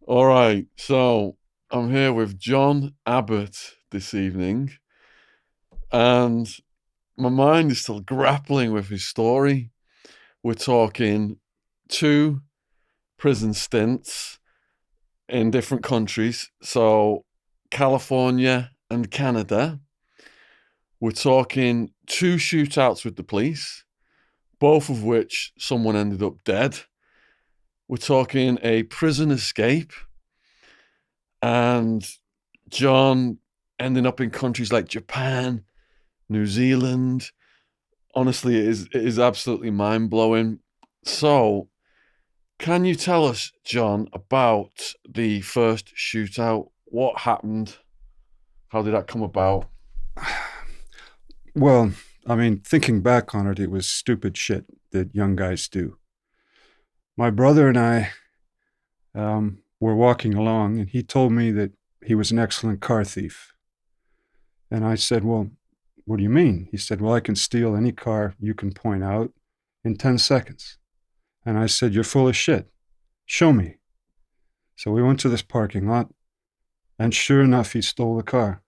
All right, so I'm here with John Abbott this evening, and my mind is still grappling with his story. We're talking two prison stints in different countries, so California and Canada. We're talking two shootouts with the police, both of which someone ended up dead. We're talking a prison escape and John ending up in countries like Japan, New Zealand. Honestly, it is absolutely mind blowing. So, can you tell us, John, about the first shootout? What happened? How did that come about? Well, I mean, thinking back on it, it was stupid shit that young guys do. My brother and I were walking along, and he told me that he was an excellent car thief. And I said, "Well, what do you mean?" He said, "Well, I can steal any car you can point out in 10 seconds." And I said, "You're full of shit. Show me." So we went to this parking lot, and sure enough, he stole the car.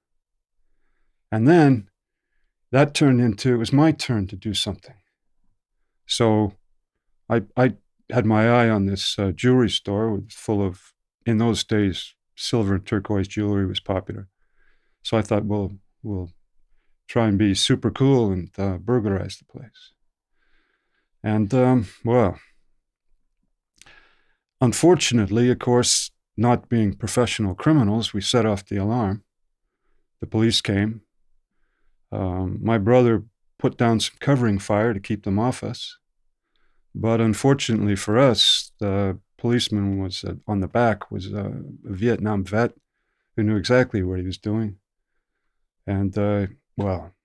And then that turned into it was my turn to do something. So I had my eye on this jewelry store full of, in those days, silver and turquoise jewelry was popular. So I thought, well, we'll try and be super cool and burglarize the place. And, well, unfortunately, of course, not being professional criminals, we set off the alarm. The police came. My brother put down some covering fire to keep them off us. But unfortunately for us, the policeman was on the back was a Vietnam vet who knew exactly what he was doing, and well,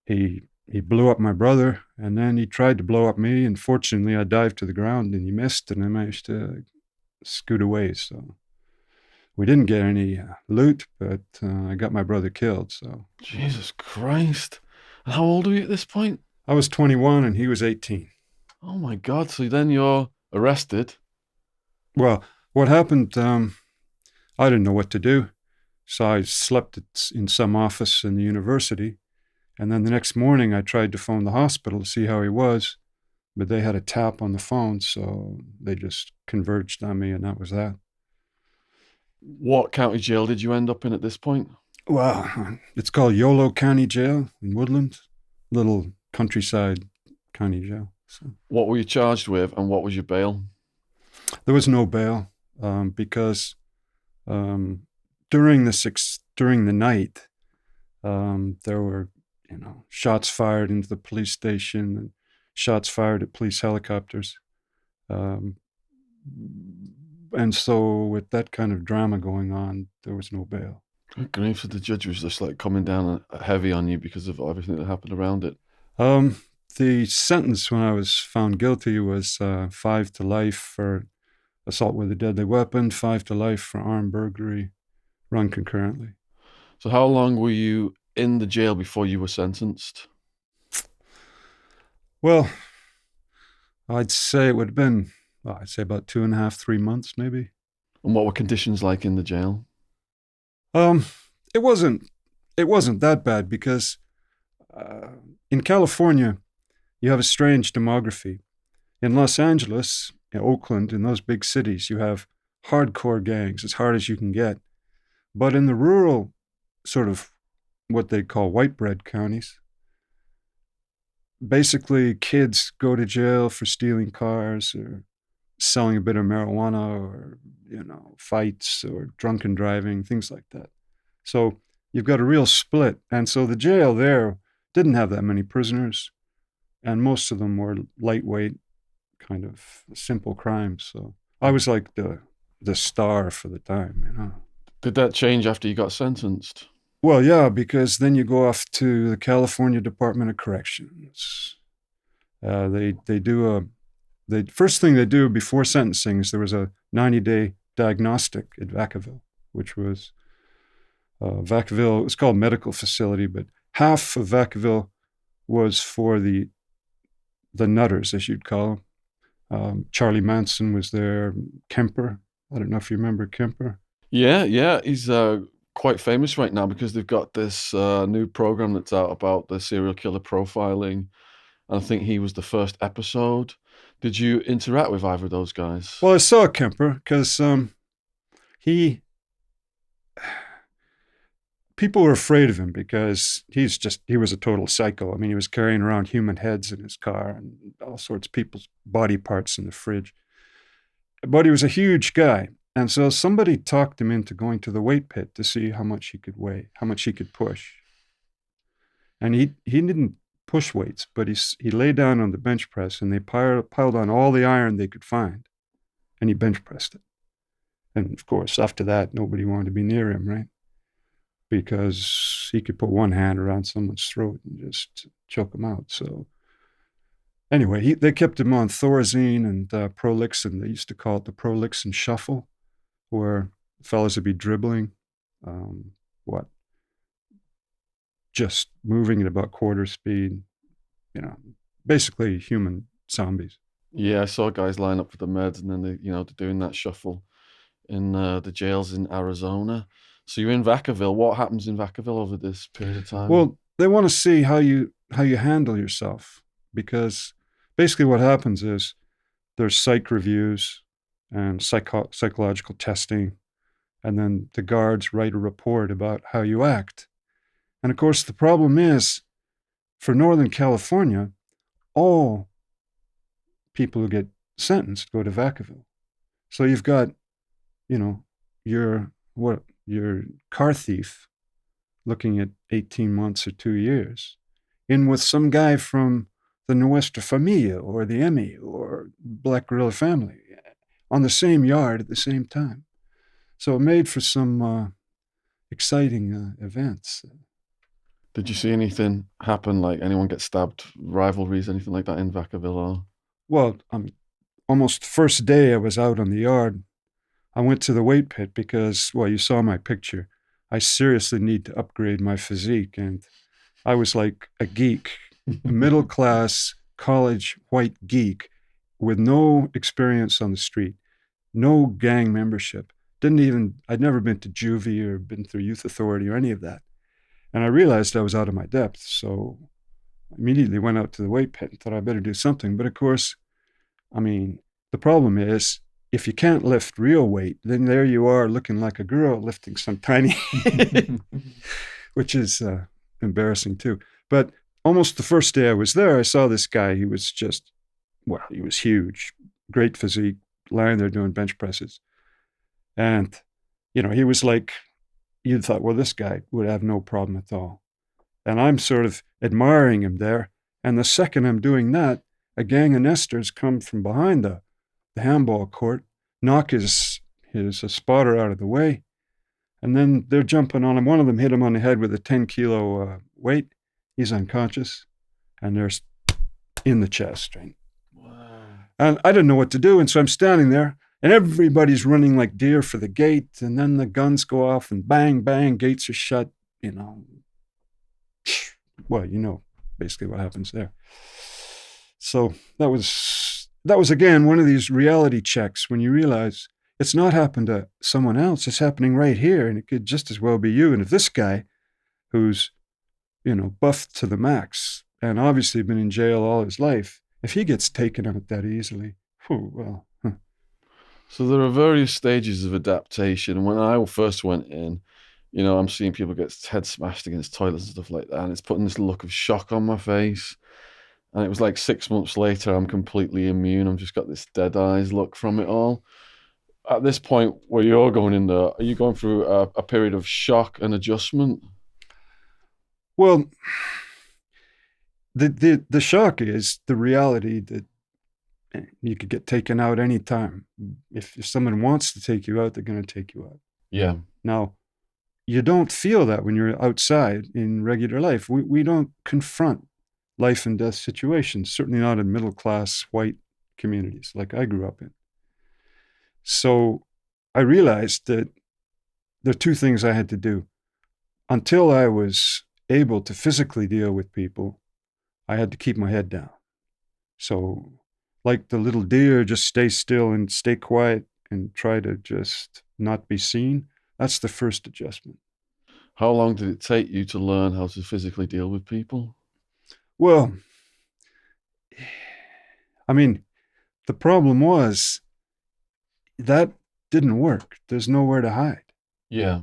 he blew up my brother, and then he tried to blow up me, and fortunately, I dived to the ground, and he missed, and I managed to scoot away. So we didn't get any loot, but I got my brother killed. So Jesus Christ. And how old are you at this point? I was 21, and he was 18. Oh my God. So then you're arrested. Well, what happened? I didn't know what to do. So I slept in some office in the university. And then the next morning, I tried to phone the hospital to see how he was, but they had a tap on the phone. So they just converged on me, and that was that. What county jail did you end up in at this point? Well, it's called Yolo County Jail in Woodland, little countryside county jail. So What were you charged with and what was your bail? there was no bail because um, during the night, there were, shots fired into the police station and shots fired at police helicopters. Um, and so, with that kind of drama going on, there was no bail. Good grief, so the judge was just like coming down heavy on you because of everything that happened around it. Um, the sentence when I was found guilty was 5 to life for assault with a deadly weapon, 5 to life for armed burglary, run concurrently. So how long were you in the jail before you were sentenced? Well, I'd say it would have been, well, I'd say about 2.5, 3 months, maybe. And what were conditions like in the jail? Um, it wasn't it wasn't that bad because uh, in California you have a strange demography. In Los Angeles, in Oakland, in those big cities, you have hardcore gangs as hard as you can get. But in the rural, sort of what they call white bread counties, basically kids go to jail for stealing cars or selling a bit of marijuana or fights or drunken driving, things like that. So you've got a real split. And so the jail there didn't have that many prisoners, and most of them were lightweight, kind of simple crimes. So I was like the star for the time. Did that change after you got sentenced? Well, yeah, because then you go off to the California Department of Corrections. They do a the first thing they do before sentencing is there was a 90-day diagnostic at Vacaville, which was Vacaville. It was called medical facility, but half of Vacaville was for the nutters, as you'd call them. Charlie Manson was there, Kemper, I don't know if you remember Kemper. Yeah, yeah, he's quite famous right now because they've got this new program that's out about the serial killer profiling. And I think he was the first episode. Did you interact with either of those guys? Well, I saw Kemper because he people were afraid of him because he was a total psycho. I mean, he was carrying around human heads in his car and all sorts of people's body parts in the fridge. But he was a huge guy. And so somebody talked him into going to the weight pit to see how much he could weigh, how much he could push. And he didn't push weights, but he lay down on the bench press and they piled on all the iron they could find. And he bench pressed it. And of course, after that, nobody wanted to be near him, right? Because he could put one hand around someone's throat and just choke them out. So anyway, they kept him on Thorazine and Prolixin. They used to call it the Prolixin shuffle, where fellas would be dribbling, um, what, just moving at about quarter speed, basically human zombies. Yeah, I saw guys line up for the meds and then they're doing that shuffle in the jails in Arizona. So you're in Vacaville. What happens in Vacaville over this period of time? Well, they want to see how you handle yourself, because basically what happens is there's psych reviews and psychological testing, and then the guards write a report about how you act. And of course, the problem is, for Northern California, all people who get sentenced go to Vacaville. So you've got, your car thief looking at 18 months or 2 years, in with some guy from the Nuestra Familia or the Emmy or Black Gorilla Family on the same yard at the same time. So it made for some exciting events. Did you see anything happen, like anyone get stabbed, rivalries, anything like that in Vacaville? Well, almost the first day I was out on the yard, I went to the weight pit because, well, you saw my picture. I seriously need to upgrade my physique. And I was like a geek, a middle class college white geek with no experience on the street, no gang membership. I'd never been to juvie or been through youth authority or any of that. And I realized I was out of my depth. So I immediately went out to the weight pit and thought I better do something. But of course, the problem is, if you can't lift real weight, then there you are looking like a girl lifting some tiny, which is embarrassing too. But almost the first day I was there, I saw this guy. He was he was huge, great physique, lying there doing bench presses. And, he was like, you'd thought, well, this guy would have no problem at all. And I'm sort of admiring him there. And the second I'm doing that, a gang of nesters come from behind the handball court, knock his spotter out of the way, and then they're jumping on him. One of them hit him on the head with a 10-kilo weight. He's unconscious, and there's in the chest. Right? Wow. And I didn't know what to do, and so I'm standing there, and everybody's running like deer for the gate, and then the guns go off, and bang, bang, gates are shut. Well, basically what happens there. So that was again one of these reality checks when you realize it's not happened to someone else, it's happening right here, and it could just as well be you. And if this guy, who's buffed to the max and obviously been in jail all his life, if he gets taken out that easily, well. So there are various stages of adaptation. When I first went in, I'm seeing people get head smashed against toilets and stuff like that, and it's putting this look of shock on my face. And it was like 6 months later, I'm completely immune. I've just got this dead eyes look from it all. At this point where you're going in there, are you going through a period of shock and adjustment? Well, the shock is the reality that you could get taken out anytime. If someone wants to take you out, they're going to take you out. Yeah. Now, you don't feel that when you're outside in regular life. We don't confront life and death situations, certainly not in middle-class white communities like I grew up in. So I realized that there are two things I had to do. Until I was able to physically deal with people, I had to keep my head down. So like the little deer, just stay still and stay quiet and try to just not be seen. That's the first adjustment. How long did it take you to learn how to physically deal with people? Well, I mean, the problem was that didn't work. There's nowhere to hide. Yeah,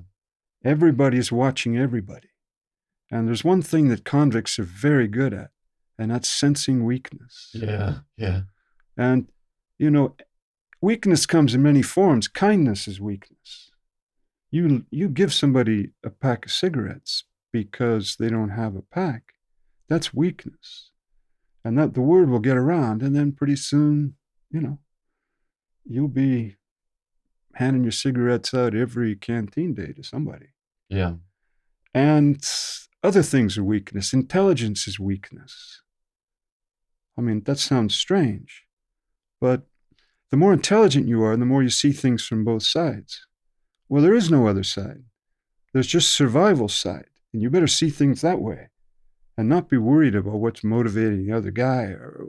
Everybody's watching everybody. And there's one thing that convicts are very good at, and that's sensing weakness. yeah, yeah, And, you know, weakness comes in many forms. Kindness is weakness. You give somebody a pack of cigarettes because they don't have a pack. That's weakness. And that the word will get around, and then pretty soon, you know, you'll be handing your cigarettes out every canteen day to somebody. yeah, And other things are weakness. Intelligence is weakness. I mean, that sounds strange, but the more intelligent you are, the more you see things from both sides. Well, there is no other side. There's just survival side, and you better see things that way, and not be worried about what's motivating the other guy or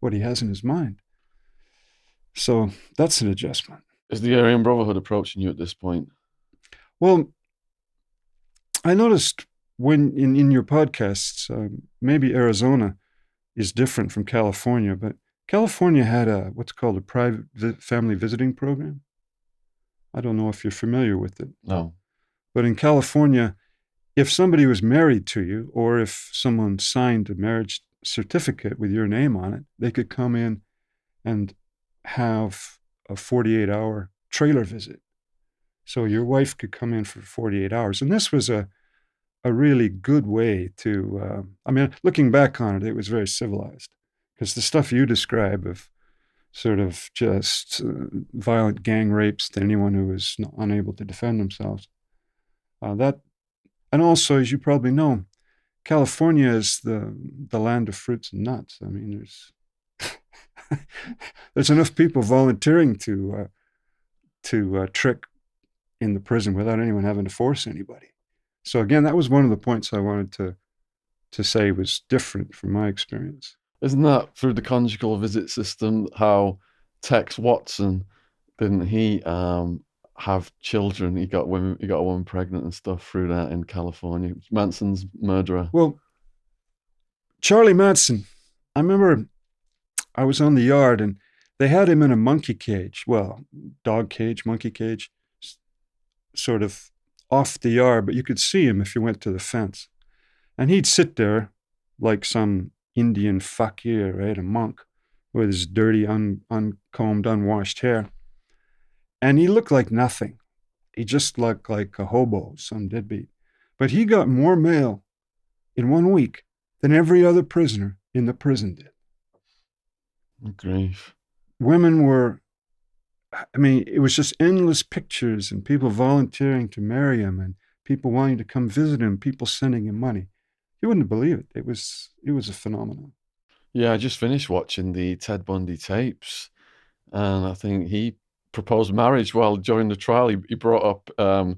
what he has in his mind. So that's an adjustment. Is the Aryan Brotherhood approaching you at this point? Well, I noticed when in your podcasts, maybe Arizona is different from California, but California had what's called a private family visiting program. I don't know if you're familiar with it. No. But in California, if somebody was married to you, or if someone signed a marriage certificate with your name on it, they could come in and have a 48-hour trailer visit. So your wife could come in for 48 hours. And this was a really good way to, I mean, looking back on it, it was very civilized. Because the stuff you describe of sort of just violent gang rapes to anyone who was unable to defend themselves, that, and also, as you probably know, California is the land of fruits and nuts. I mean, there's enough people volunteering to trick in the prison without anyone having to force anybody. So again, that was one of the points I wanted to say was different from my experience. Isn't that through the conjugal visit system how Tex Watson, didn't he have children? He got a woman pregnant and stuff through that in California. Manson's murderer. Well, Charlie Manson, I remember I was on the yard and they had him in a monkey cage. Well, dog cage, monkey cage, sort of off the yard, but you could see him if you went to the fence. And he'd sit there like some Indian fakir, right? A monk with his dirty, uncombed, unwashed hair. And he looked like nothing. He just looked like a hobo, some deadbeat. But he got more mail in 1 week than every other prisoner in the prison did. Grief. Women were, I mean, it was just endless pictures and people volunteering to marry him and people wanting to come visit him, people sending him money. You wouldn't believe it. It was a phenomenon. Yeah, I just finished watching the Ted Bundy tapes, and I think he proposed marriage while during the trial. He brought up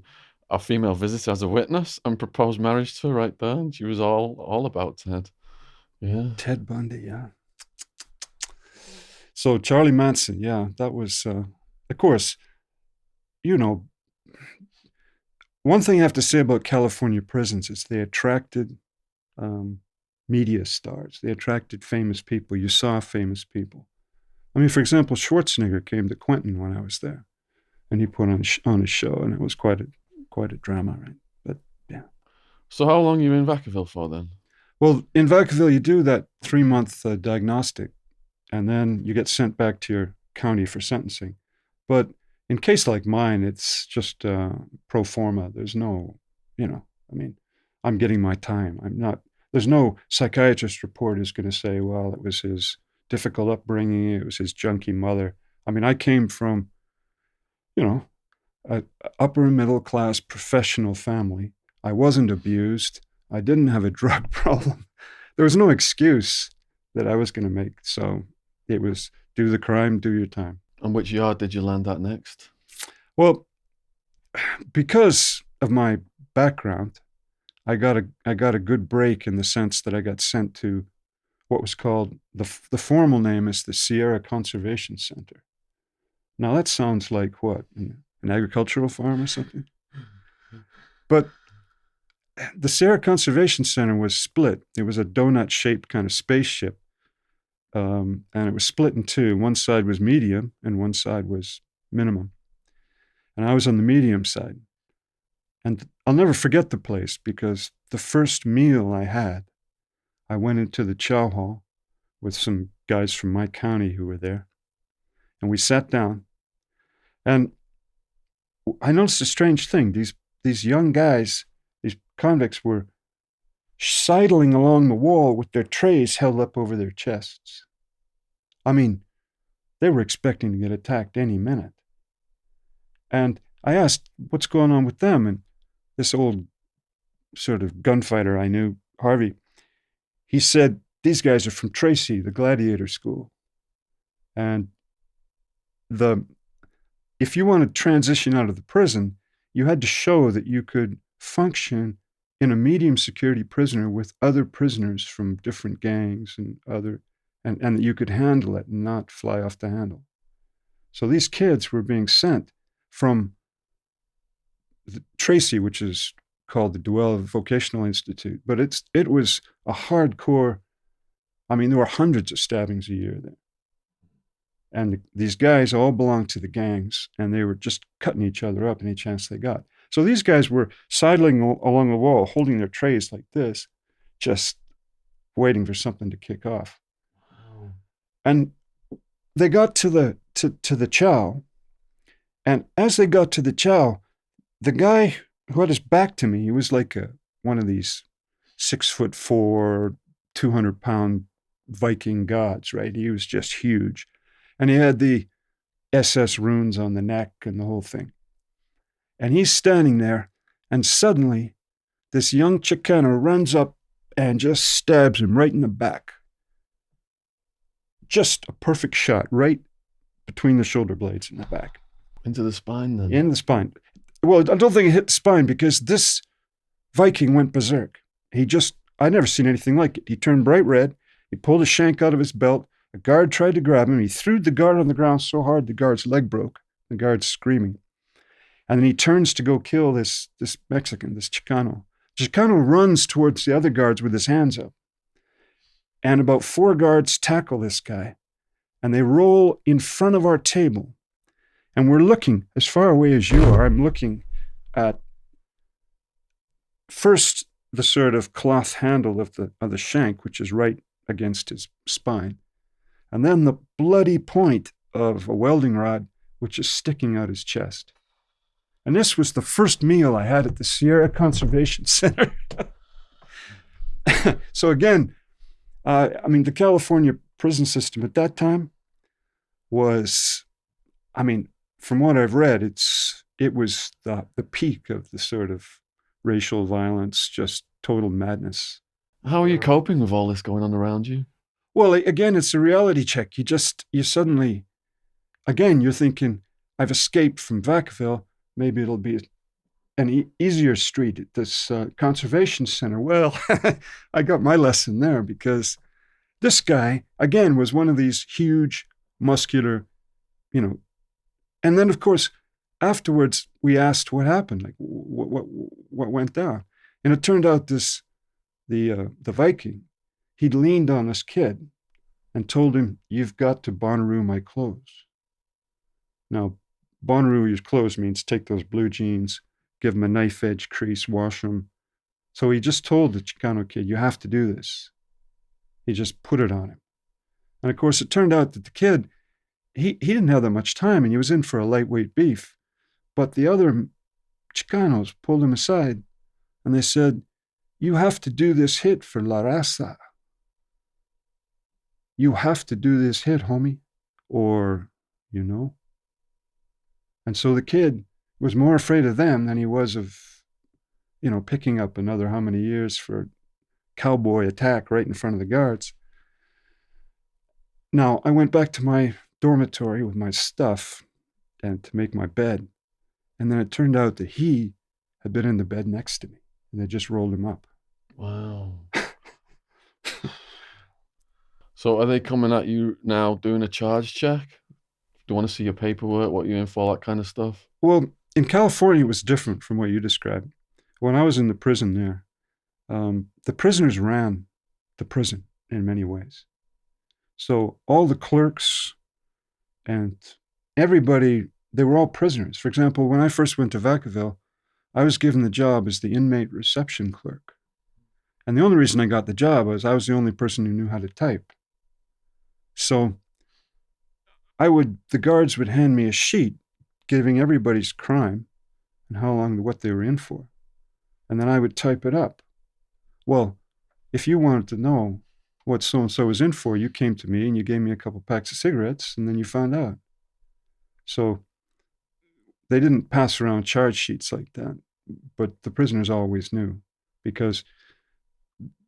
a female visitor as a witness and proposed marriage to her right there, and she was all about Ted. Yeah. Ted Bundy, yeah. So Charlie Manson, yeah, that was, of course, you know, one thing I have to say about California prisons is they attracted media stars. They attracted famous people. You saw famous people. I mean, for example, Schwarzenegger came to Quentin when I was there, and he put on a show, and it was quite a drama, right? But yeah. So how long are you in Vacaville for then? Well, in Vacaville, you do that 3-month diagnostic, and then you get sent back to your county for sentencing. But in case like mine, it's just pro forma. There's no, I mean, I'm getting my time. There's no psychiatrist report who's going to say, well, it was his difficult upbringing, it was his junky mother. I mean, I came from, an upper middle class professional family. I wasn't abused. I didn't have a drug problem. There was no excuse that I was going to make. So it was do the crime, do your time. And which yard did you land at next? Well, because of my background, I got a good break in the sense that I got sent to what was called, the formal name is the Sierra Conservation Center. Now that sounds like what? An agricultural farm or something? But the Sierra Conservation Center was split. It was a donut shaped kind of spaceship. And it was split in two. One side was medium and one side was minimum. And I was on the medium side. And I'll never forget the place because the first meal I had, I went into the chow hall with some guys from my county who were there. And we sat down. And I noticed a strange thing. These young guys, these convicts, were sidling along the wall with their trays held up over their chests. I mean, they were expecting to get attacked any minute. And I asked, what's going on with them? And this old sort of gunfighter I knew, Harvey, he said, these guys are from Tracy, the gladiator school. And if you want to transition out of the prison, you had to show that you could function in a medium security prisoner with other prisoners from different gangs and that you could handle it and not fly off the handle. So these kids were being sent from Tracy, which is called the Duell Vocational Institute, but it was a hardcore. I mean, there were hundreds of stabbings a year there. And these guys all belonged to the gangs, and they were just cutting each other up any chance they got. So these guys were sidling along the wall, holding their trays like this, just waiting for something to kick off. Wow. And they got to the chow, and as they got to the chow, the guy who had his back to me, he was like one of these 6'4", 200-pound Viking gods, right? He was just huge. And he had the SS runes on the neck and the whole thing. And he's standing there, and suddenly this young Chicano runs up and just stabs him right in the back. Just a perfect shot right between the shoulder blades in the back. Into the spine, then? In the spine. Well, I don't think it hit the spine because this Viking went berserk. I'd never seen anything like it. He turned bright red. He pulled a shank out of his belt. A guard tried to grab him. He threw the guard on the ground so hard the guard's leg broke. The guard's screaming. And then he turns to go kill this Mexican, this Chicano. Chicano runs towards the other guards with his hands up. And about 4 guards tackle this guy. And they roll in front of our table. And we're looking, as far away as you are, I'm looking at first the sort of cloth handle of the shank, which is right against his spine. And then the bloody point of a welding rod, which is sticking out his chest. And this was the first meal I had at the Sierra Conservation Center. So again, the California prison system at that time was, from what I've read, it was the peak of the sort of racial violence, just total madness. How are you coping with all this going on around you? Well, again, it's a reality check. You suddenly, again, you're thinking, I've escaped from Vacaville. Maybe it'll be an easier street at this conservation center. Well, I got my lesson there because this guy, again, was one of these huge, muscular, and then, of course, afterwards, we asked what happened, like what went down. And it turned out the Viking, he'd leaned on this kid and told him, you've got to Bonnaroo my clothes. Now, Bonnaroo your clothes means take those blue jeans, give them a knife edge crease, wash them. So he just told the Chicano kid, you have to do this. He just put it on him. And of course, it turned out that the kid, he didn't have that much time and he was in for a lightweight beef. But the other Chicanos pulled him aside and they said, you have to do this hit for La Raza. You have to do this hit, homie, or. And so the kid was more afraid of them than he was of, picking up another how many years for a cowboy attack right in front of the guards. Now, I went back to my dormitory with my stuff and to make my bed. And then it turned out that he had been in the bed next to me and they just rolled him up. Wow. So are they coming at you now doing a charge check? Do you want to see your paperwork, what you're in for, that kind of stuff? Well, in California, it was different from what you described. When I was in the prison there, the prisoners ran the prison in many ways. So all the clerks and everybody, they were all prisoners. For example, when I first went to Vacaville, I was given the job as the inmate reception clerk. And the only reason I got the job was I was the only person who knew how to type. So the guards would hand me a sheet giving everybody's crime and how long, what they were in for. And then I would type it up. Well, if you wanted to know what so-and-so was in for, you came to me and you gave me a couple packs of cigarettes and then you found out. So they didn't pass around charge sheets like that, but the prisoners always knew, because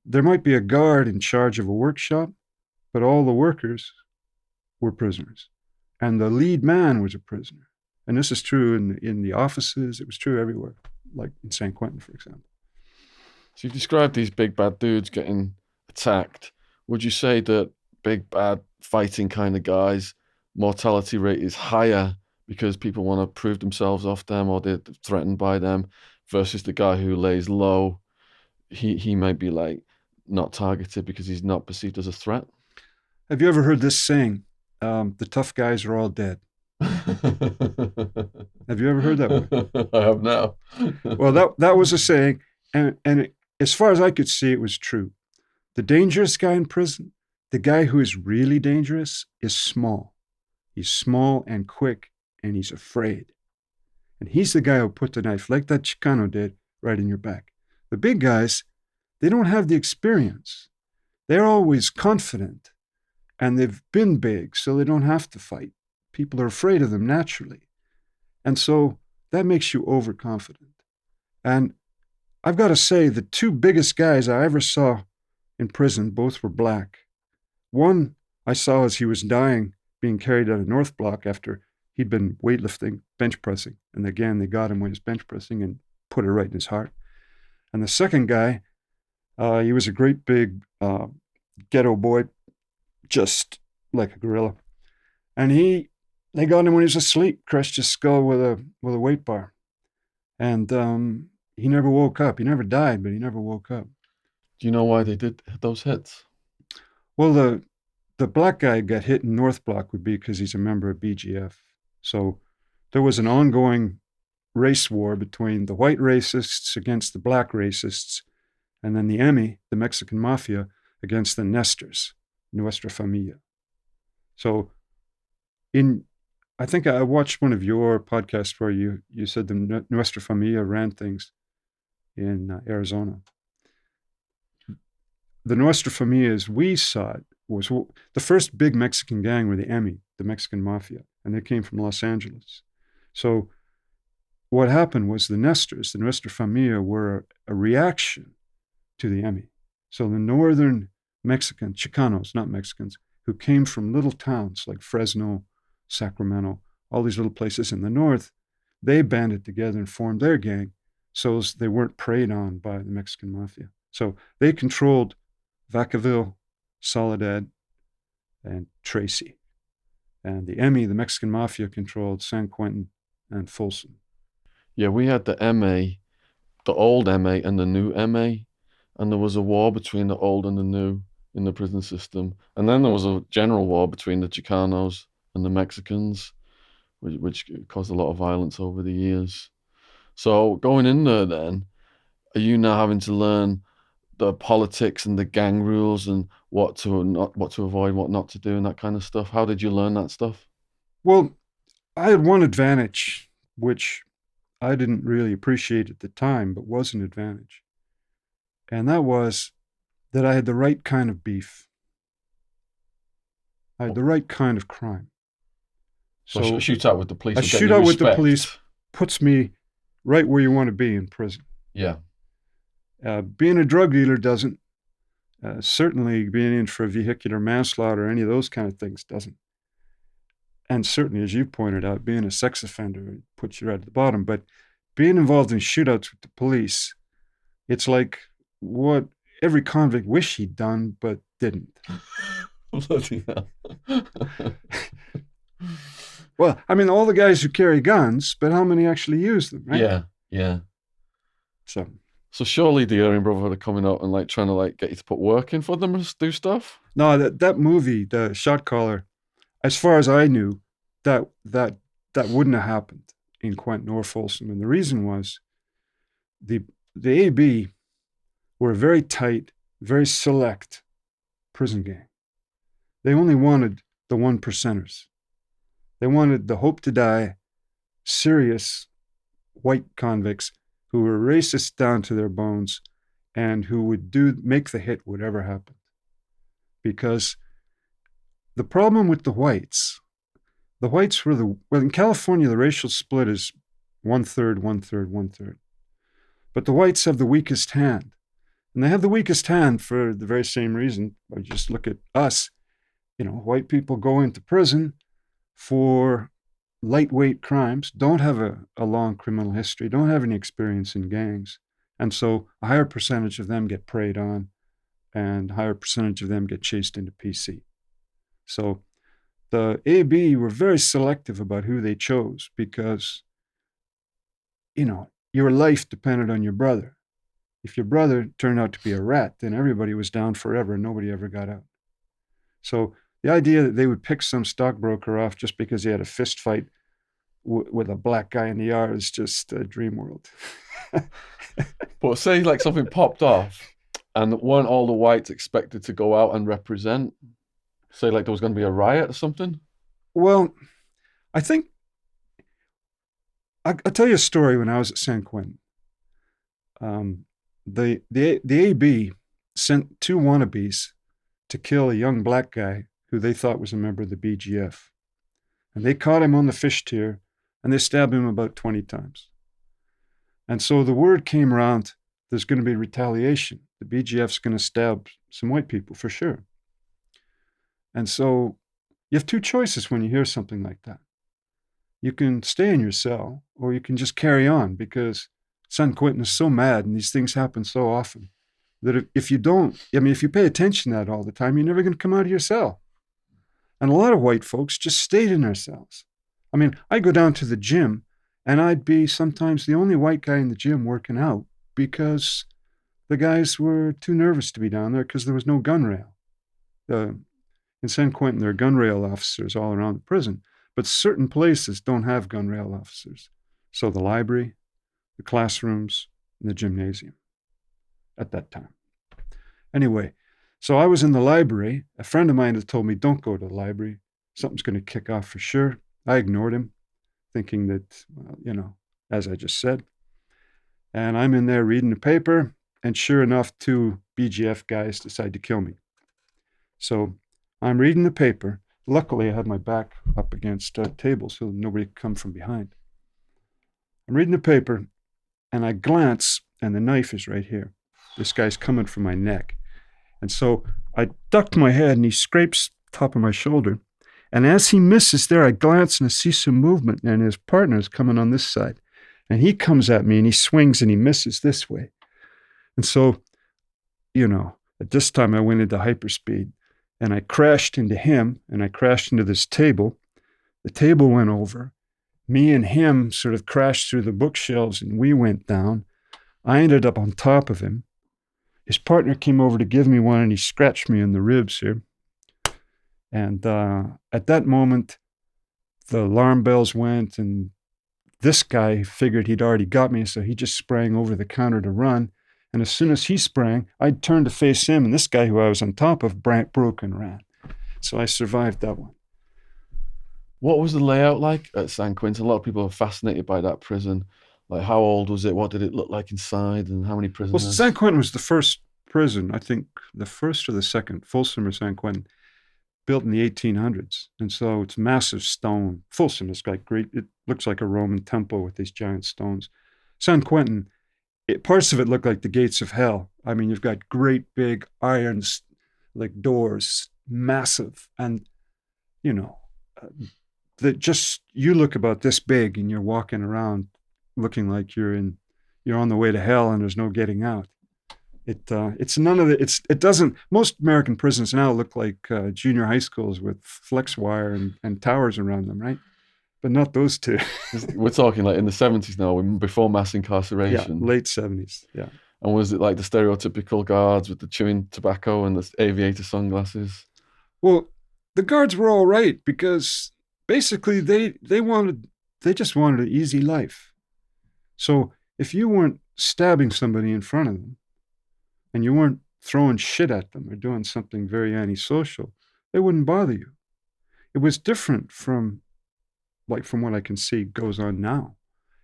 there might be a guard in charge of a workshop, but all the workers were prisoners. And the lead man was a prisoner. And this is true in the offices. It was true everywhere, like in San Quentin, for example. So you've described these big bad dudes getting attacked. Would you say that big bad fighting kind of guys, mortality rate is higher because people want to prove themselves off them or they're threatened by them, versus the guy who lays low? He might be like not targeted because he's not perceived as a threat. Have you ever heard this saying? The tough guys are all dead. Have you ever heard that one? I have now. Well, that was a saying, and as far as I could see, it was true. The dangerous guy in prison, the guy who is really dangerous, is small. He's small and quick, and he's afraid. And he's the guy who'll put the knife, like that Chicano did, right in your back. The big guys, they don't have the experience. They're always confident, and they've been big, so they don't have to fight. People are afraid of them naturally. And so that makes you overconfident. And I've got to say, the two biggest guys I ever saw in prison, both were black. One I saw as he was dying, being carried out of North Block after he'd been weightlifting, bench pressing. And again, they got him when he was bench pressing and put it right in his heart. And the second guy, he was a great big ghetto boy, just like a gorilla. And they got him when he was asleep, crushed his skull with a weight bar. And he never woke up. He never died, but he never woke up. Do you know why they did those hits? Well, the black guy got hit in North Block would be because he's a member of BGF. So there was an ongoing race war between the white racists against the black racists, and then the EMI, the Mexican mafia, against the Nestors, Nuestra Familia. So I think I watched one of your podcasts where you said the Nuestra Familia ran things in Arizona. The Nuestra Familia, as we saw it, was the first big Mexican gang were the EMI, the Mexican mafia, and they came from Los Angeles. So what happened was the Nestors, the Nuestra Familia, were a reaction to the EMI. So the northern Mexicans, Chicanos, not Mexicans, who came from little towns like Fresno, Sacramento, all these little places in the north, they banded together and formed their gang so they weren't preyed on by the Mexican mafia. So they controlled Vacaville, Soledad, and Tracy. And the EMI, the Mexican mafia, controlled San Quentin and Folsom. Yeah, we had the MA, the old MA and the new MA, and there was a war between the old and the new in the prison system. And then there was a general war between the Chicanos and the Mexicans, which caused a lot of violence over the years. So going in there then, are you now having to learn the politics and the gang rules and what to avoid, what not to do, and that kind of stuff? How did you learn that stuff? Well, I had one advantage, which I didn't really appreciate at the time, but was an advantage. And that was that I had the right kind of beef. I had the right kind of crime. So a shootout with the police. A shootout with the police puts me right where you want to be in prison. Yeah. Being a drug dealer doesn't. Certainly being in for vehicular manslaughter or any of those kind of things doesn't. And certainly, as you pointed out, being a sex offender puts you right at the bottom. But being involved in shootouts with the police, it's like what every convict wished he'd done but didn't. Bloody hell. Well, I mean, all the guys who carry guns, but how many actually use them, right? Yeah, yeah. So, So surely the Aryan Brotherhood are coming out and like trying to like get you to put work in for them and do stuff. no, that movie, the Shot Caller, as far as I knew, that that that wouldn't have happened in Quentin or Folsom, and the reason was the the AB were a very tight, very select prison gang. They only wanted the one percenters. They wanted the hope to die, serious white convicts who were racist down to their bones and who would make the hit whatever happened. Because the problem with the whites were well, in California, the racial split is one third, one third, one third. But the whites have the weakest hand. And they have the weakest hand for the very same reason. Just look at us. White people go into prison for lightweight crimes, don't have a long criminal history, don't have any experience in gangs. And so a higher percentage of them get preyed on and a higher percentage of them get chased into PC. So the AB were very selective about who they chose because, your life depended on your brother. If your brother turned out to be a rat, then everybody was down forever and nobody ever got out. So the idea that they would pick some stockbroker off just because he had a fist fight with a black guy in the yard is just a dream world. But say like something popped off and weren't all the whites expected to go out and represent? Say like there was going to be a riot or something? Well, I think I'll tell you a story. When I was at San Quentin, the AB sent two wannabes to kill a young black guy who they thought was a member of the BGF. And they caught him on the fish tier and they stabbed him about 20 times. And so the word came around, there's going to be retaliation. The BGF's going to stab some white people for sure. And so you have two choices when you hear something like that. You can stay in your cell or you can just carry on because San Quentin is so mad and these things happen so often that if you pay attention to that all the time, you're never going to come out of your cell. And a lot of white folks just stayed in their cells. I mean, I go down to the gym and I'd be sometimes the only white guy in the gym working out because the guys were too nervous to be down there because there was no gun rail. In San Quentin, there are gun rail officers all around the prison, but certain places don't have gun rail officers. So the library, the classrooms, and the gymnasium at that time. Anyway, so I was in the library. A friend of mine had told me, don't go to the library. Something's going to kick off for sure. I ignored him, thinking that, as I just said. And I'm in there reading the paper, and sure enough, two BGF guys decide to kill me. So I'm reading the paper. Luckily, I had my back up against a table so nobody could come from behind. I'm reading the paper, and I glance, and the knife is right here. This guy's coming for my neck. And so I ducked my head, and he scrapes the top of my shoulder. And as he misses there, I glance, and I see some movement, and his partner's coming on this side. And he comes at me, and he swings, and he misses this way. And so, at this time, I went into hyperspeed. And I crashed into him, and I crashed into this table. The table went over. Me and him sort of crashed through the bookshelves, and we went down. I ended up on top of him. His partner came over to give me one, and he scratched me in the ribs here. And at that moment, the alarm bells went, and this guy figured he'd already got me, so he just sprang over the counter to run. And as soon as he sprang, I turned to face him, and this guy who I was on top of broke and ran. So I survived that one. What was the layout like at San Quentin? A lot of people are fascinated by that prison. Like, how old was it? What did it look like inside? And how many prisoners? Well, San Quentin was the first prison, I think the first or the second, Folsom or San Quentin, built in the 1800s. And so it's massive stone. Folsom is like great. It looks like a Roman temple with these giant stones. San Quentin, parts of it look like the gates of hell. I mean, you've got great big iron like doors, massive. And, that just, you look about this big and you're walking around looking like you're on the way to hell and there's no getting out. It doesn't, most American prisons now look like junior high schools with flex wire and towers around them, right? but not those two. We're talking like in the 70s now, before mass Yeah, incarceration. late 70s. Yeah. And was it like the stereotypical guards with the chewing tobacco and the aviator sunglasses? Well, the guards were all right because basically they just wanted an easy life. So if you weren't stabbing somebody in front of them and you weren't throwing shit at them or doing something very antisocial, they wouldn't bother you. It was different from from what I can see goes on now.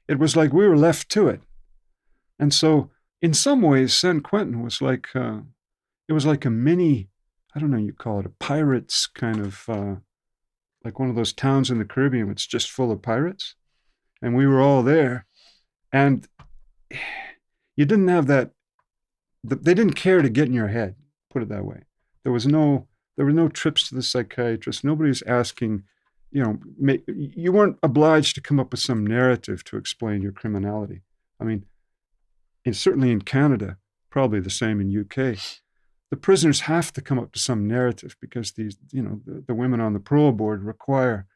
It was like we were left to it. And so in some ways, San Quentin was it was like a mini, I don't know, you call it a pirates kind of, like one of those towns in the Caribbean. It's just full of pirates. And we were all there. And you didn't have that, they didn't care to get in your head, put it that way. There was no, there were no trips to the psychiatrist. Nobody was asking, you weren't obliged to come up with some narrative to explain your criminality. I mean, and certainly in Canada, probably the same in UK, the prisoners have to come up to some narrative because the women on the parole board require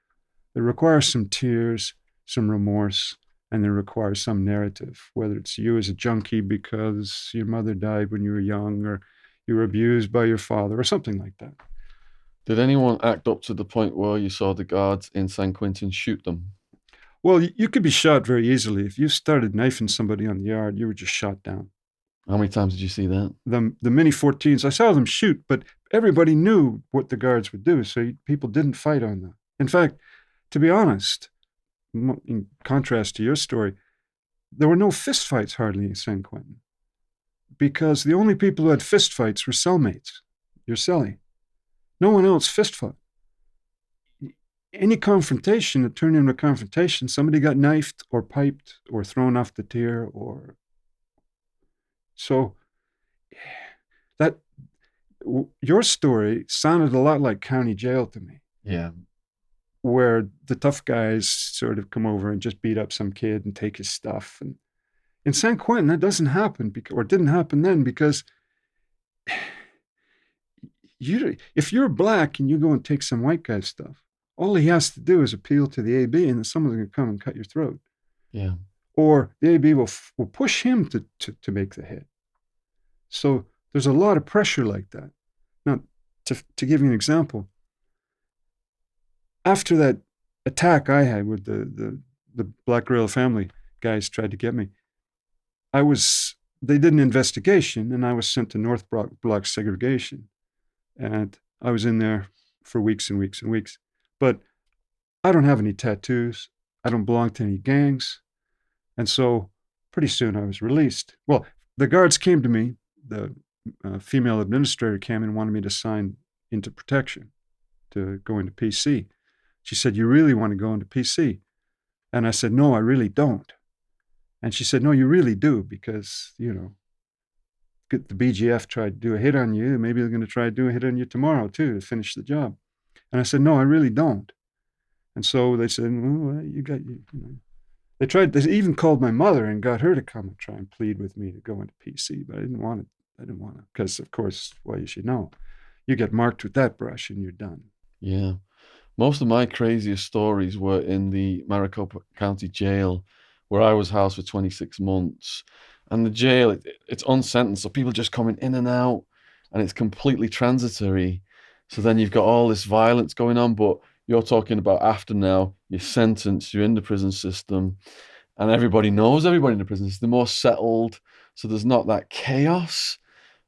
some tears, some remorse, and they require some narrative, whether it's you as a junkie because your mother died when you were young or you were abused by your father or something like that. Did anyone act up to the point where you saw the guards in San Quentin shoot them? Well, you could be shot very easily. If you started knifing somebody on the yard, you were just shot down. How many times did you see that? The Mini 14s, I saw them shoot, but everybody knew what the guards would do, so people didn't fight on them. In fact, to be honest, in contrast to your story, there were no fistfights hardly in San Quentin because the only people who had fistfights were cellmates, your cellie. No one else fist fought. Any confrontation that turned into a confrontation, somebody got knifed or piped or thrown off the tier or. So that your story sounded a lot like county jail to me. Yeah. Where the tough guys sort of come over and just beat up some kid and take his stuff. And in San Quentin, that doesn't happen or didn't happen then because if you're black and you go and take some white guy's stuff, all he has to do is appeal to the AB and then someone's going to come and cut your throat. Yeah. Or the AB will push him to make the hit. So there's a lot of pressure like that. Now, to give you an example, after that attack I had with the Black Gorilla family guys tried to get me, they did an investigation and I was sent to North Block segregation. And I was in there for weeks and weeks and weeks. But I don't have any tattoos. I don't belong to any gangs. And so pretty soon I was released. Well, the guards came to me. The female administrator came and wanted me to sign into protection to go into PC. She said, "You really want to go into PC?" And I said, "No, I really don't." And she said, "No, you really do because, the BGF tried to do a hit on you. Maybe they're going to try to do a hit on you tomorrow too to finish the job." And I said, "No, I really don't." And so they said, "Well, they even called my mother and got her to come and try and plead with me to go into PC, but I didn't want to because, of course, well, you should know, you get marked with that brush and you're done. Yeah. Most of my craziest stories were in the Maricopa County Jail, where I was housed for 26 months. And the jail, it's unsentenced, so people just coming in and out, and it's completely transitory. So then you've got all this violence going on, but you're talking about after now, you're sentenced, you're in the prison system, and everybody knows everybody in the prison system. They're more settled, so there's not that chaos.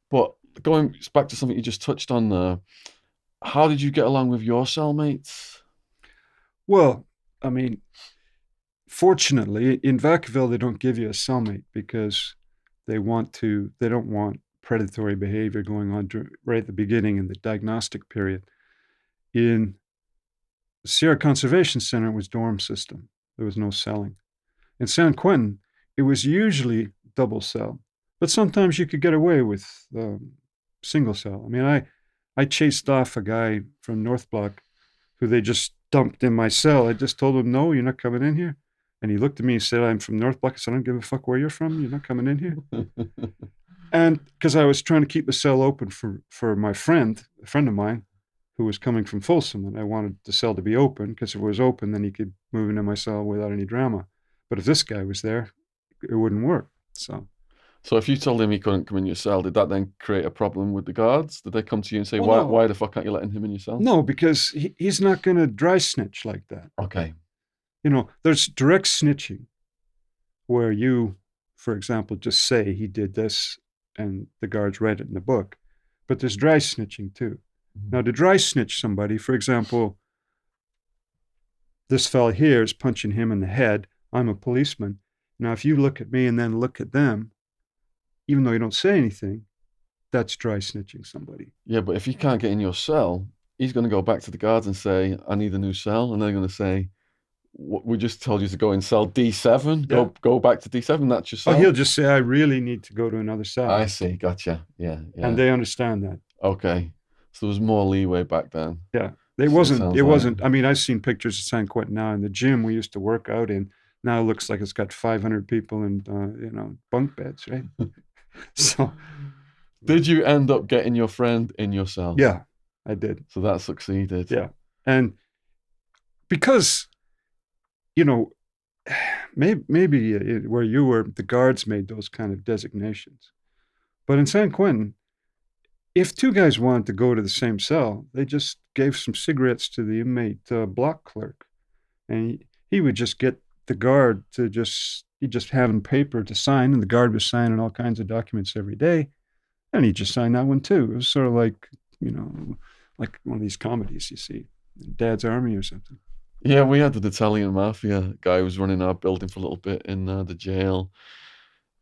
But going back to something you just touched on there, how did you get along with your cellmates? Well, I mean, fortunately, in Vacaville, they don't give you a cellmate because they don't want predatory behavior going on right at the beginning in the diagnostic period. In the Sierra Conservation Center, it was dorm system. There was no celling. In San Quentin, it was usually double cell, but sometimes you could get away with single cell. I mean, I chased off a guy from North Block who they just dumped in my cell. I just told him, "No, you're not coming in here." And he looked at me and said, "I'm from North Block." I said, "I don't give a fuck where you're from. You're not coming in here." And because I was trying to keep the cell open for my friend, a friend of mine, who was coming from Folsom, and I wanted the cell to be open because if it was open, then he could move into my cell without any drama. But if this guy was there, it wouldn't work. So if you told him he couldn't come in your cell, did that then create a problem with the guards? Did they come to you and say, Well, why, no. why the fuck aren't you letting him in your cell? No, because he's not going to dry snitch like that. Okay. You know, there's direct snitching where you, for example, just say he did this and the guards read it in the book. But there's dry snitching too. Now, to dry snitch somebody, for example, this fella here is punching him in the head. I'm a policeman. Now, if you look at me and then look at them, even though you don't say anything, that's dry snitching somebody. Yeah, but if you can't get in your cell, he's going to go back to the guards and say, I need a new cell. And they're going to say, we just told you to go in cell D7. Yeah. Go back to D7. That's your cell. Oh, he'll just say, I really need to go to another cell. I see. Gotcha. Yeah. And they understand that. Okay. So there was more leeway back then. Yeah. It wasn't. I mean, I've seen pictures of San Quentin now, and the gym we used to work out in now looks like it's got 500 people in, bunk beds, right? So. Did you end up getting your friend in your cell? Yeah, I did. So that succeeded. Yeah. And because, maybe where you were, the guards made those kind of designations. But in San Quentin, if two guys wanted to go to the same cell, they just gave some cigarettes to the inmate block clerk. And he would just get the guard to he'd just have him paper to sign, and the guard was signing all kinds of documents every day. And he just signed that one too. It was sort of like, like one of these comedies you see, Dad's Army or something. Yeah, we had the Italian mafia guy who was running our building for a little bit in the jail.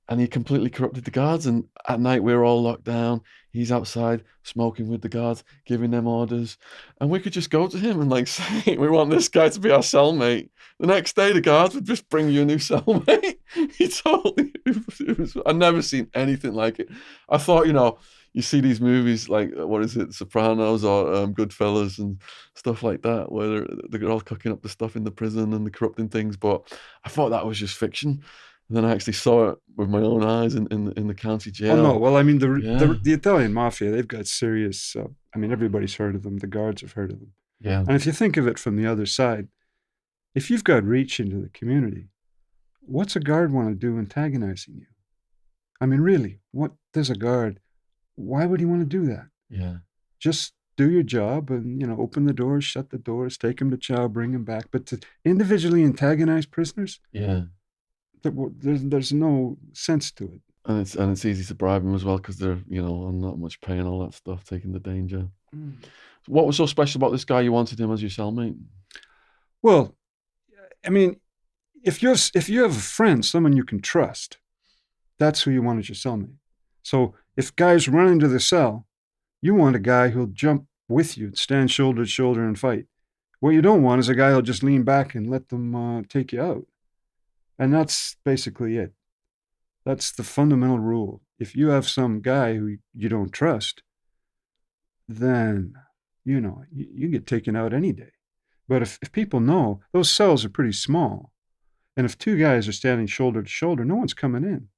And he completely corrupted the guards. And at night, we were all locked down. He's outside smoking with the guards, giving them orders. And we could just go to him and say, we want this guy to be our cellmate. The next day, the guards would just bring you a new cellmate. He totally, I've never seen anything like it. I thought, you see these movies like, what is it, Sopranos or Goodfellas and stuff like that, where they're all cooking up the stuff in the prison and the corrupting things. But I thought that was just fiction. And then I actually saw it with my own eyes in the county jail. Oh, no. Well, I mean, the Italian mafia, they've got serious, everybody's heard of them. The guards have heard of them. Yeah. And if you think of it from the other side, if you've got reach into the community, what's a guard want to do antagonizing you? I mean, really, what does a guard, why would he want to do that? Yeah. Just do your job and, open the doors, shut the doors, take him to chow, bring him back. But to individually antagonize prisoners? Yeah. There's no sense to it. And it's easy to bribe them as well because they're, on not much pay and all that stuff, taking the danger. What was so special about this guy you wanted him as your cellmate? Well, I mean, if you have a friend, someone you can trust, that's who you want as your cellmate. So if guys run into the cell, you want a guy who'll jump with you, stand shoulder to shoulder and fight. What you don't want is a guy who'll just lean back and let them take you out. And that's basically it. That's the fundamental rule. If you have some guy who you don't trust, then, you get taken out any day. But if people know, those cells are pretty small. And if two guys are standing shoulder to shoulder, no one's coming in.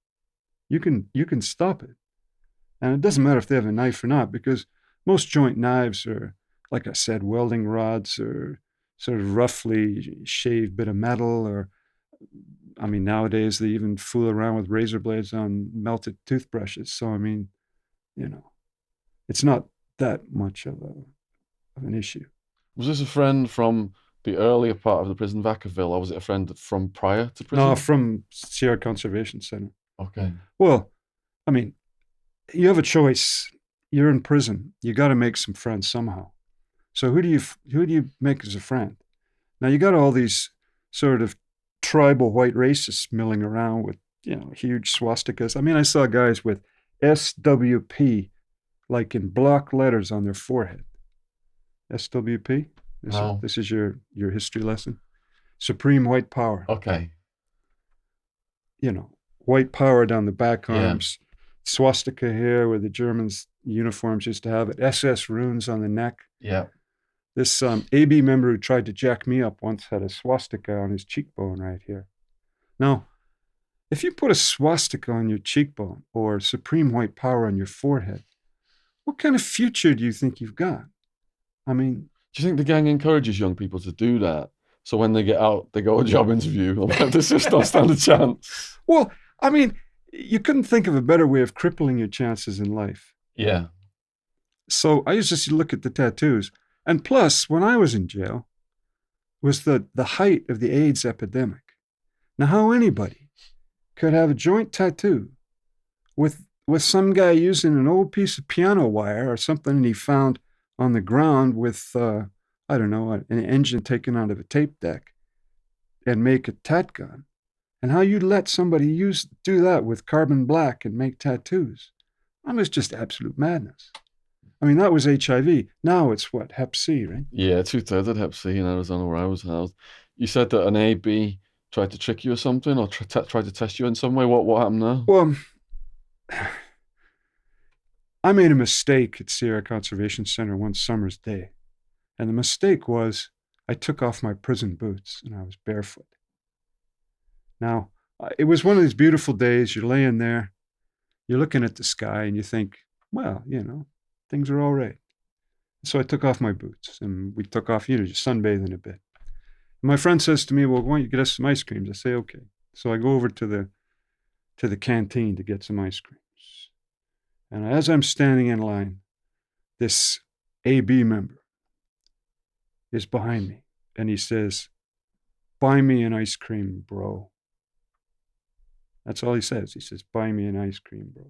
You can stop it. And it doesn't matter if they have a knife or not, because most joint knives are, like I said, welding rods or sort of roughly shaved bit of metal, or nowadays they even fool around with razor blades on melted toothbrushes. So, it's not that much of an issue. Was this a friend from the earlier part of the prison, Vacaville, or was it a friend from prior to prison? No, from Sierra Conservation Center. Okay. Well, you have a choice. You're in prison. You got to make some friends somehow. So who do you make as a friend? Now you got all these sort of tribal white racists milling around with, huge swastikas. I saw guys with SWP, like in block letters on their forehead. SWP? This is your history lesson. Supreme White Power. Okay. White power down the back arms. Yeah. Swastika here where the Germans' uniforms used to have it. SS runes on the neck. Yeah. This AB member who tried to jack me up once had a swastika on his cheekbone right here. Now, if you put a swastika on your cheekbone or Supreme White Power on your forehead, what kind of future do you think you've got? I mean, Do you think the gang encourages young people to do that? So when they get out, they go a job interview. Like, this just don't stand a chance. well, I mean, you couldn't think of a better way of crippling your chances in life. Yeah. So I used to just look at the tattoos. And plus, when I was in jail, was the height of the AIDS epidemic. Now, how anybody could have a joint tattoo with some guy using an old piece of piano wire or something he found on the ground with I don't know, an engine taken out of a tape deck and make a tat gun, and how you let somebody do that with carbon black and make tattoos. I mean, it's just absolute madness. I mean, that was HIV. Now it's what, Hep C, right? Yeah, 2/3 of Hep C in Arizona where I was housed. You said that an AB tried to trick you or something, or tried to test you in some way. What happened now? Well, I made a mistake at Sierra Conservation Center one summer's day. And the mistake was I took off my prison boots and I was barefoot. Now, it was one of these beautiful days. You're laying there, you're looking at the sky, and you think, well, things are all right. So I took off my boots and we took off, just sunbathing a bit. And my friend says to me, well, why don't you get us some ice creams? I say, okay. So I go over to the canteen to get some ice creams. And as I'm standing in line, this AB member is behind me and he says, buy me an ice cream, bro. That's all he says. He says, buy me an ice cream, bro.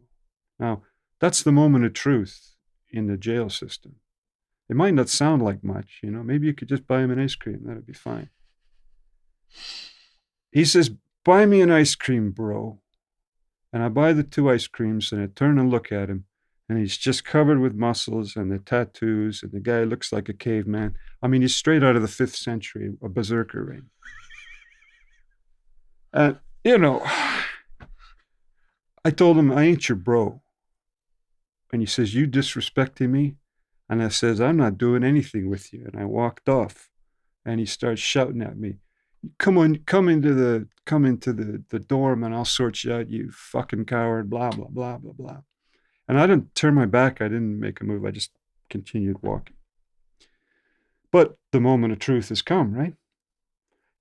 Now, that's the moment of truth in the jail system. It might not sound like much, maybe you could just buy him an ice cream. That'd be fine. He says, buy me an ice cream, bro. And I buy the 2 ice creams and I turn and look at him. And he's just covered with muscles and the tattoos. And the guy looks like a caveman. I mean, he's straight out of the 5th century, a berserker, right? And, I told him, I ain't your bro. And he says, you disrespecting me? And I says, I'm not doing anything with you. And I walked off. And he starts shouting at me, come into the dorm and I'll sort you out, you fucking coward, blah, blah, blah, blah, blah. And I didn't turn my back. I didn't make a move. I just continued walking. But the moment of truth has come, right?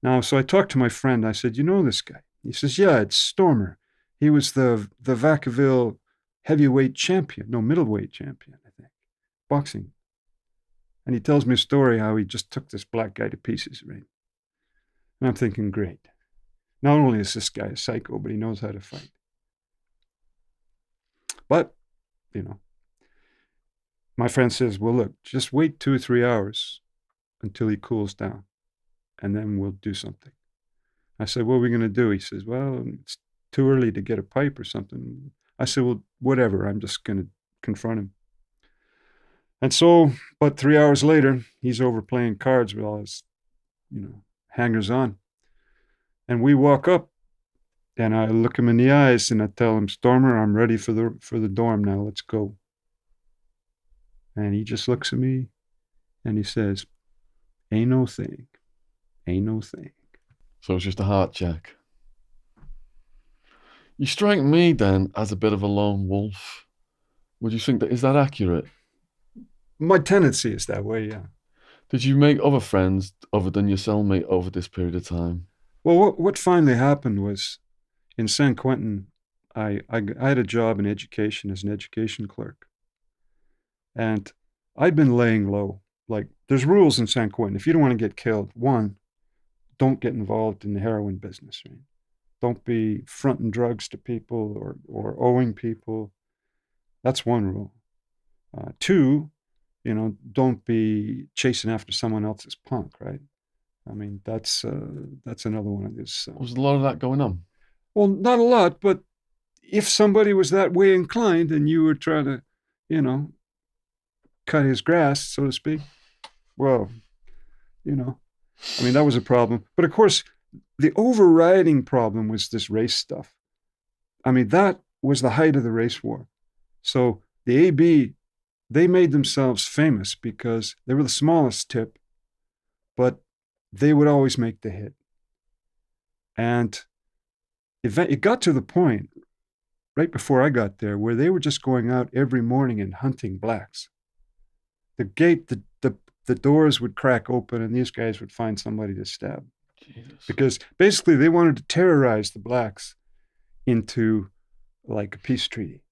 Now, so I talked to my friend. I said, you know this guy? He says, yeah, it's Stormer. He was the Vacaville heavyweight champion, no, middleweight champion, I think, boxing. And he tells me a story how he just took this black guy to pieces, right? And I'm thinking, great. Not only is this guy a psycho, but he knows how to fight. But, my friend says, well, look, just wait 2 or 3 hours until he cools down, and then we'll do something. I said, what are we going to do? He says, well, it's too early to get a pipe or something. I said, well, whatever. I'm just going to confront him. And so, about 3 hours later, he's over playing cards with all his, hangers on. And we walk up, and I look him in the eyes, and I tell him, Stormer, I'm ready for the dorm now. Let's go. And he just looks at me, and he says, ain't no thing. Ain't no thing. So it's just a heart check. You strike me then as a bit of a lone wolf. Would you think that is that accurate? My tendency is that way, yeah. Did you make other friends other than your cellmate over this period of time? Well, what finally happened was in San Quentin, I had a job in education as an education clerk. And I'd been laying low. Like, there's rules in San Quentin. If you don't want to get killed, 1, don't get involved in the heroin business, right? Don't be fronting drugs to people or owing people. That's one rule. 2, don't be chasing after someone else's punk, right? I mean, that's another one of these. Was a lot of that going on? Well, not a lot, but if somebody was that way inclined and you were trying to, cut his grass, so to speak, well, I mean, that was a problem. But of course, the overriding problem was this race stuff. I mean, that was the height of the race war. So the AB, they made themselves famous because they were the smallest tip, but they would always make the hit. And it got to the point right before I got there where they were just going out every morning and hunting blacks. The the doors would crack open and these guys would find somebody to stab. Jesus. Because basically they wanted to terrorize the blacks into like a peace treaty.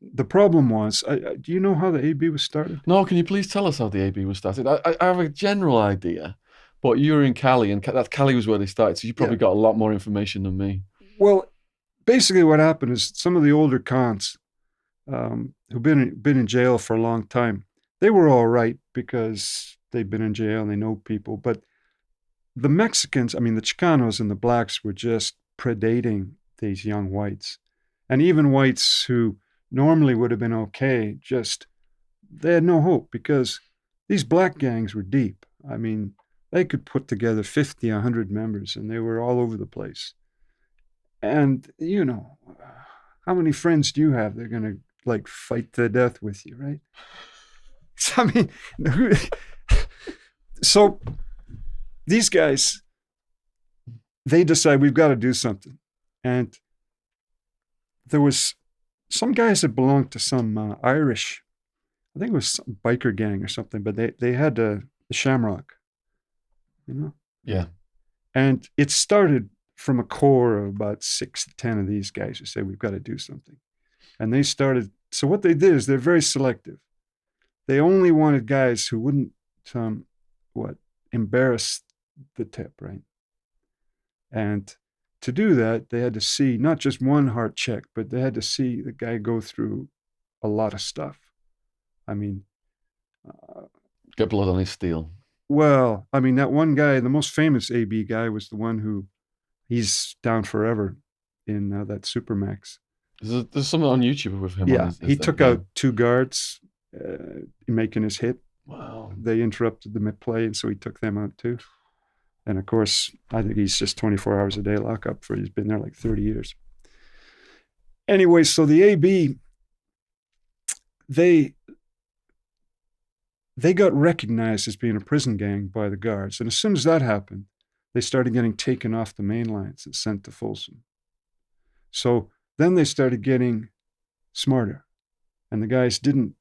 The problem was, do you know how the AB was started? No, can you please tell us how the AB was started? I have a general idea, but you were in Cali, and that Cali was where they started, so you probably got a lot more information than me. Well, basically what happened is some of the older cons who've been in jail for a long time, they were all right because they've been in jail and they know people. But the Mexicans, I mean, the Chicanos and the blacks were just predating these young whites. And even whites who normally would have been okay, just, they had no hope because these black gangs were deep. I mean, they could put together 50, 100 members and they were all over the place. And, you know, how many friends do you have? They're going to like fight to death with you, right? So, I mean, so these guys, they decide we've got to do something. And there was some guys that belonged to some Irish, I think it was some biker gang or something, but they had the Shamrock, you know? Yeah. And it started from a core of about 6 to 10 of these guys who said, we've got to do something. And they started, so what they did is they're very selective. They only wanted guys who wouldn't, embarrass the tip, right? And to do that, they had to see not just one heart check, but they had to see the guy go through a lot of stuff. I mean, get blood on his steel. Well, I mean, that one guy, the most famous AB guy, was the one who he's down forever in that Supermax. There's something on YouTube with him. Yeah, he took out 2 guards making his hit. Wow. They interrupted the mid-play, and so he took them out too. And of course, I think he's just 24 hours a day lockup for he's been there like 30 years. Anyway, so the AB, they got recognized as being a prison gang by the guards. And as soon as that happened, they started getting taken off the main lines and sent to Folsom. So then they started getting smarter. And the guys didn't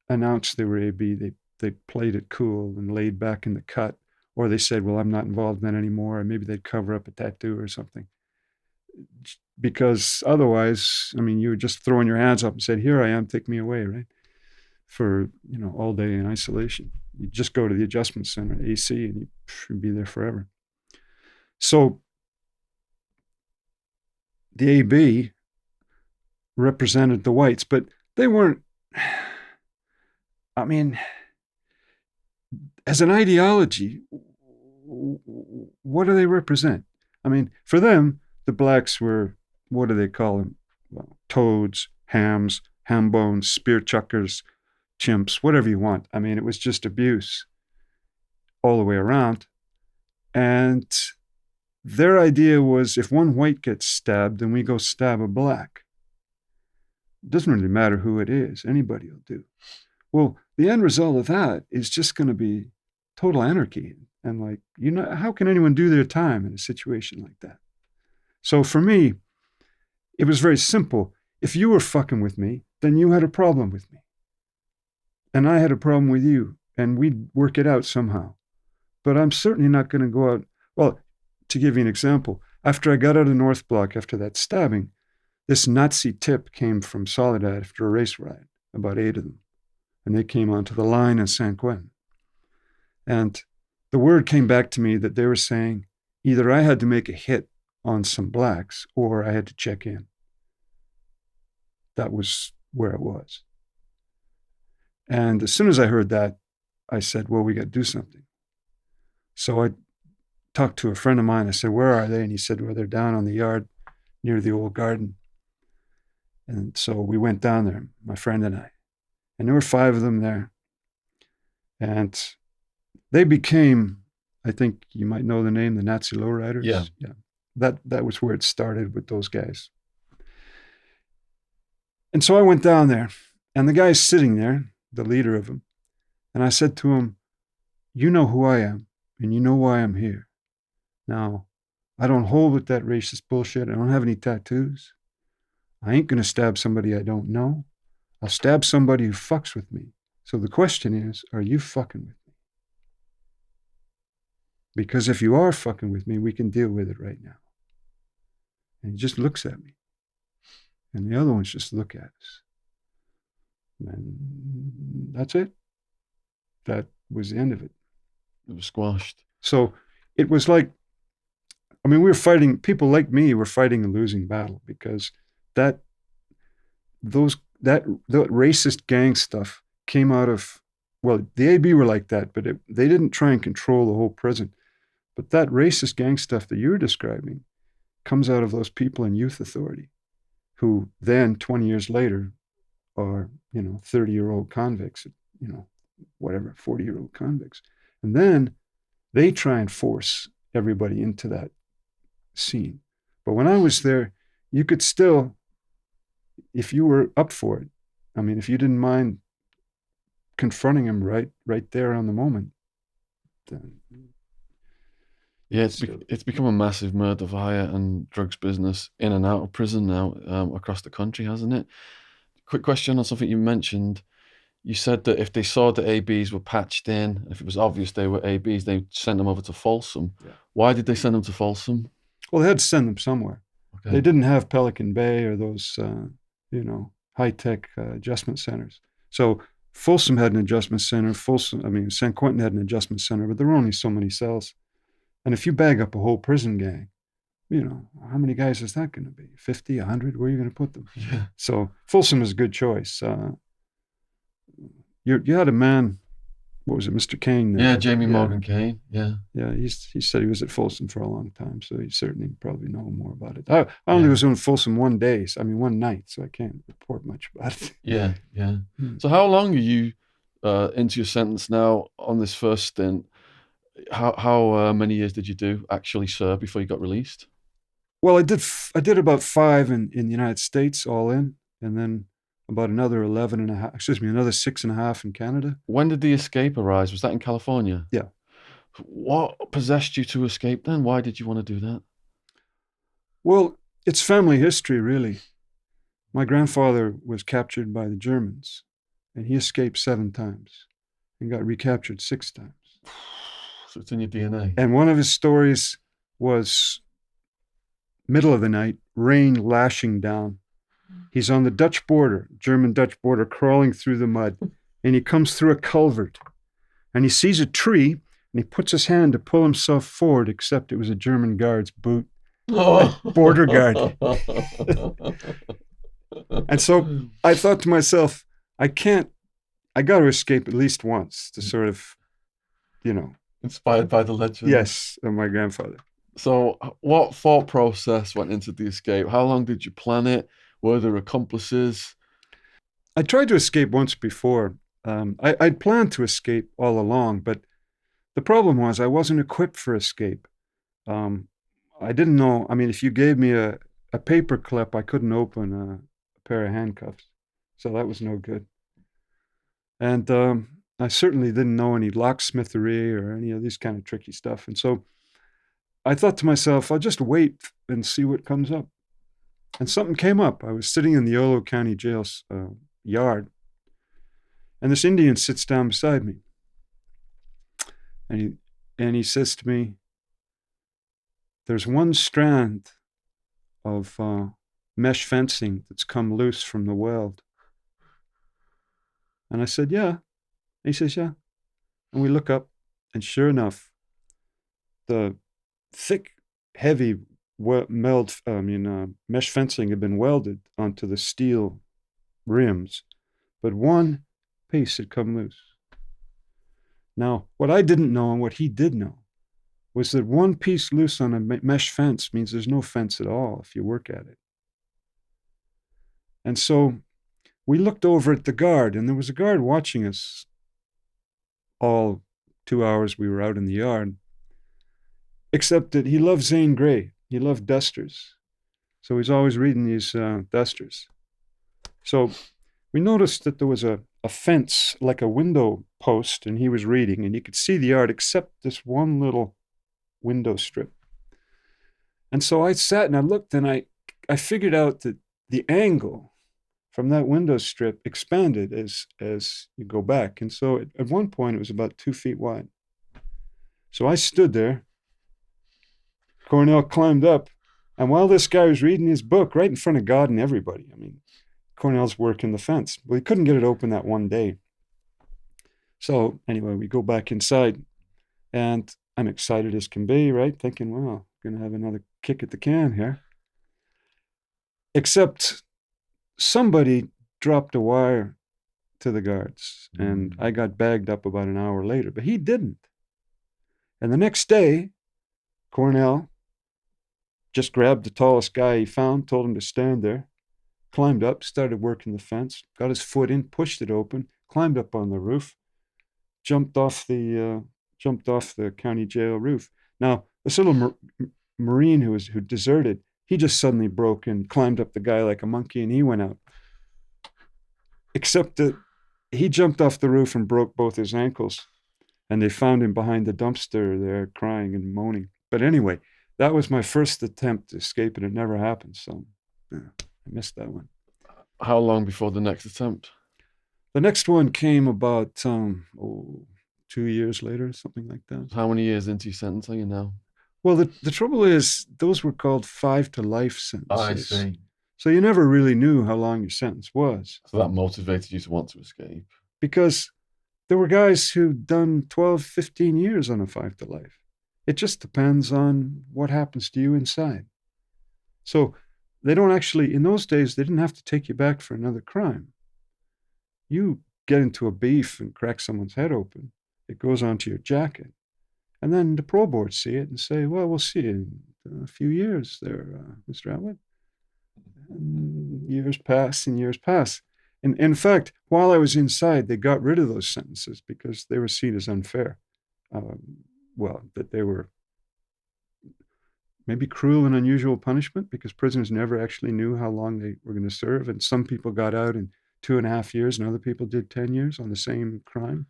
announce they were AB. They played it cool and laid back in the cut. Or they said, well, I'm not involved in that anymore. Or maybe they'd cover up a tattoo or something. Because otherwise, I mean, you were just throwing your hands up and said, here I am, take me away, right? For, all day in isolation. You just go to the adjustment center, AC, and you'd be there forever. So the AB represented the whites, but they weren't, I mean, as an ideology, what do they represent? I mean, for them, the blacks were, what do they call them? Well, toads, hams, ham bones, spear chuckers, chimps, whatever you want. I mean, it was just abuse all the way around. And their idea was if one white gets stabbed, then we go stab a black. It doesn't really matter who it is. Anybody will do. Well, the end result of that is just going to be total anarchy. And like, how can anyone do their time in a situation like that? So for me, it was very simple. If you were fucking with me, then you had a problem with me. And I had a problem with you, and we'd work it out somehow. But I'm certainly not going to go out. Well, to give you an example, after I got out of North Block after that stabbing, this Nazi tip came from Soledad after a race ride, about 8 of them. And they came onto the line in San Quentin. And the word came back to me that they were saying either I had to make a hit on some blacks or I had to check in. That was where it was. And as soon as I heard that, I said, well, we got to do something. So I talked to a friend of mine. I said, where are they? And he said, well, they're down on the yard near the old garden. And so we went down there, my friend and I. And there were 5 of them there. And they became, I think you might know the name, the Nazi Lowriders. Yeah. That was where it started with those guys. And so I went down there, and the guy's sitting there, the leader of them. And I said to him, you know who I am, and you know why I'm here. Now, I don't hold with that racist bullshit. I don't have any tattoos. I ain't going to stab somebody I don't know. I'll stab somebody who fucks with me So the question is, are you fucking with me? Because if you are fucking with me, we can deal with it right now. And he just looks at me. And the other ones just look at us. And that's it. That was the end of it. It was squashed. So it was like, I mean, we were fighting, people like me were fighting a losing battle because that racist gang stuff came out of, well, the AB were like that, but they didn't try and control the whole prison. But that racist gang stuff that you're describing comes out of those people in youth authority who then 20 years later are, 30-year-old convicts, whatever, 40-year-old convicts. And then they try and force everybody into that scene. But when I was there, you could still, if you were up for it, I mean, if you didn't mind confronting him right there on the moment, then yeah, it's become a massive murder for hire and drugs business in and out of prison now, across the country, hasn't it? Quick question on something you mentioned. You said that if they saw the ABs were patched in, if it was obvious they were ABs, they sent them over to Folsom. Yeah. Why did they send them to Folsom? Well, they had to send them somewhere. Okay. They didn't have Pelican Bay or those, high-tech adjustment centers. So Folsom had an adjustment center. San Quentin had an adjustment center, but there were only so many cells. And if you bag up a whole prison gang, how many guys is that going to be? 50, 100? Where are you going to put them? Yeah. So Folsom is a good choice. You had a man, what was it, Mr. Kane? Yeah, Jamie Morgan Kane. Yeah. Yeah, he said he was at Folsom for a long time, so he certainly probably know more about it. I only was in Folsom one night, so I can't report much about it. Yeah, yeah. So how long are you into your sentence now on this first stint? How many years did you actually serve before you got released? Well, I did about 5 in the United States all in, and then about another 6.5 in Canada. When did the escape arise? Was that in California? Yeah. What possessed you to escape then? Why did you want to do that? Well, it's family history, really. My grandfather was captured by the Germans, and he escaped 7 times and got recaptured 6 times. So it's in your DNA. And one of his stories was middle of the night, rain lashing down. He's on the Dutch border, German-Dutch border, crawling through the mud. And he comes through a culvert. And he sees a tree, and he puts his hand to pull himself forward, except it was a German guard's boot. A border guard. And so I thought to myself, I got to escape at least once to sort of, Inspired by the legend. Yes, of my grandfather. So what thought process went into the escape? How long did you plan it? Were there accomplices? I tried to escape once before. I'd planned to escape all along, but the problem was I wasn't equipped for escape. I didn't know. I mean, if you gave me a paper clip, I couldn't open a pair of handcuffs. So that was no good. And I certainly didn't know any locksmithery or any of this kind of tricky stuff. And so I thought to myself, I'll just wait and see what comes up. And something came up. I was sitting in the Yolo County Jail's yard, and this Indian sits down beside me. And he says to me, there's one strand of mesh fencing that's come loose from the weld. And I said, yeah. And he says, yeah. And we look up, and sure enough, the thick, heavy mesh fencing had been welded onto the steel rims, but one piece had come loose. Now, what I didn't know and what he did know was that one piece loose on a mesh fence means there's no fence at all if you work at it. And so we looked over at the guard, and there was a guard watching us all 2 hours we were out in the yard, except that he loved Zane Grey. He loved dusters. So he's always reading these dusters. So we noticed that there was a fence, like a window post, and he was reading, and you could see the yard except this one little window strip. And so I sat and I looked, and I figured out that the angle, if from that window strip expanded as you go back. And so at one point it was about 2 feet wide. So I stood there. Cornell climbed up, and while this guy was reading his book right in front of God and everybody, I mean, Cornell's working the fence. Well, he couldn't get it open that one day. So anyway, we go back inside, and I'm excited as can be, right? Thinking, well, I'm gonna have another kick at the can here. Except somebody dropped a wire to the guards, and I got bagged up about an hour later, but he didn't. And the next day, Cornell just grabbed the tallest guy he found, told him to stand there, climbed up, started working the fence, got his foot in, pushed it open, climbed up on the roof, jumped off the county jail roof. Now, this little Marine who deserted, he just suddenly broke and climbed up the guy like a monkey, and he went out. Except that he jumped off the roof and broke both his ankles, and they found him behind the dumpster there crying and moaning. But anyway, that was my first attempt to escape, and it never happened. So yeah, I missed that one. How long before the next attempt? The next one came about 2 years later, something like that. How many years into your sentence are you now? Well, the trouble is, those were called 5 to life sentences. I see. So you never really knew how long your sentence was. So that motivated you to want to escape? Because there were guys who'd done 12, 15 years on a 5 to life. It just depends on what happens to you inside. So they don't actually, in those days, they didn't have to take you back for another crime. You get into a beef and crack someone's head open, it goes onto your jacket. And then the parole board see it and say, well, we'll see you in a few years there, Mr. Attwood. And years pass and years pass. And in fact, while I was inside, they got rid of those sentences because they were seen as unfair. That they were maybe cruel and unusual punishment because prisoners never actually knew how long they were going to serve. And some people got out in 2.5 years and other people did 10 years on the same crime.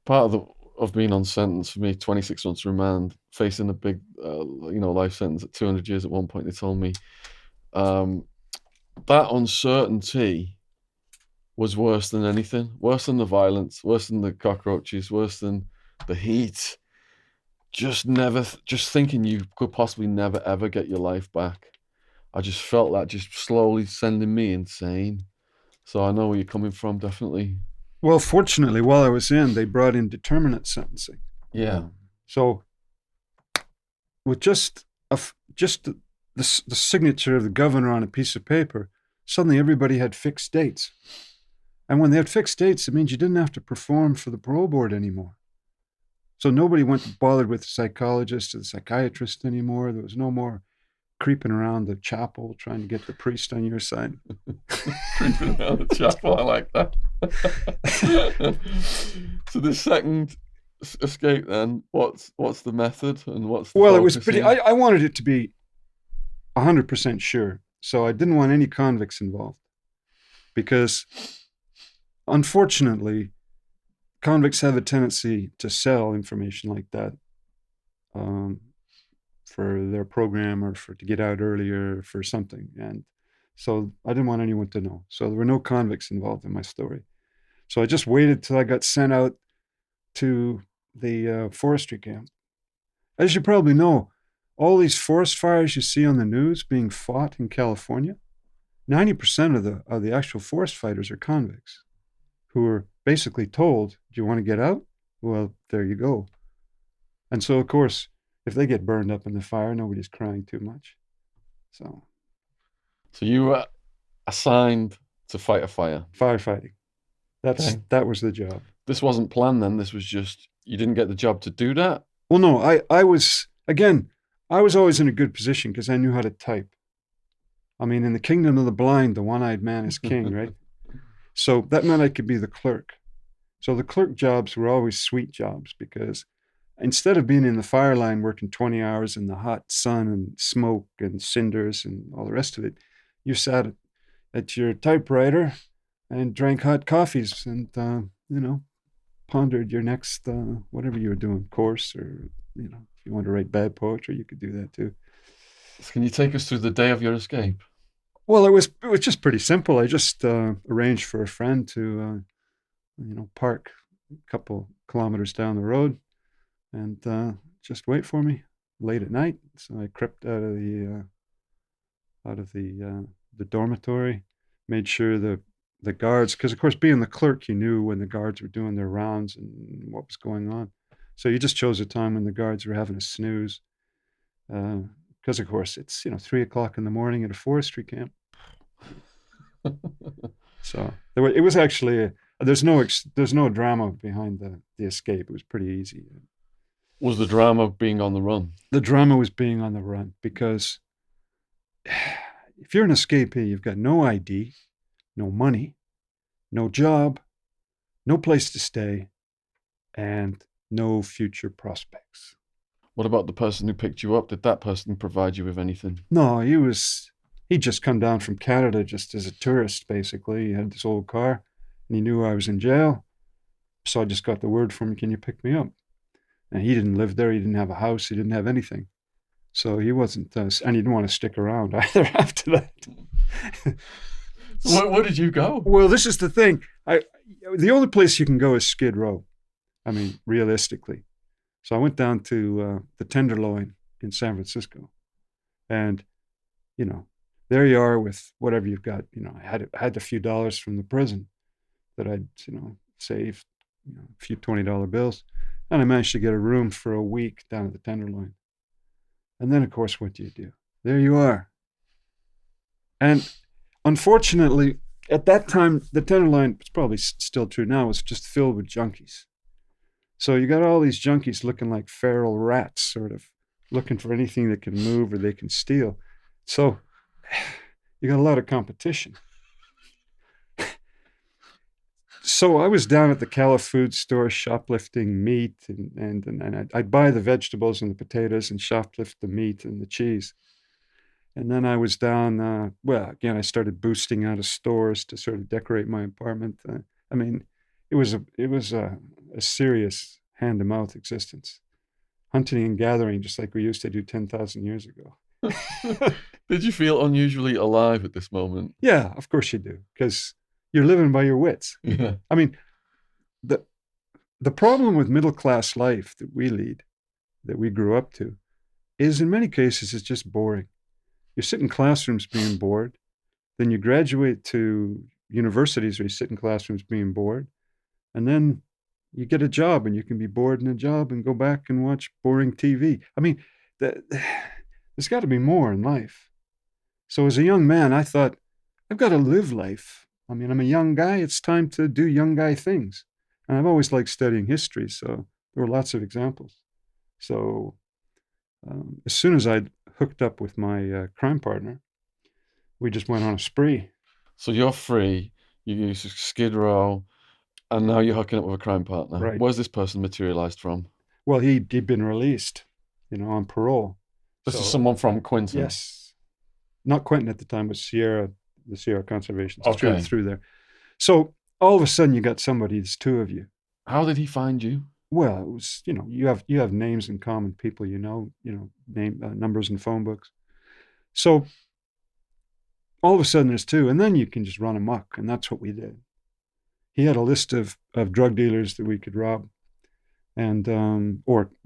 Part of being on sentence for me, 26 months remand, facing a big, life sentence at 200 years at one point, they told me that uncertainty was worse than anything, worse than the violence, worse than the cockroaches, worse than the heat. Just thinking you could possibly never, ever get your life back. I just felt that just slowly sending me insane. So I know where you're coming from, definitely. Well, fortunately, while I was in, they brought in determinate sentencing. Yeah. So with just the signature of the governor on a piece of paper, suddenly everybody had fixed dates. And when they had fixed dates, it means you didn't have to perform for the parole board anymore. So nobody bothered with the psychologist or the psychiatrist anymore. There was no more creeping around the chapel trying to get the priest on your side. Creeping around the chapel, I like that. So the second escape then, what's the method and what's the Well, it was focus pretty, here? I wanted it to be 100% sure. So I didn't want any convicts involved because unfortunately, convicts have a tendency to sell information like that for their program or to get out earlier for something. And so I didn't want anyone to know. So there were no convicts involved in my story. So I just waited till I got sent out to the forestry camp. As you probably know, all these forest fires you see on the news being fought in California, 90% of the actual forest fighters are convicts who are basically told, do you want to get out? Well, there you go. And so, of course, if they get burned up in the fire, nobody's crying too much. So you were assigned to fight a fire. Firefighting. That was the job. This wasn't planned then. This was just, you didn't get the job to do that? Well, no, I was always in a good position because I knew how to type. I mean, in the kingdom of the blind, the one-eyed man is king, right? So that meant I could be the clerk. So the clerk jobs were always sweet jobs because instead of being in the fire line working 20 hours in the hot sun and smoke and cinders and all the rest of it, you sat at your typewriter and drank hot coffees and, pondered your next, whatever you were doing, course, or, if you want to write bad poetry, you could do that too. So can you take us through the day of your escape? Well, it was just pretty simple. I just arranged for a friend to park a couple kilometers down the road and just wait for me late at night. So I crept out of the dormitory, made sure the guards, because of course being the clerk, you knew when the guards were doing their rounds and what was going on. So you just chose a time when the guards were having a snooze, because of course it's 3 o'clock in the morning at a forestry camp. So it was actually there's no drama behind the escape. It was pretty easy. Was the drama being on the run? The drama was being on the run because if you're an escapee, you've got no ID, no money, no job, no place to stay, and no future prospects. What about the person who picked you up? Did that person provide you with anything? No, he'd just come down from Canada just as a tourist, basically. He had this old car and he knew I was in jail. So I just got the word from him, can you pick me up? And he didn't live there. He didn't have a house. He didn't have anything. So he wasn't, and he didn't want to stick around either after that. Where did you go? Well, this is the thing. The only place you can go is Skid Row. I mean, realistically. So I went down to the Tenderloin in San Francisco. And, there you are with whatever you've got. I had a few dollars from the prison that I'd, saved, a few $20 bills. And I managed to get a room for a week down at the Tenderloin. And then, of course, what do? There you are. And unfortunately, at that time, the Tenderloin, it's probably still true now, was just filled with junkies. So you got all these junkies looking like feral rats, sort of looking for anything that can move or they can steal. So you got a lot of competition. So I was down at the Cala food store shoplifting meat, and I'd buy the vegetables and the potatoes and shoplift the meat and the cheese. And then I was down, again, I started boosting out of stores to sort of decorate my apartment. I mean, it was a serious hand-to-mouth existence. Hunting and gathering, just like we used to do 10,000 years ago. Did you feel unusually alive at this moment? Yeah, of course you do, because you're living by your wits. Yeah. I mean, the problem with middle-class life that we lead, that we grew up to, is in many cases it's just boring. You sit in classrooms being bored, then you graduate to universities where you sit in classrooms being bored, and then you get a job and you can be bored in a job and go back and watch boring TV. I mean, there's got to be more in life. So as a young man, I thought, I've got to live life. I mean, I'm a young guy. It's time to do young guy things. And I've always liked studying history, so there were lots of examples. So as soon as I'd hooked up with my crime partner, we just went on a spree. So you're free, you use Skid Row, and now you're hooking up with a crime partner. Right. Where's this person materialized from? Well, he'd been released, on parole. This is someone from Quentin? Yes. Not Quentin at the time, it was the Sierra Conservation. Okay. Through there. So all of a sudden you got somebody, there's two of you. How did he find you? Well, it was, you have names in common, people name numbers and phone books. So all of a sudden there's two, and then you can just run amok, and that's what we did. He had a list of drug dealers that we could rob, and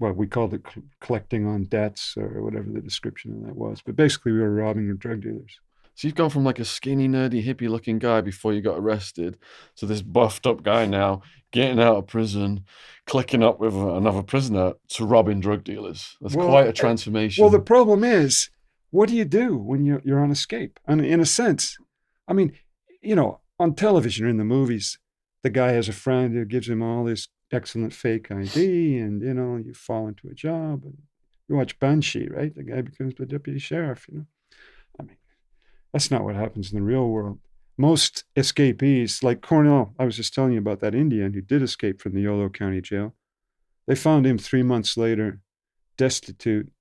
we called it collecting on debts or whatever the description of that was. But basically, we were robbing drug dealers. So you've gone from like a skinny, nerdy, hippie-looking guy before you got arrested to this buffed-up guy now, getting out of prison, clicking up with another prisoner to robbing drug dealers. That's quite a transformation. Well, the problem is, what do you do when you're on escape? I mean, in a sense, I mean, on television or in the movies, the guy has a friend who gives him all this excellent fake ID, and you fall into a job, and you watch Banshee, right? The guy becomes the deputy sheriff. I mean, that's not what happens in the real world. Most escapees, like Cornell, I was just telling you about that Indian who did escape from the Yolo County Jail. They found him 3 months later, destitute,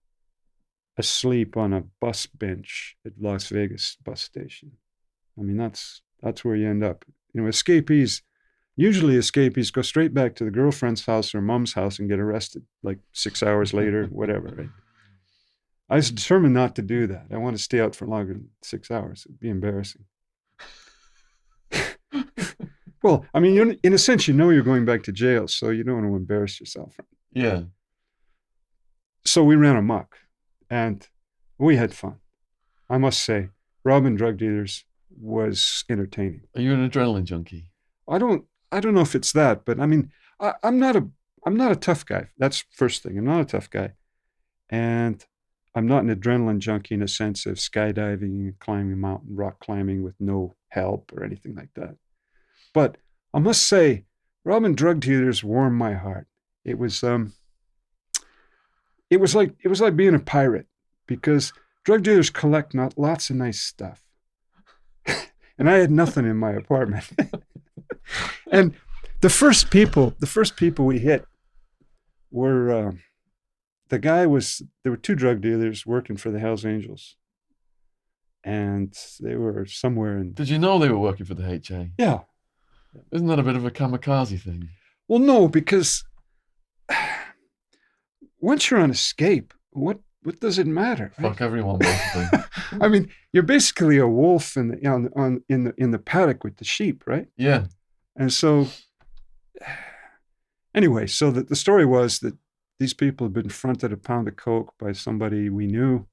asleep on a bus bench at Las Vegas bus station. I mean, that's where you end up. Usually escapees go straight back to the girlfriend's house or mom's house and get arrested like 6 hours later, whatever, right? I was determined not to do that. I want to stay out for longer than 6 hours. It'd be embarrassing. Well, I mean, in a sense, you know you're going back to jail, so you don't want to embarrass yourself. Yeah. So we ran amok, and we had fun. I must say, robbing drug dealers was entertaining. Are you an adrenaline junkie? I don't I don't know if it's that, but I mean, I'm not a tough guy. That's first thing. I'm not a tough guy, and I'm not an adrenaline junkie in a sense of skydiving, climbing a mountain, rock climbing with no help or anything like that. But I must say, robbing drug dealers warmed my heart. It was it was like being a pirate because drug dealers collect not lots of nice stuff, and I had nothing in my apartment. And the first people we hit were there were two drug dealers working for the Hells Angels, and they were somewhere in Did you know they were working for the HA? yeah. Isn't that a bit of a kamikaze thing? Well, no, because once you're on escape, what does it matter, right? Fuck everyone, basically. I mean, you're basically a wolf in the paddock with the sheep, right? Yeah. And so, anyway, so the story was that these people had been fronted a pound of coke by somebody we knew,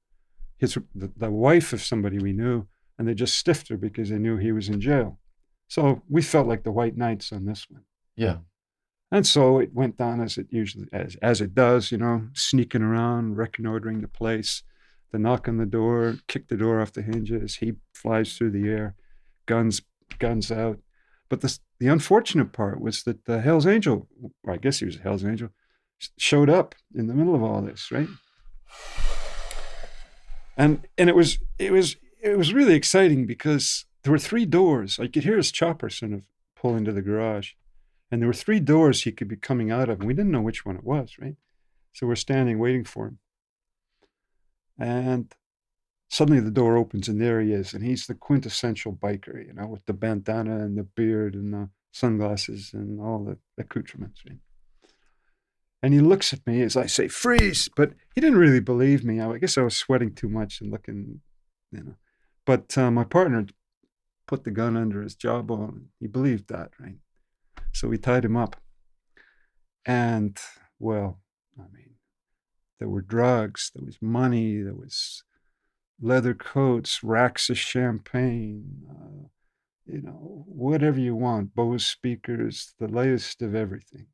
the wife of somebody we knew, and they just stiffed her because they knew he was in jail. So we felt like the white knights on this one. Yeah. And so it went down as it usually as it does, you know, sneaking around, reconnoitering the place, the knock on the door, kick the door off the hinges, he flies through the air, guns out. But the unfortunate part was that the Hell's Angel, or I guess he was a Hell's Angel, showed up in the middle of all this, right? And it was really exciting because there were three doors. I could hear his chopper sort of pull into the garage. And there were three doors he could be coming out of, and we didn't know which one it was, right? So we're standing waiting for him. And suddenly the door opens, and there he is. And he's the quintessential biker, you know, with the bandana and the beard and the sunglasses and all the accoutrements, right? And he looks at me as I say, freeze! But he didn't really believe me. I guess I was sweating too much and looking, you know. But my partner put the gun under his jawbone. He believed that, right? So we tied him up. And, well, I mean, there were drugs, there was money, there was leather coats, racks of champagne, you know, whatever you want, Bose speakers, the latest of everything.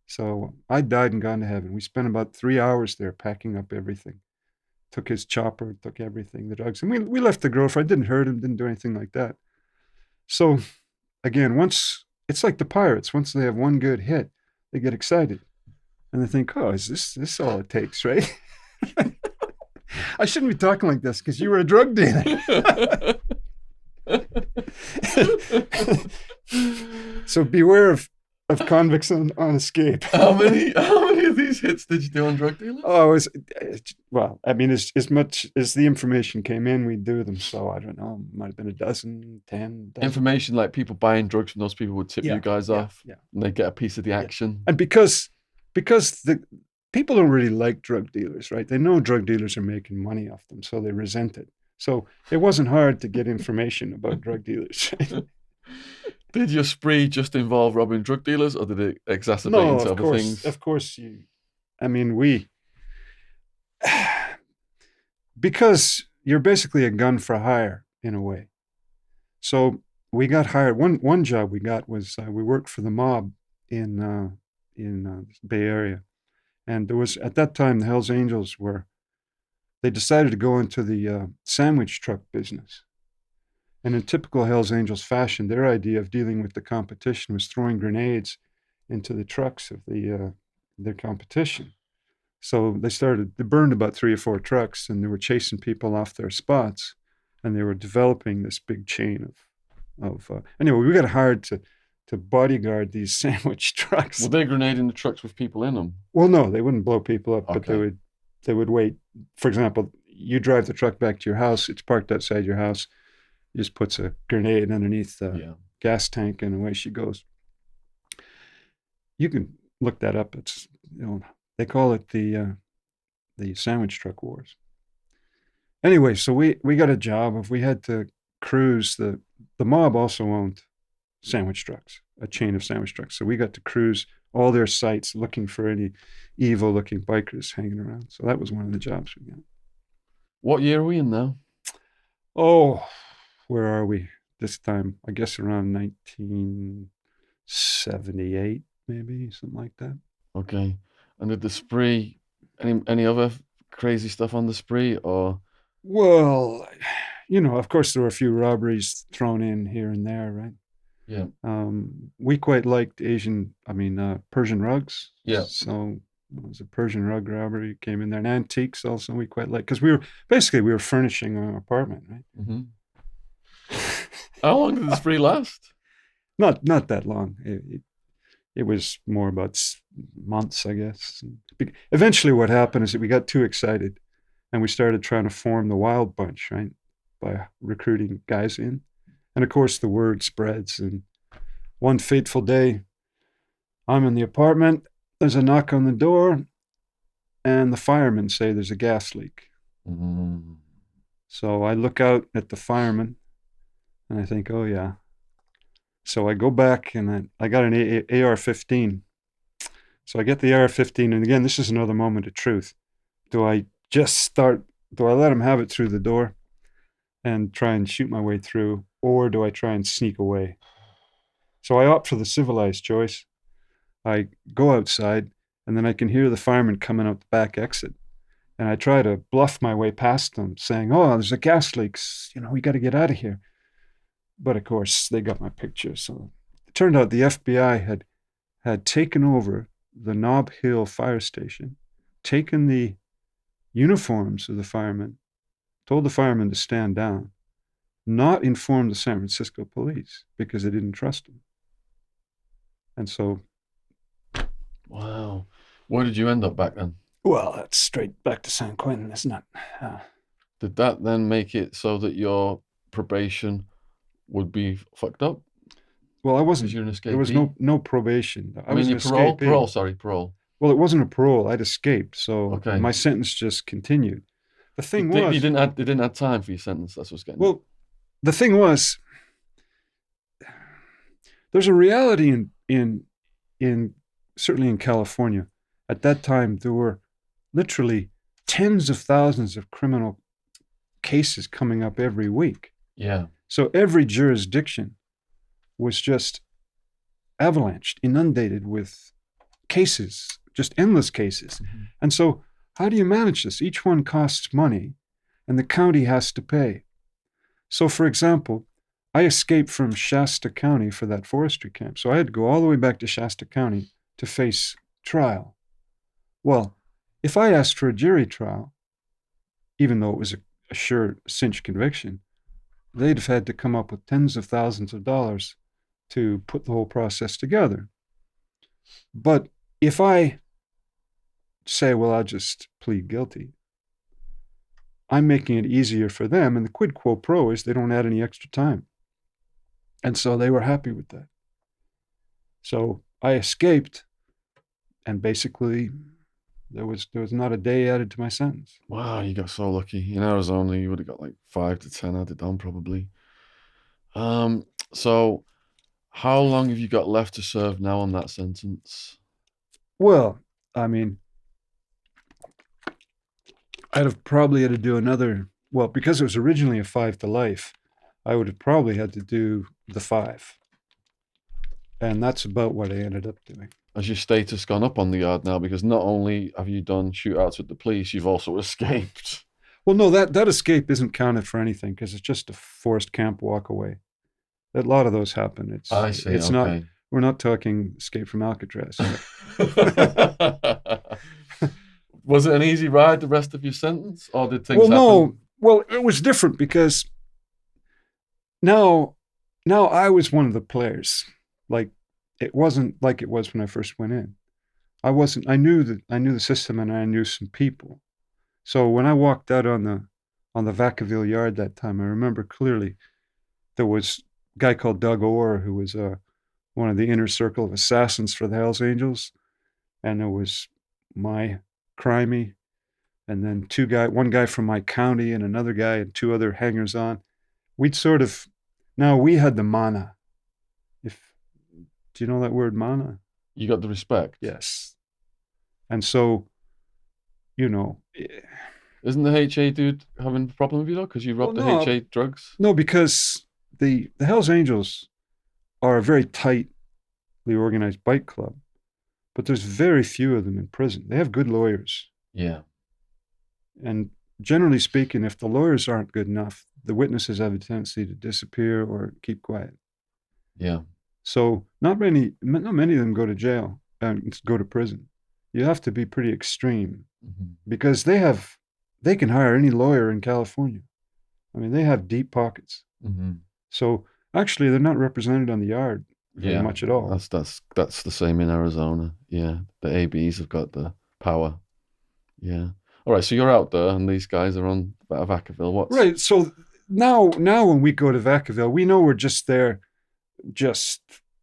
So I died and gone to heaven. We spent about 3 hours there packing up everything. Took his chopper, took everything, the drugs. And we left the girlfriend, didn't hurt him, didn't do anything like that. So, again, it's like the pirates. Once they have one good hit, they get excited. And they think, oh, is this all it takes, right? I shouldn't be talking like this because you were a drug dealer. So beware of convicts on escape. How many of these hits did you do on drug dealers? Oh, well, I mean, as much as the information came in, we'd do them. So I don't know, might have been a dozen, 10. Information like people buying drugs from those people would tip you guys off, and they get a piece of the action. And because the people don't really like drug dealers, right? They know drug dealers are making money off them, so they resent it. So it wasn't hard to get information about drug dealers. Did your spree just involve robbing drug dealers, or did it exacerbate into other things? Of course, because you're basically a gun for hire in a way. So we got hired. One job we got was we worked for the mob in the Bay Area, and there was at that time the Hells Angels they decided to go into the sandwich truck business. And in typical Hells Angels fashion, their idea of dealing with the competition was throwing grenades into the trucks of their competition. So they burned about 3 or 4 trucks, and they were chasing people off their spots, and they were developing this big chain of anyway, we got hired to bodyguard these sandwich trucks. Were they grenading the trucks with people in them? Well, no, they wouldn't blow people up, Okay. But they would wait. For example, you drive the truck back to your house, it's parked outside your house. He just puts a grenade underneath the gas tank, and away she goes. You can look that up. It's they call it the sandwich truck wars. Anyway, so we got a job. If we had to cruise, the mob also owned sandwich trucks, a chain of sandwich trucks. So we got to cruise all their sites looking for any evil looking bikers hanging around. So that was one of the jobs we got. What year are we in now? Oh, where are we this time? I guess around 1978, maybe something like that. Okay. And did the spree, any other crazy stuff on the spree, or? Well, of course, there were a few robberies thrown in here and there, right? Yeah. We quite liked Persian rugs. Yeah. So it was a Persian rug robbery came in there, and antiques also we quite liked because we were furnishing our apartment, right? Hmm. How long did the spree last? Not that long. It was more about months, I guess. Eventually, what happened is that we got too excited, and we started trying to form the Wild Bunch, right, by recruiting guys in, and of course the word spreads. And one fateful day, I'm in the apartment. There's a knock on the door, and the firemen say there's a gas leak. Mm. So I look out at the firemen, and I think, oh yeah. So I go back, and I got an AR-15. So I get the AR-15, and again, this is another moment of truth. Do I let him have it through the door and try and shoot my way through, or do I try and sneak away? So I opt for the civilized choice. I go outside, and then I can hear the firemen coming out the back exit. And I try to bluff my way past them, saying, oh, there's a gas leak. We got to get out of here. But of course, they got my picture. So it turned out the FBI had taken over the Nob Hill fire station, taken the uniforms of the firemen, told the firemen to stand down, not informed the San Francisco police because they didn't trust them. And so, Wow. Where did you end up back then? well, that's straight back to San Quentin, isn't it? Did that then make it so that your probation would be fucked up Well, I because wasn't. you're an There was escapee? no probation. I I mean, was an your parole, escapee. parole. Well, it wasn't a parole. I'd escaped, so Okay. my sentence just continued. The thing You was, didn't have time for your sentence. That's what's getting at. well, the thing was, there's a reality in certainly in California. At that time, there were literally tens of thousands of criminal cases coming up every week. Yeah. So every jurisdiction was just avalanched, inundated with cases, just endless cases. Mm-hmm. And so, how do you manage this? Each one costs money, and the county has to pay. So, for example, I escaped from Shasta County for that forestry camp. So I had to go all the way back to Shasta County to face trial. Well, if I asked for a jury trial, even though it was a sure cinch conviction, they'd have had to come up with tens of thousands of dollars to put the whole process together. But if I say, well, I'll just plead guilty, I'm making it easier for them. And the quid quo pro is they don't add any extra time. And so they were happy with that. So I escaped, and basically there was not a day added to my sentence. Wow, you got so lucky. In Arizona, you would have got like 5 to 10 added on probably. So how long have you got left to serve now on that sentence? Well, I mean, I'd have probably had to do another, well, because it was originally a 5 to life, I would have probably had to do the 5. And that's about what I ended up doing. Has your status gone up on the yard now? Because not only have you done shootouts with the police, you've also escaped. Well, no, that escape isn't counted for anything because it's just a forced camp walk away. A lot of those happen. I see. It's Okay. not. We're not talking escape from Alcatraz. Was it an easy ride the rest of your sentence, or did things Well, happen? no. Well, it was different because now I was one of the players. Like, it wasn't like it was when I first went in. I wasn't. I knew the system, and I knew some people. So when I walked out on the Vacaville yard that time, I remember clearly there was a guy called Doug Orr who was one of the inner circle of assassins for the Hells Angels, and there was my crimey and then one guy from my county and another guy and two other hangers on. We'd now we had the mana. Do you know that word, mana? You got the respect. Yes. And so, Isn't the HA dude having a problem with you though? Because you robbed the HA drugs? No, because the Hells Angels are a very tightly organized bike club, but there's very few of them in prison. They have good lawyers. Yeah. And generally speaking, if the lawyers aren't good enough, the witnesses have a tendency to disappear or keep quiet. Yeah. So not many of them go to jail and go to prison. You have to be pretty extreme because they can hire any lawyer in California. I mean, they have deep pockets. So actually, they're not represented on the yard very much at all. That's the same in Arizona. Yeah, the ABs have got the power. Yeah. All right, so you're out there, and these guys are on Vacaville. Right. So now when we go to Vacaville, we know we're just there, just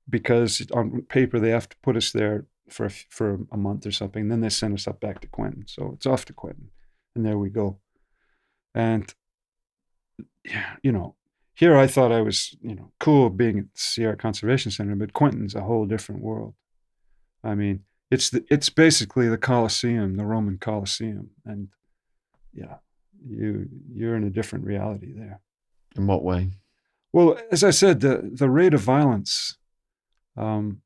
because on paper they have to put us there for a month or something. Then they send us up back to Quentin. So it's off to Quentin, and there we go. And here I thought I was cool being at the Sierra Conservation Center, but Quentin's a whole different world. I mean, it's basically the Colosseum, the Roman Colosseum, and you're in a different reality there. In what way? Well, as I said, the rate of violence, cutting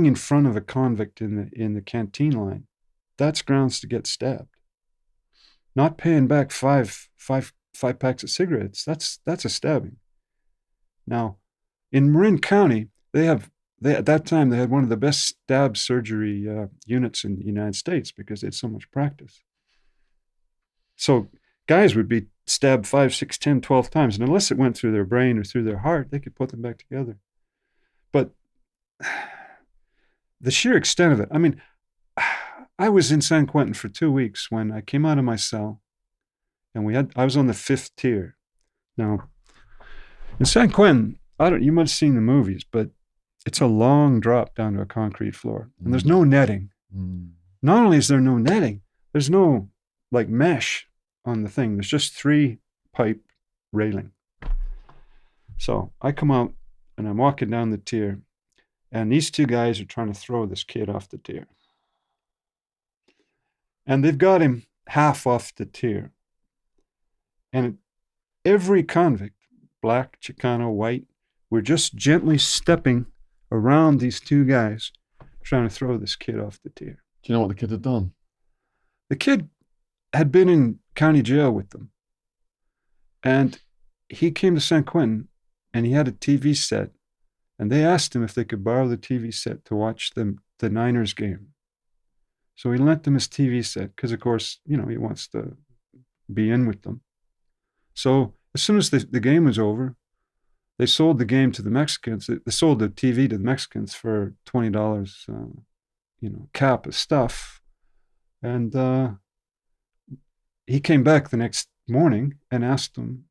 in front of a convict in the canteen line, that's grounds to get stabbed. Not paying back five packs of cigarettes, that's a stabbing. Now, in Marin County, at that time they had one of the best stab surgery units in the United States because they had so much practice. So guys would be stabbed 5, 6, 10, 12 times, and unless it went through their brain or through their heart, they could put them back together. But the sheer extent of it, I mean, I was in San Quentin for 2 weeks when I came out of my cell, and I was on the 5th tier. Now, in San Quentin, you might have seen the movies, but it's a long drop down to a concrete floor, and there's no netting. Not only is there no netting, there's no mesh on the thing. There's just 3 pipe railing. So I come out and I'm walking down the tier, and these 2 guys are trying to throw this kid off the tier. And they've got him half off the tier. And every convict, black, Chicano, white, we're just gently stepping around these 2 guys trying to throw this kid off the tier. Do you know what the kid had done? The kid had been in county jail with them. And he came to San Quentin, and he had a TV set. And they asked him if they could borrow the TV set to watch the Niners game. So he lent them his TV set because, of course, he wants to be in with them. So as soon as the game was over, they sold the game to the Mexicans. They sold the TV to the Mexicans for $20, cap of stuff. And he came back the next morning and asked them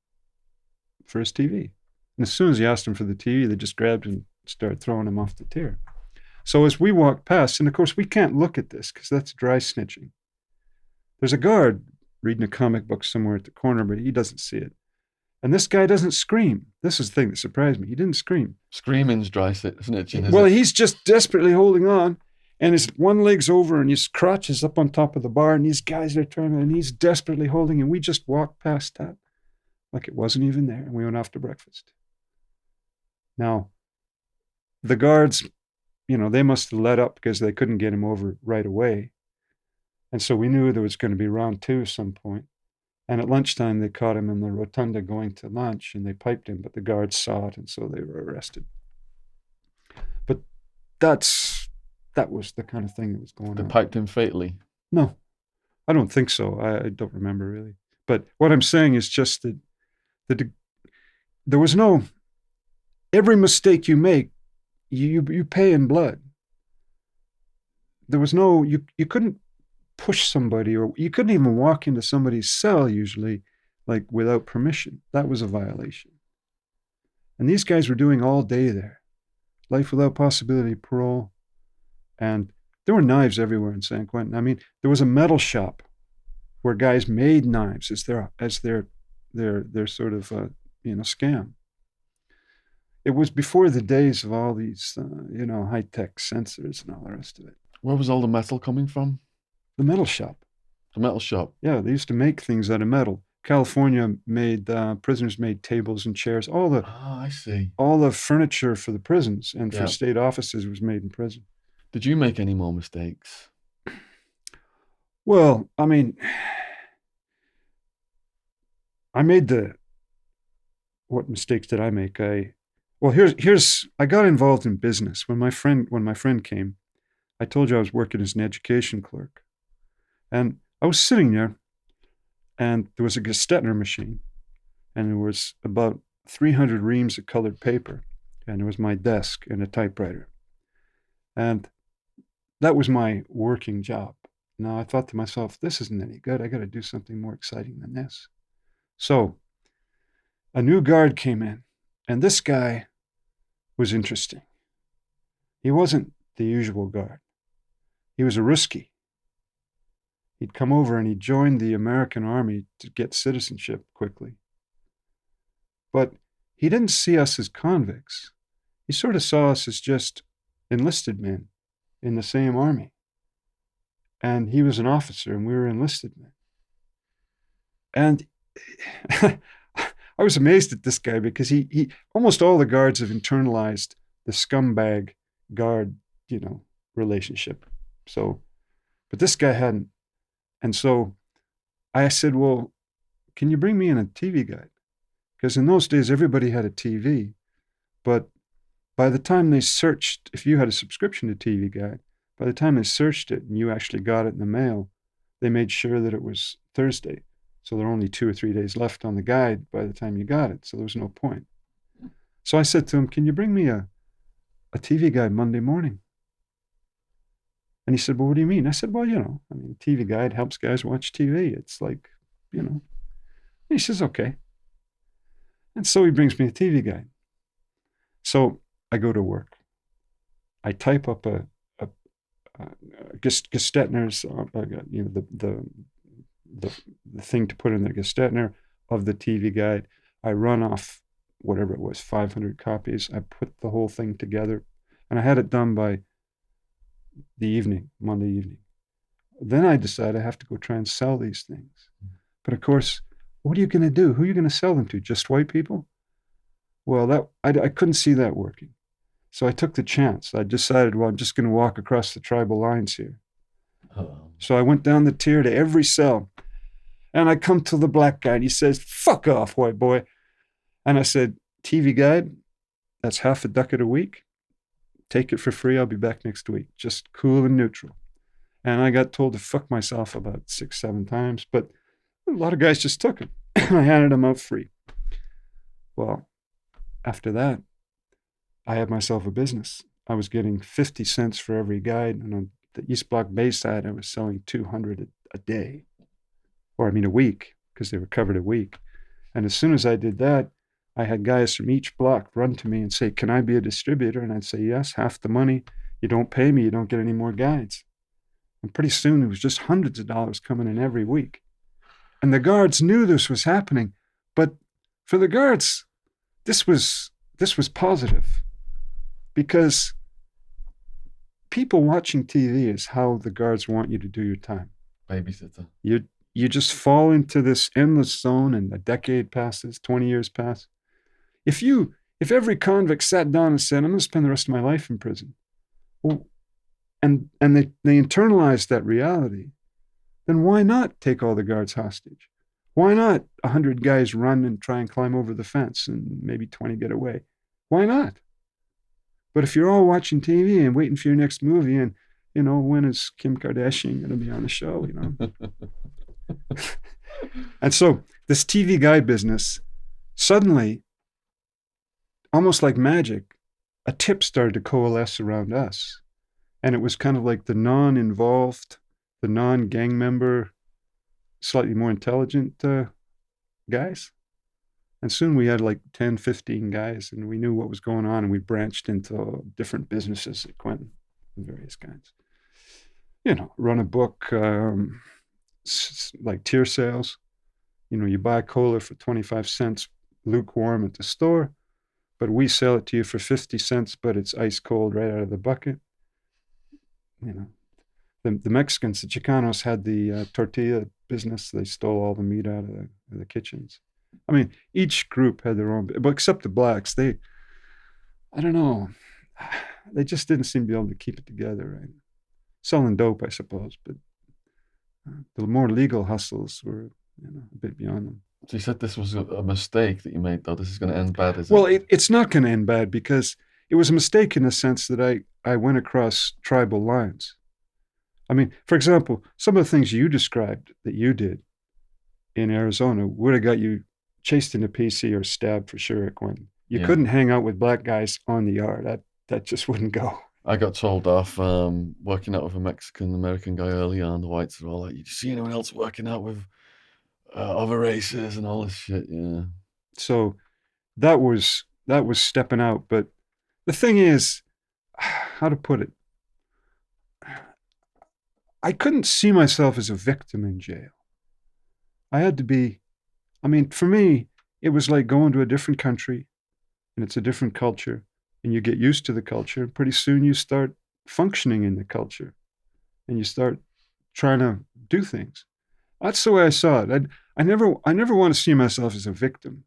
for his TV. And as soon as he asked them for the TV, they just grabbed him and started throwing him off the tier. So as we walked past, and of course we can't look at this because that's dry snitching. There's a guard reading a comic book somewhere at the corner, but he doesn't see it. And this guy doesn't scream. This is the thing that surprised me. He didn't scream. Screaming's dry snitching. Well, he's just desperately holding on, and his one leg's over, and his crotch is up on top of the bar, and these guys are turning, and he's desperately holding, and we just walked past that like it wasn't even there, and we went off to breakfast. Now, the guards, they must have let up because they couldn't get him over right away. And so we knew there was going to be round 2 at some point. And at lunchtime, they caught him in the rotunda going to lunch, and they piped him, but the guards saw it, and so they were arrested. But that was the kind of thing that was going on. They piped him fatally? No, I don't think so. I don't remember really. But what I'm saying is just that there was no, every mistake you make, you pay in blood. There was no, you couldn't push somebody, or you couldn't even walk into somebody's cell usually, without permission. That was a violation. And these guys were doing all day there. Life without possibility of parole. And there were knives everywhere in San Quentin. I mean, there was a metal shop where guys made knives as their sort of scam. It was before the days of all these high tech sensors and all the rest of it. Where was all the metal coming from? The metal shop. The metal shop. Yeah, they used to make things out of metal. California made prisoners made tables and chairs. I see. All the furniture for the prisons and for Yeah. state offices was made in prison. Did you make any more mistakes? Well, I mean, I made what mistakes did I make? I got involved in business when my friend came. I told you I was working as an education clerk, and I was sitting there, and there was a Gestetner machine, and there was about 300 reams of colored paper, and there was my desk and a typewriter, and that was my working job. Now I thought to myself, this isn't any good. I got to do something more exciting than this. So a new guard came in, and this guy was interesting. He wasn't the usual guard. He was a Ruski. He'd come over and he joined the American Army to get citizenship quickly. But he didn't see us as convicts. He sort of saw us as just enlisted men in the same army. And he was an officer and we were enlisted men. And I was amazed at this guy because he almost all the guards have internalized the scumbag guard, relationship. So, but this guy hadn't. And so I said, well, can you bring me in a TV guide? Because in those days, everybody had a TV. But by the time they searched, if you had a subscription to TV Guide, by the time they searched it and you actually got it in the mail, they made sure that it was Thursday. So there were only 2 or 3 days left on the guide by the time you got it. So there was no point. So I said to him, can you bring me a TV guide Monday morning? And he said, well, what do you mean? I said, well, TV guide helps guys watch TV. It's like, And he says, okay. And so he brings me a TV guide. So I go to work. I type up a Gestetner's, the thing to put in the Gestetner of the TV guide. I run off whatever it was, 500 copies. I put the whole thing together, and I had it done by the evening, Monday evening. Then I decided I have to go try and sell these things. But of course, what are you going to do? Who are you going to sell them to? Just white people? Well, I couldn't see that working. So I took the chance. I decided, well, I'm just going to walk across the tribal lines here. Oh. So I went down the tier to every cell, and I come to the black guy, and he says, fuck off, white boy. And I said, TV guide, that's half a ducat a week. Take it for free. I'll be back next week. Just cool and neutral. And I got told to fuck myself about 6, 7 times, but a lot of guys just took them. I handed them out free. Well, after that, I had myself a business. I was getting 50 cents for every guide. And on the East Block Bay side, I was selling 200 a day. Or a week, because they were covered a week. And as soon as I did that, I had guys from each block run to me and say, can I be a distributor? And I'd say, yes, half the money. You don't pay me, you don't get any more guides. And pretty soon, there was just hundreds of dollars coming in every week. And the guards knew this was happening. But for the guards, this was positive. Because people watching TV is how the guards want you to do your time. Babysitter. You just fall into this endless zone, and a decade passes, 20 years pass. If every convict sat down and said, I'm going to spend the rest of my life in prison, well, and they internalized that reality, then why not take all the guards hostage? Why not 100 guys run and try and climb over the fence and maybe 20 get away? Why not? But if you're all watching TV and waiting for your next movie and, when is Kim Kardashian going to be on the show, And so this TV guide business, suddenly, almost like magic, a tip started to coalesce around us. And it was kind of like the non-involved, the non-gang member, slightly more intelligent guys. And soon we had like 10, 15 guys, and we knew what was going on, and we branched into different businesses at Quentin of various kinds. Run a book, like tier sales. You know, you buy cola for 25 cents lukewarm at the store, but we sell it to you for 50 cents, but it's ice cold right out of the bucket. You know, the Mexicans, the Chicanos had the tortilla business. They stole all the meat out of the kitchens. I mean, each group had their own, but except the blacks, I don't know, they just didn't seem to be able to keep it together, right? Selling dope, I suppose, but the more legal hustles were, a bit beyond them. So you said this was a mistake that you made, though. This is going to end bad, is it? Well, it's not going to end bad because it was a mistake in the sense that I went across tribal lines. I mean, for example, some of the things you described that you did in Arizona would have got you chased in a PC or stabbed for sure at Quentin. You Yeah. couldn't hang out with black guys on the yard. That just wouldn't go. I got told off working out with a Mexican American guy early on. The whites were all like, "You see anyone else working out with other races and all this shit?" Yeah. So that was stepping out. But the thing is, how to put it, I couldn't see myself as a victim in jail. I had to be, I mean, for me, it was like going to a different country and it's a different culture and you get used to the culture. Pretty soon you start functioning in the culture and you start trying to do things. That's the way I saw it. I never want to see myself as a victim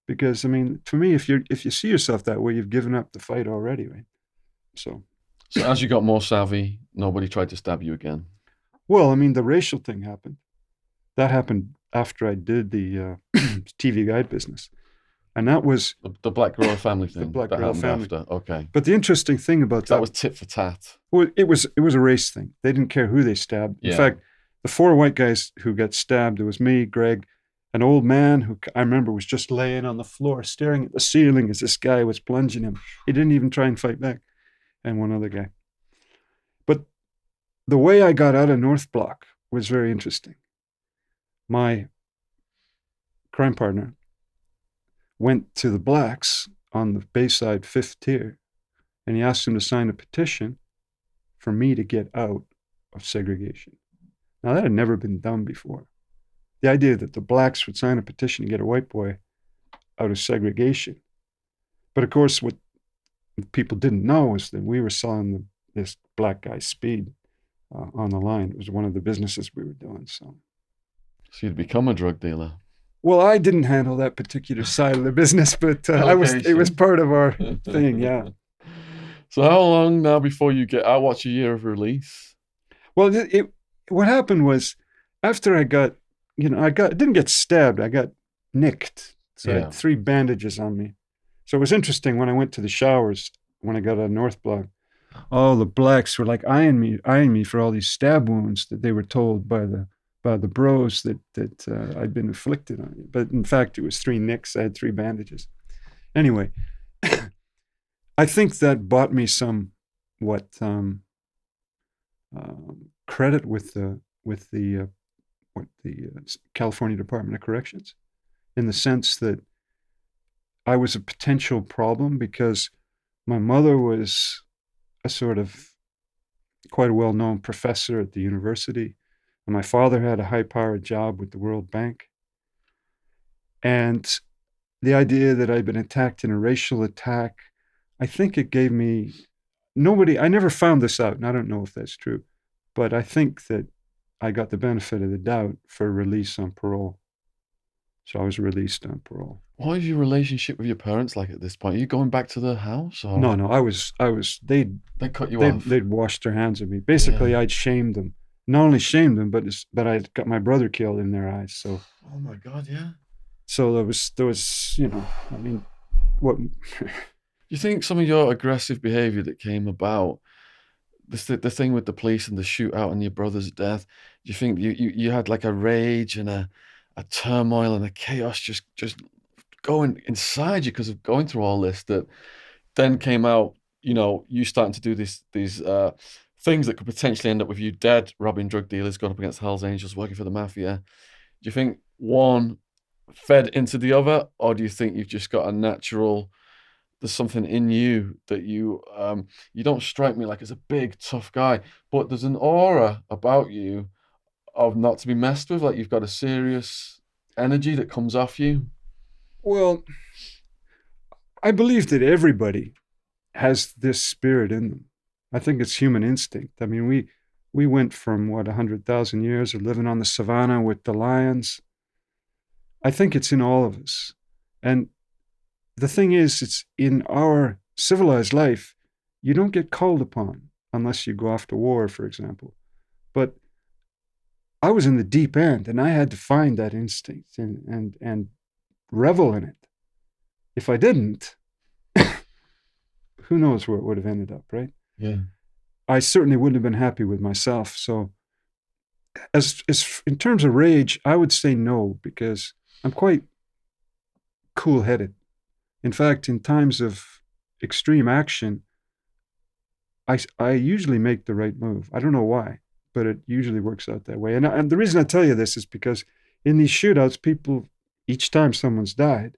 because, I mean, for me, if you see yourself that way, you've given up the fight already, right? So, So as you got more savvy, nobody tried to stab you again. well, I mean, the racial thing happened. That happened after I did the TV guide business, and that was The Black Gorilla family thing Black that Gorilla happened family. after. Okay. But the interesting thing about That was tit for tat. well, it was a race thing. They didn't care who they stabbed. In Yeah. fact, the four white guys who got stabbed, it was me, Greg, an old man who I remember was just laying on the floor staring at the ceiling as this guy was plunging him. He didn't even try and fight back, and one other guy. But the way I got out of North Block was very interesting. My crime partner went to the blacks on the Bayside fifth tier and he asked them to sign a petition for me to get out of segregation. Now, that had never been done before. The idea that the blacks would sign a petition to get a white boy out of segregation. But of course, what people didn't know is that we were selling this black guy speed on the line. It was one of the businesses we were doing. So you'd become a drug dealer. Well, I didn't handle that particular side of the business, but it was part of our thing, yeah. So how long now before you get out? What's your year of release? Well, what happened was after I didn't get stabbed, I got nicked. So I had 3 bandages on me. So it was interesting when I went to the showers when I got out of North Block. All the blacks were like eyeing me for all these stab wounds that they were told by the bros that I'd been inflicted on. But in fact, it was 3 nicks. I had 3 bandages. Anyway, I think that bought me some credit with the California Department of Corrections, in the sense that I was a potential problem because my mother was a sort of quite a well-known professor at the university. And my father had a high-powered job with the World Bank. And the idea that I'd been attacked in a racial attack, I think it gave me I never found this out, and I don't know if that's true, but I think that I got the benefit of the doubt for release on parole. So I was released on parole. What is your relationship with your parents like at this point? Are you going back to the house? Or? No, they cut you off. They'd washed their hands of me. Basically, I'd shamed them. Not only shamed them, but I got my brother killed in their eyes. So. Oh my God, yeah. So there was, I mean, what? Do you think some of your aggressive behavior that came about, the thing with the police and the shootout and your brother's death, do you think you had like a rage and a turmoil and a chaos just going inside you because of going through all this that then came out, you starting to do these things that could potentially end up with you dead, robbing drug dealers, going up against Hells Angels, working for the mafia. Do you think one fed into the other, or do you think you've just got there's something in you that you don't strike me like as a big, tough guy, but there's an aura about you of not to be messed with? Like you've got a serious energy that comes off you? Well, I believe that everybody has this spirit in them. I think it's human instinct. I mean, we went from what 100,000 years of living on the savannah with the lions. I think it's in all of us. And the thing is, it's in our civilized life, you don't get called upon unless you go off to war, for example. But I was in the deep end and I had to find that instinct and revel in it. If I didn't, who knows where it would have ended up, right? Yeah. I certainly wouldn't have been happy with myself. So as in terms of rage, I would say no, because I'm quite cool headed. In fact, in times of extreme action, I usually make the right move. I don't know why, but it usually works out that way. And the reason I tell you this is because in these shootouts, people, each time someone's died,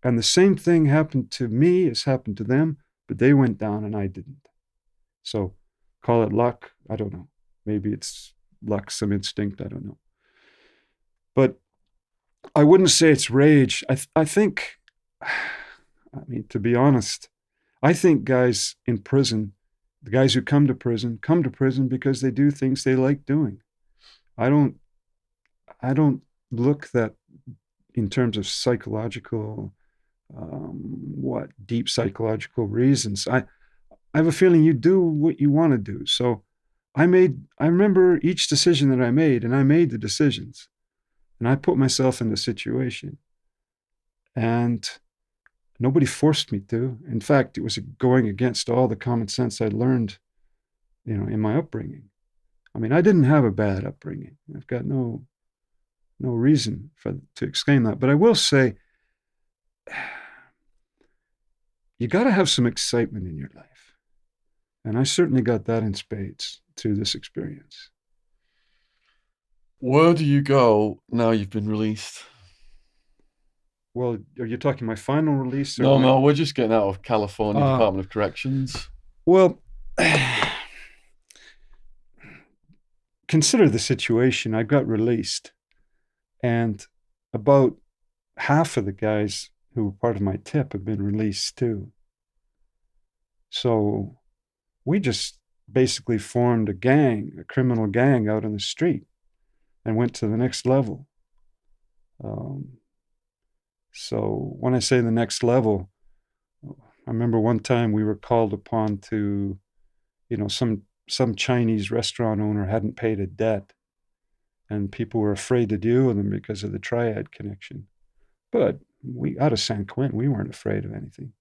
and the same thing happened to me as happened to them, but they went down and I didn't. So call it luck. I don't know. Maybe it's luck, some instinct. I don't know. But I wouldn't say it's rage. I think, I mean, to be honest, I think guys in prison, the guys who come to prison because they do things they like doing. I don't I don't look that in terms of psychological deep psychological reasons. I have a feeling you do what you want to do. So I remember each decision that I made, and I made the decisions. And I put myself in the situation. And nobody forced me to. In fact, it was going against all the common sense I learned, in my upbringing. I mean, I didn't have a bad upbringing. I've got no reason to exclaim that. But I will say, you got to have some excitement in your life. And I certainly got that in spades through this experience. Where do you go now you've been released? Well, are you talking my final release or No, my? no, we're just getting out of California Uh, Department of Corrections. well, consider the situation. I got released, and about half of the guys who were part of my tip have been released too. So we just basically formed a criminal gang out on the street, and went to the next level. Um, so when I say the next level, I remember one time we were called upon to, some Chinese restaurant owner hadn't paid a debt, and people were afraid to deal with him because of the triad connection. But we, out of San Quentin, we weren't afraid of anything.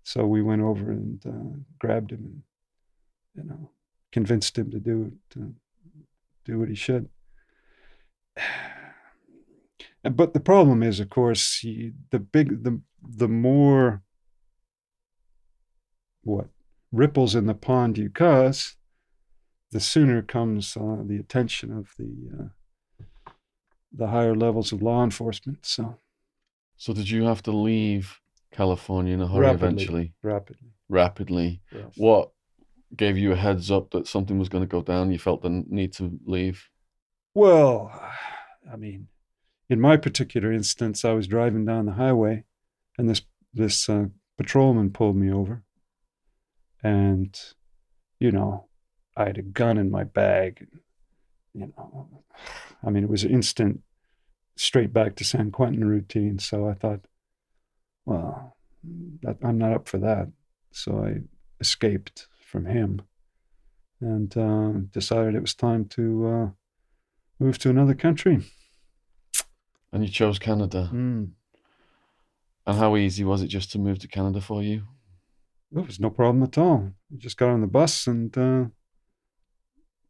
So we went over and grabbed him and, convinced him to do what he should. But the problem is, of course, the more ripples in the pond you cause, the sooner comes the attention of the higher levels of law enforcement. So did you have to leave California in a hurry rapidly, eventually? rapidly. Rapidly. Yes. What gave you a heads up that something was going to go down? You felt the need to leave? Well, I mean, in my particular instance, I was driving down the highway, and this patrolman pulled me over, and I had a gun in my bag. I mean, it was instant, straight back to San Quentin routine. So I thought, well, I'm not up for that. So I escaped from him and decided it was time to move to another country. And you chose Canada. Mm. And how easy was it just to move to Canada for you? It was no problem at all. We just got on the bus and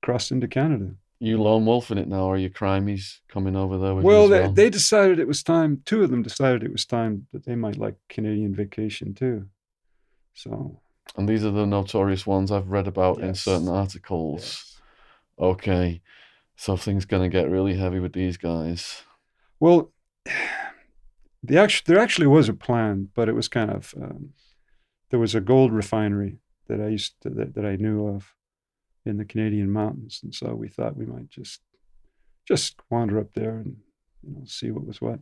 crossed into Canada. You lone wolf in it now, or are your crimies coming over there with you Well, as well? they decided it was time. Two of them decided it was time that they might like Canadian vacation too. So. And these are the notorious ones I've read about in Yes. certain articles. Yes. Okay, so things gonna get really heavy with these guys. Well, there actually was a plan, but it was kind of there was a gold refinery that that I knew of in the Canadian mountains, and so we thought we might just just wander up there and see what was what.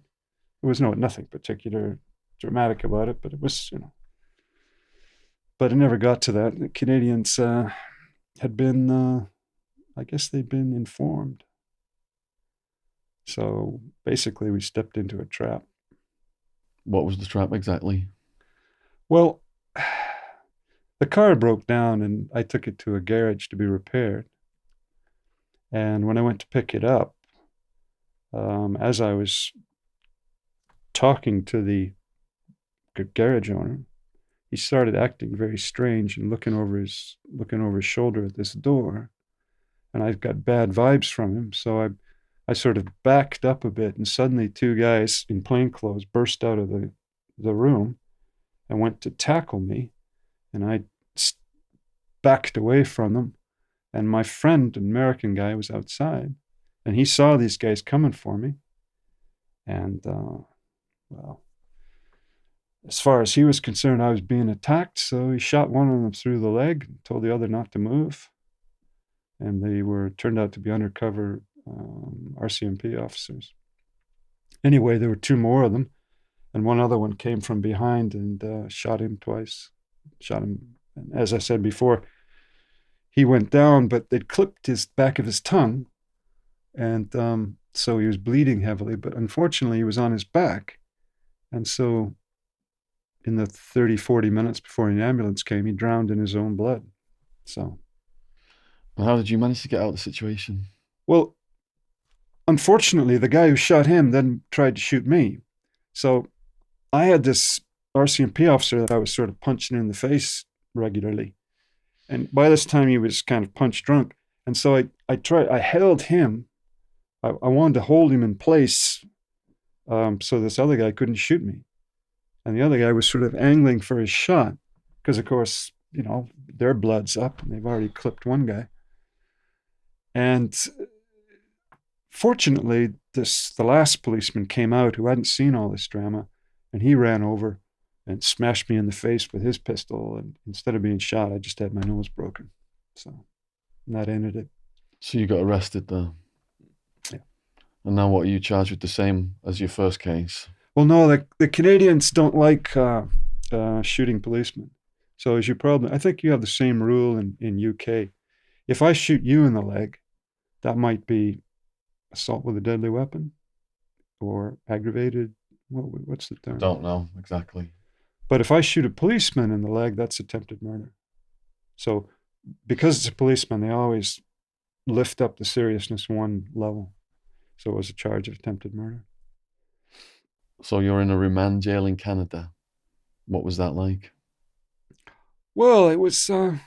There was nothing particular dramatic about it, but it was But it never got to that. The Canadians had been, I guess they'd been informed. So basically, we stepped into a trap. What was the trap exactly? Well, the car broke down and I took it to a garage to be repaired. And when I went to pick it up, as I was talking to the garage owner, he started acting very strange and looking over his shoulder at this door. And I got bad vibes from him. So I sort of backed up a bit, and suddenly two guys in plain clothes burst out of the room and went to tackle me. And I backed away from them. And my friend, an American guy, was outside. And he saw these guys coming for me. And, well, as far as he was concerned, I was being attacked. So he shot one of them through the leg and told the other not to move. And they turned out to be undercover RCMP officers. Anyway, there were two more of them, and one other one came from behind and shot him twice. Shot him, and as I said before, he went down, but they'd clipped his back of his tongue, and so he was bleeding heavily. But unfortunately, he was on his back, and so in the 30, 40 minutes before an ambulance came, he drowned in his own blood. So. How did you manage to get out of the situation? Well, unfortunately, the guy who shot him then tried to shoot me. So I had this RCMP officer that I was sort of punching in the face regularly. And by this time, he was kind of punch drunk. And so I held him. I wanted to hold him in place so this other guy couldn't shoot me. And the other guy was sort of angling for his shot because, of course, their blood's up and they've already clipped one guy. And fortunately, the last policeman came out who hadn't seen all this drama, and he ran over and smashed me in the face with his pistol. And instead of being shot, I just had my nose broken. So that ended it. So you got arrested there? Yeah. And now what, are you charged with the same as your first case? Well, no, the Canadians don't like shooting policemen. So as you probably, I think you have the same rule in UK. If I shoot you in the leg, that might be assault with a deadly weapon or aggravated. What's the term? Don't know exactly. But if I shoot a policeman in the leg, that's attempted murder. So because it's a policeman, they always lift up the seriousness one level. So it was a charge of attempted murder. So you're in a remand jail in Canada. What was that like? Well, it was, the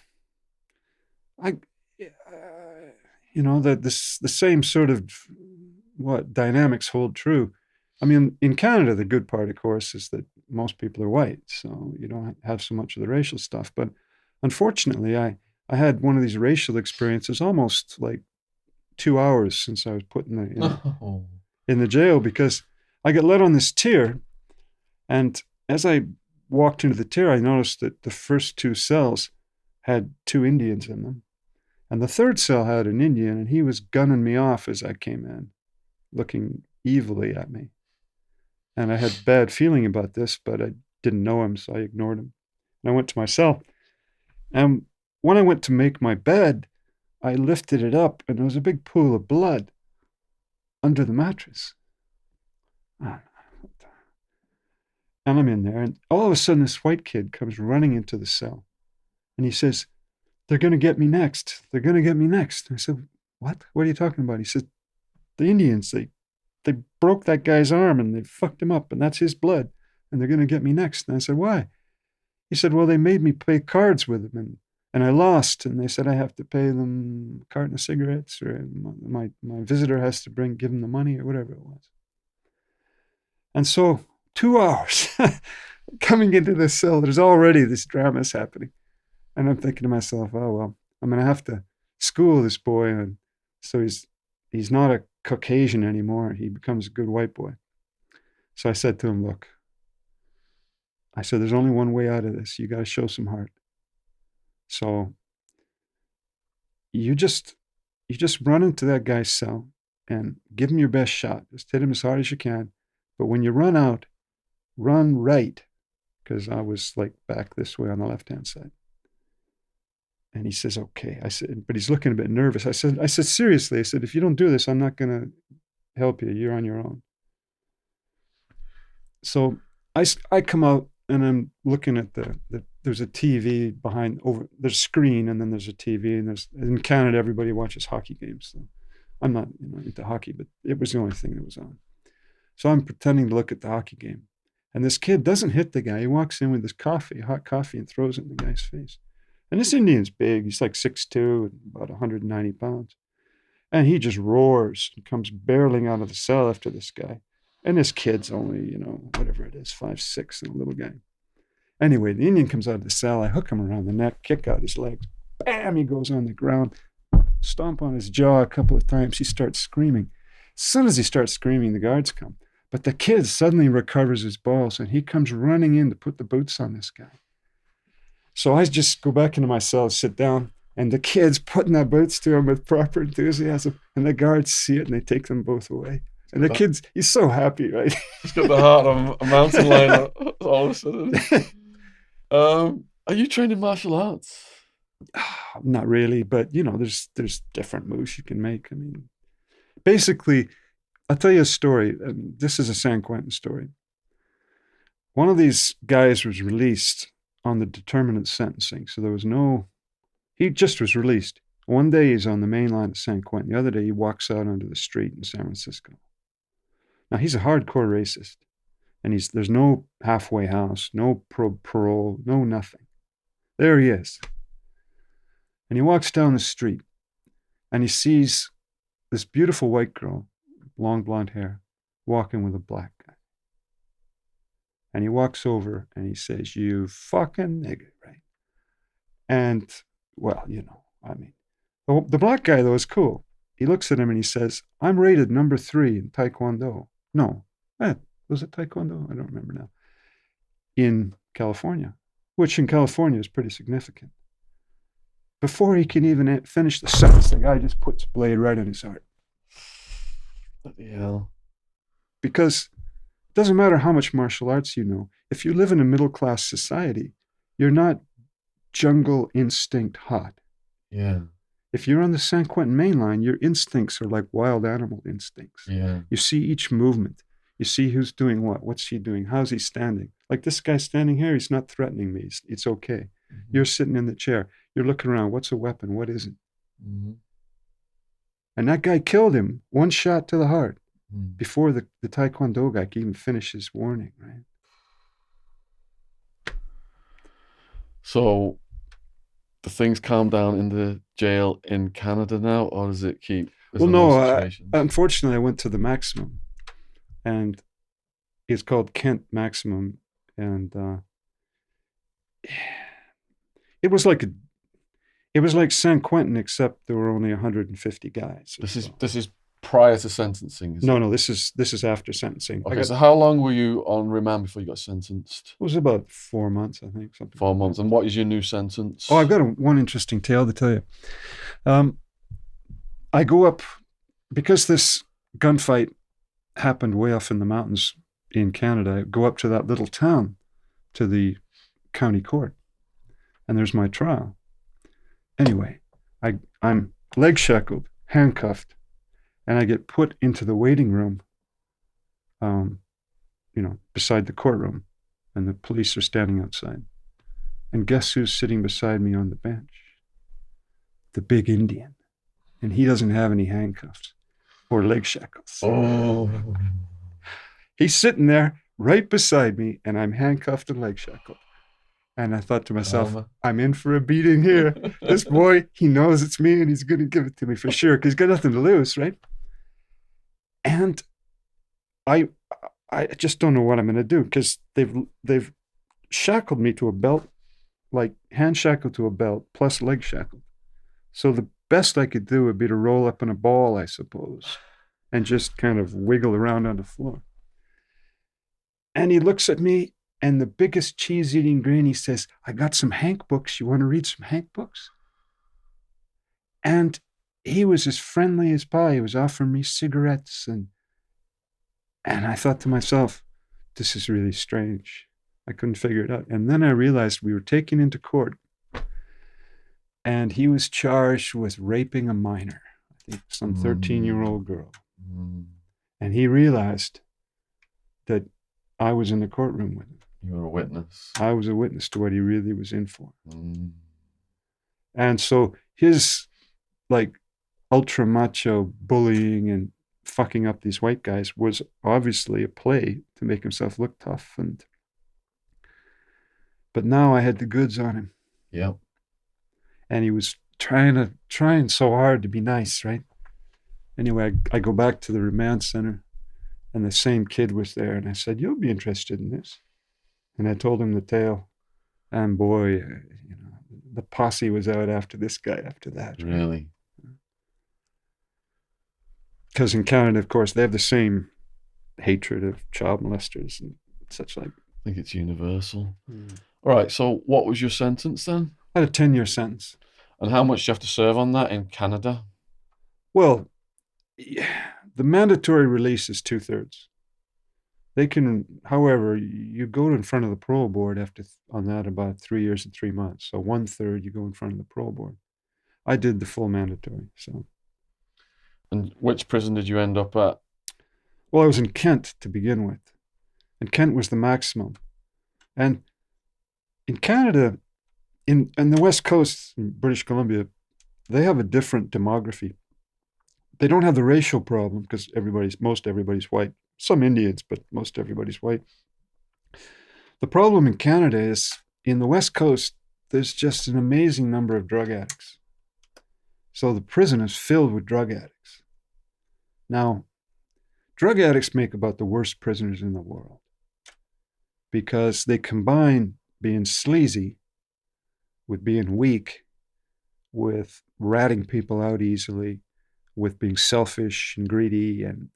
same sort of dynamics hold true. I mean, in Canada, the good part, of course, is that most people are white, so you don't have so much of the racial stuff. But unfortunately, I had one of these racial experiences almost like 2 hours since I was put in the jail, because I got let on this tier, and as I walked into the tier, I noticed that the first two cells had two Indians in them. And the third cell had an Indian, and he was gunning me off as I came in, looking evilly at me. And I had a bad feeling about this, but I didn't know him, so I ignored him. And I went to my cell. And when I went to make my bed, I lifted it up, and there was a big pool of blood under the mattress. And I'm in there, and all of a sudden, this white kid comes running into the cell. And he says, "They're going to get me next. They're going to get me next." I said, "What? What are you talking about?" He said, "The Indians, they broke that guy's arm and they fucked him up, and that's his blood, and they're going to get me next." And I said, "Why?" He said, "Well, they made me play cards with them, and I lost, and they said I have to pay them a carton of cigarettes, or my visitor has to give them the money, or whatever it was." And so 2 hours coming into this cell, there's already this drama is happening. And I'm thinking to myself, oh, well, I'm going to have to school this boy. And so he's not a Caucasian anymore. He becomes a good white boy. So I said to him, "Look," I said, "there's only one way out of this. You got to show some heart. So you just run into that guy's cell and give him your best shot. Just hit him as hard as you can. But when you run out, run right, because I was like back this way on the left-hand side. And he says, okay. I said, but he's looking a bit nervous. I said, seriously, I said, if you don't do this, I'm not going to help you. You're on your own. So I come out and I'm looking at there's a TV there's a screen, and then there's a TV, and in Canada, everybody watches hockey games. So I'm not into hockey, but it was the only thing that was on. So I'm pretending to look at the hockey game. And this kid doesn't hit the guy. He walks in with his hot coffee, and throws it in the guy's face. And this Indian's big. He's like 6'2", and about 190 pounds. And he just roars and comes barreling out of the cell after this guy. And this kid's only, whatever it is, 5'6", and a little guy. Anyway, the Indian comes out of the cell. I hook him around the neck, kick out his legs. Bam! He goes on the ground, stomp on his jaw a couple of times. He starts screaming. As soon as he starts screaming, the guards come. But the kid suddenly recovers his balls, and he comes running in to put the boots on this guy. So I just go back into my cell, sit down, and the kid's putting the boots to him with proper enthusiasm. And the guards see it, and they take them both away. And the kid's, he's so happy, right? He's got the heart of a mountain lion all of a sudden. Are you trained in martial arts? Not really, but there's different moves you can make. I mean, basically, I'll tell you a story. This is a San Quentin story. One of these guys was released on the determinate sentencing. So he just was released. One day he's on the main line at San Quentin. The other day he walks out onto the street in San Francisco. Now he's a hardcore racist. And there's no halfway house, no parole, no nothing. There he is. And he walks down the street and he sees this beautiful white girl, long blonde hair, walking with a black guy. And he walks over and he says, "You fucking nigger," right? And, well, the black guy, though, is cool. He looks at him and he says, "I'm rated number 3 in Taekwondo." No, was it Taekwondo? I don't remember now. In California, which in California is pretty significant. Before he can even finish the sentence, the guy just puts a blade right in his heart. Bloody hell. Because it doesn't matter how much martial arts you know. If you live in a middle-class society, you're not jungle instinct hot. Yeah. If you're on the San Quentin main line, your instincts are like wild animal instincts. Yeah. You see each movement. You see who's doing what. What's he doing? How's he standing? Like this guy standing here, he's not threatening me. It's okay. Mm-hmm. You're sitting in the chair. You're looking around. What's a weapon? What isn't? Mm-hmm. And that guy killed him. One shot to the heart before the Taekwondo guy could even finish his warning, right? So the things calm down in the jail in Canada now, or does it keep? Well, no. Unfortunately, I went to the maximum, and it's called Kent Maximum, and it was like San Quentin, except there were only 150 guys. This is prior to sentencing. No. This is after sentencing. Okay, so how long were you on remand before you got sentenced? It was about 4 months, I think. 4 months. And what is your new sentence? Oh, I've got one interesting tale to tell you. I go up, because this gunfight happened way off in the mountains in Canada. I go up to that little town, to the county court, and there's my trial. Anyway, I'm leg shackled, handcuffed, and I get put into the waiting room, beside the courtroom, and the police are standing outside. And guess who's sitting beside me on the bench? The big Indian. And he doesn't have any handcuffs or leg shackles. Oh. He's sitting there right beside me, and I'm handcuffed and leg shackled. And I thought to myself, I'm in for a beating here. This boy, he knows it's me, and he's going to give it to me for sure, because he's got nothing to lose, right? And I just don't know what I'm going to do, because they've shackled me to a belt, like hand shackled to a belt, plus leg shackled. So the best I could do would be to roll up in a ball, I suppose, and just kind of wiggle around on the floor. And he looks at me, and the biggest cheese-eating grin, he says, "I got some Hank books. You want to read some Hank books?" And he was as friendly as pie. He was offering me cigarettes, and I thought to myself, this is really strange. I couldn't figure it out. And then I realized we were taken into court, and he was charged with raping a minor, I think some 13-year-old girl. Mm. And he realized that I was in the courtroom with him. You were a witness. I was a witness to what he really was in for. Mm. And so his like ultra macho bullying and fucking up these white guys was obviously a play to make himself look tough. But now I had the goods on him. Yep. And he was trying so hard to be nice, right? Anyway, I go back to the remand center, and the same kid was there, and I said, "You'll be interested in this." And I told him the tale, and boy, the posse was out after this guy after that. Really? Because in Canada, of course, they have the same hatred of child molesters and such like. I think it's universal. All right, so what was your sentence then? I had a 10-year sentence. And how much do you have to serve on that in Canada? Well, the mandatory release is 2/3. They can, however, you go in front of the parole board on that about 3 years and 3 months. So 1/3 you go in front of the parole board. I did the full mandatory. So. And which prison did you end up at? Well, I was in Kent to begin with, and Kent was the maximum. And in Canada, in the West Coast, in British Columbia, they have a different demography. They don't have the racial problem because most everybody's white. Some Indians, but most everybody's white. The problem in Canada is in the West Coast, there's just an amazing number of drug addicts. So the prison is filled with drug addicts. Now, drug addicts make about the worst prisoners in the world because they combine being sleazy with being weak, with ratting people out easily, with being selfish and greedy, and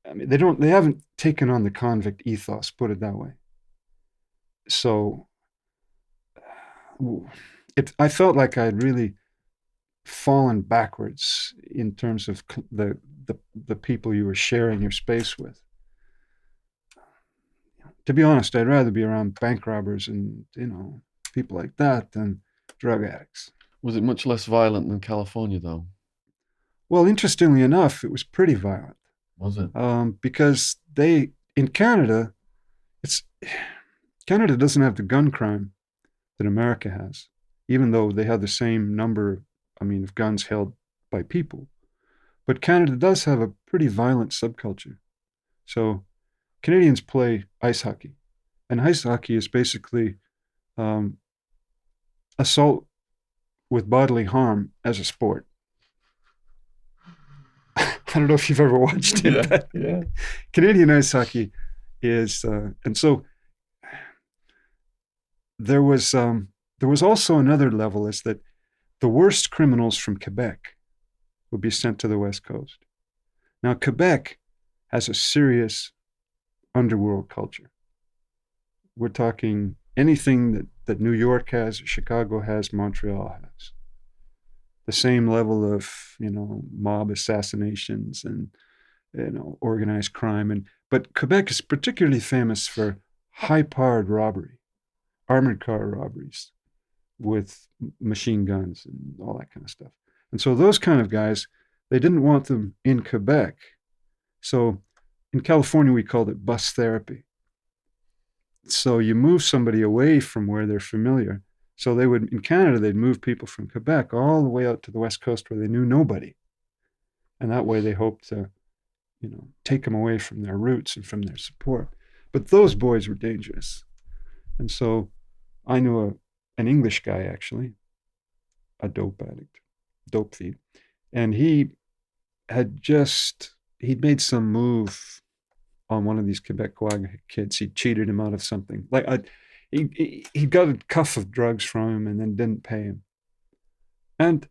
I mean they haven't taken on the convict ethos, put it that way. So I felt like I had really fallen backwards in terms of the people you were sharing your space with. To be honest, I'd rather be around bank robbers and people like that than drug addicts. Was it much less violent than California, though? Well, interestingly enough, it was pretty violent. Was it? Because in Canada, Canada doesn't have the gun crime that America has, even though they have the same number, of guns held by people. But Canada does have a pretty violent subculture. So Canadians play ice hockey, and ice hockey is basically assault with bodily harm as a sport. I don't know if you've ever watched it. Yeah. Canadian ice hockey is, and so there was also another level, is that the worst criminals from Quebec would be sent to the West Coast. Now, Quebec has a serious underworld culture. We're talking anything that New York has, Chicago has, Montreal has. The same level of, mob assassinations and, organized crime. But Quebec is particularly famous for high-powered robbery, armored car robberies with machine guns and all that kind of stuff. And so those kind of guys, they didn't want them in Quebec. So in California, we called it bus therapy. So you move somebody away from where they're familiar. So in Canada, they'd move people from Quebec all the way out to the West Coast where they knew nobody. And that way they hoped to, take them away from their roots and from their support. But those boys were dangerous. And so I knew an English guy, actually, a dope addict, dope fiend. And he'd made some move on one of these Quebecois kids. He cheated him out of something. He got a cuff of drugs from him and then didn't pay him. And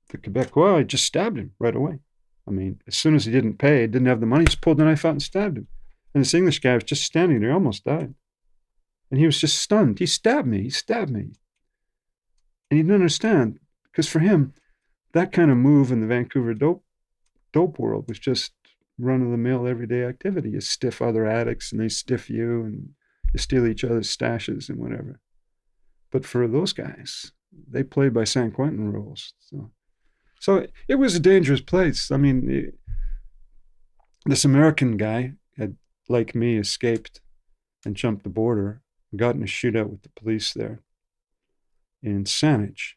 the Quebecois just stabbed him right away. As soon as he didn't pay, didn't have the money, he just pulled the knife out and stabbed him. And this English guy was just standing there, almost died. And he was just stunned. He stabbed me. And he didn't understand Because for him, that kind of move in the Vancouver dope world was just run-of-the-mill everyday activity. You stiff other addicts and they stiff you, and you steal each other's stashes and whatever. But for those guys, they played by San Quentin rules. So it was a dangerous place. I mean, this American guy had, like me, escaped and jumped the border, got in a shootout with the police there in Saanich.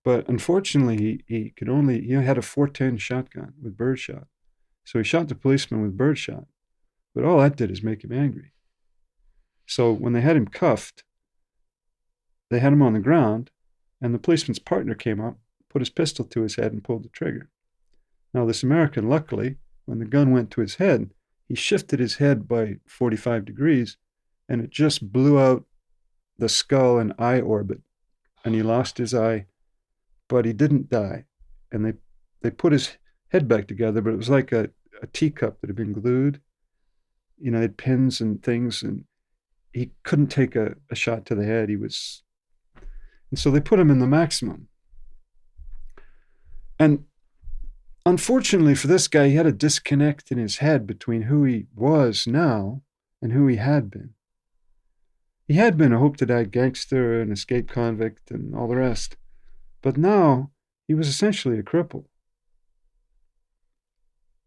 But unfortunately, he had a 410 shotgun with birdshot. So he shot the policeman with birdshot. But all that did is make him angry. So when they had him cuffed, they had him on the ground, and the policeman's partner came up, put his pistol to his head, and pulled the trigger. Now, this American, luckily, when the gun went to his head, he shifted his head by 45 degrees, and it just blew out the skull and eye orbit, and he lost his eye, but he didn't die. And they put his head back together, but it was like a teacup that had been glued. You know, they had pins and things, and he couldn't take a shot to the head. And so they put him in the maximum. And unfortunately for this guy, he had a disconnect in his head between who he was now and who he had been. He had been a hope-to-die gangster, an escaped convict, and all the rest. But now he was essentially a cripple.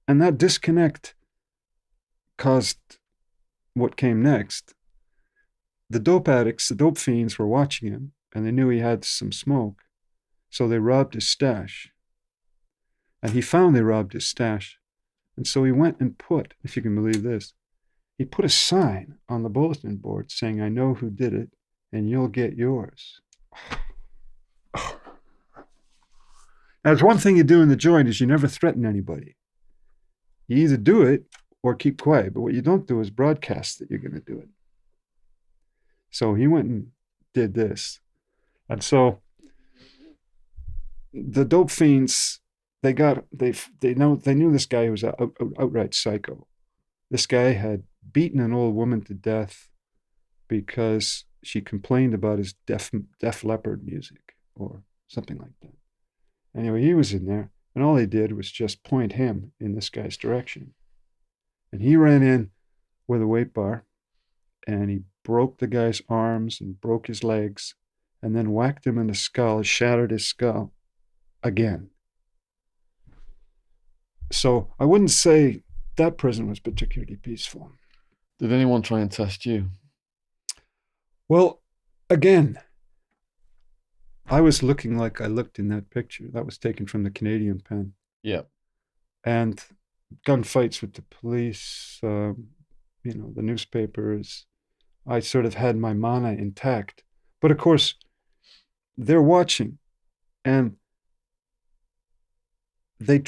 And that disconnect caused what came next. The dope addicts, the dope fiends were watching him, and they knew he had some smoke. So they robbed his stash. And he found they robbed his stash. And so he went and put, if you can believe this, he put a sign on the bulletin board saying, "I know who did it, and you'll get yours." Now, there's one thing you do in the joint is you never threaten anybody. You either do it or keep quiet, but what you don't do is broadcast that you're going to do it. So he went and did this. And so the dope fiends, they knew this guy was an outright psycho. This guy had beaten an old woman to death because she complained about his Def Leppard music or something like that. Anyway, he was in there, and all he did was just point him in this guy's direction. And he ran in with a weight bar, and he broke the guy's arms and broke his legs, and then whacked him in the skull, shattered his skull again. So I wouldn't say that prison was particularly peaceful. Did anyone try and test you? Well, again, I was looking like I looked in that picture. That was taken from the Canadian pen. Yeah. And gunfights with the police, the newspapers. I sort of had my mana intact. But of course, they're watching. And a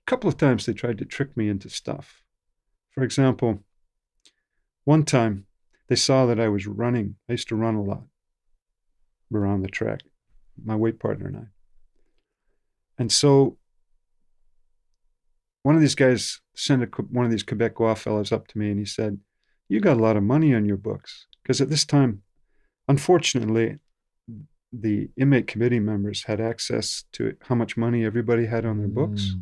couple of times they tried to trick me into stuff. For example, one time they saw that I was running. I used to run a lot around the track, my weight partner and I. And so one of these guys sent one of these Quebecois fellows up to me, and he said, "You got a lot of money on your books." Because at this time, unfortunately, the inmate committee members had access to how much money everybody had on their books.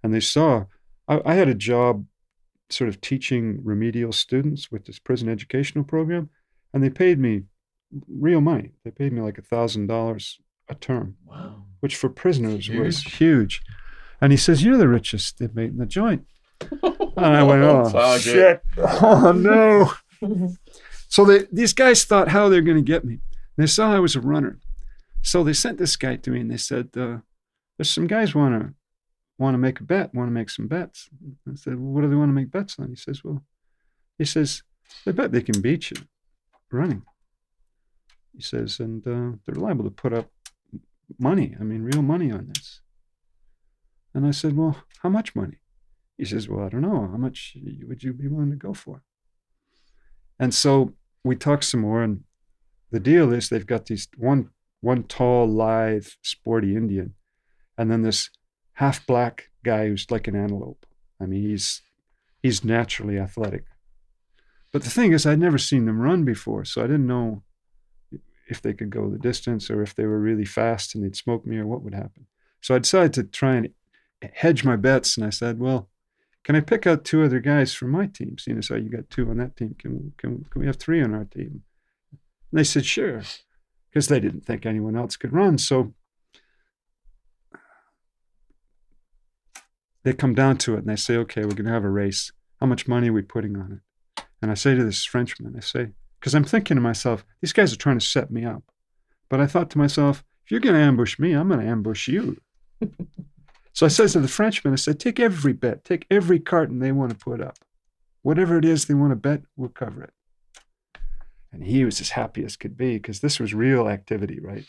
And they saw, I had a job sort of teaching remedial students with this prison educational program, and they paid me real money. They paid me like $1,000 a term. Wow. Which for prisoners was huge. And he says, "You're the richest inmate in the joint." And I went, "Oh, shit. Oh, no." So these guys thought how they're going to get me. They saw I was a runner. So they sent this guy to me, and they said, "There's some guys want to make a bet, want to make some bets." I said, "Well, what do they want to make bets on?" He says, "They bet they can beat you running." He says, "And they're liable to put up money, real money on this." And I said, "Well, how much money?" He says, "Well, I don't know. How much would you be willing to go for?" And so we talked some more, and the deal is they've got these one tall, lithe, sporty Indian, and then this half-black guy who's like an antelope. He's naturally athletic. But the thing is, I'd never seen them run before, so I didn't know if they could go the distance, or if they were really fast and they'd smoke me, or what would happen. So I decided to try and hedge my bets, and I said, well, can I pick out 2 other guys from my team? Seeing as how you got 2 on that team, can we have 3 on our team? And they said, sure, because they didn't think anyone else could run. So they come down to it and they say, okay, we're going to have a race. How much money are we putting on it? And I say to this Frenchman, I say, because I'm thinking to myself, these guys are trying to set me up. But I thought to myself, if you're going to ambush me, I'm going to ambush you. So I said to the Frenchman, I said, take every bet, take every carton they want to put up. Whatever it is they want to bet, we'll cover it. And he was as happy as could be, because this was real activity, right?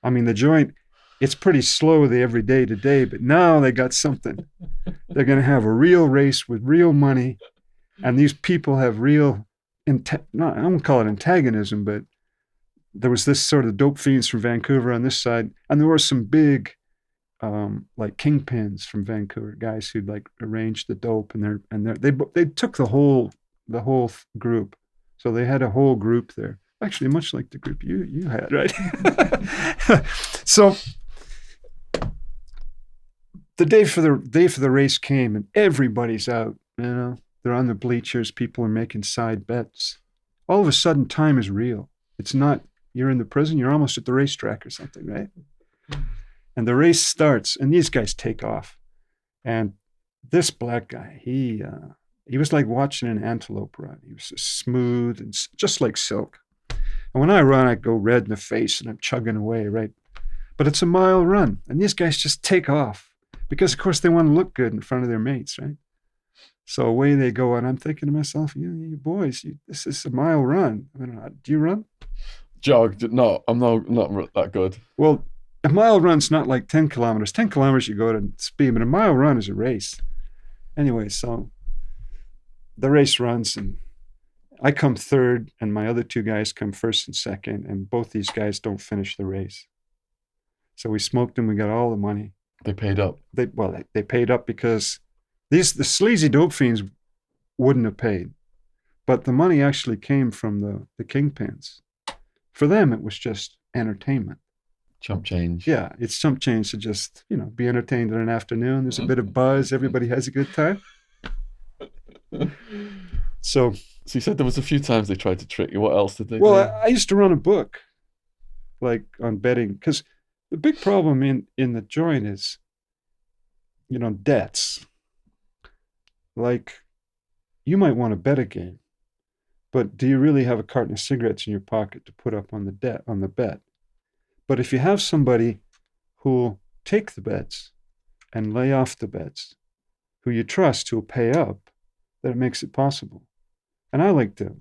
I mean, the joint, it's pretty slow the every day to day, but now they got something. They're going to have a real race with real money, and these people have real, I won't call it antagonism, but there was this sort of dope fiends from Vancouver on this side, and there were some big, like kingpins from Vancouver, guys who'd like arranged the dope, and they took the whole group, so they had a whole group there. Actually, much like the group you had, right? So the day for the race came, and everybody's out. They're on the bleachers. People are making side bets. All of a sudden, time is real. It's not you're in the prison. You're almost at the racetrack or something, right? And the race starts, and these guys take off. And this black guy, he was like watching an antelope run. He was just smooth and just like silk. And when I run, I go red in the face, and I'm chugging away, right? But it's a mile run, and these guys just take off because, of course, they want to look good in front of their mates, right? So away they go, and I'm thinking to myself, you boys, this is a mile run. I mean, do you run? Jog? No, I'm not that good. Well, a mile run's not like 10 kilometers. 10 kilometers you go at speed, but a mile run is a race. Anyway, so the race runs, and I come third, and my other 2 guys come first and second, and both these guys don't finish the race. So we smoked them. We got all the money. They paid up. They paid up because the sleazy dope fiends wouldn't have paid, but the money actually came from the kingpins. For them, it was just entertainment. Chump change. Yeah, it's chump change to just, be entertained in an afternoon. There's a bit of buzz. Everybody has a good time. So you said there was a few times they tried to trick you. What else did they do? Well, I used to run a book, like on betting, because the big problem in the joint is, debts. Like, you might want to bet a game, but do you really have a carton of cigarettes in your pocket to put up on the bet? But if you have somebody who'll take the bets and lay off the bets, who you trust, who'll pay up, that makes it possible. And I like to,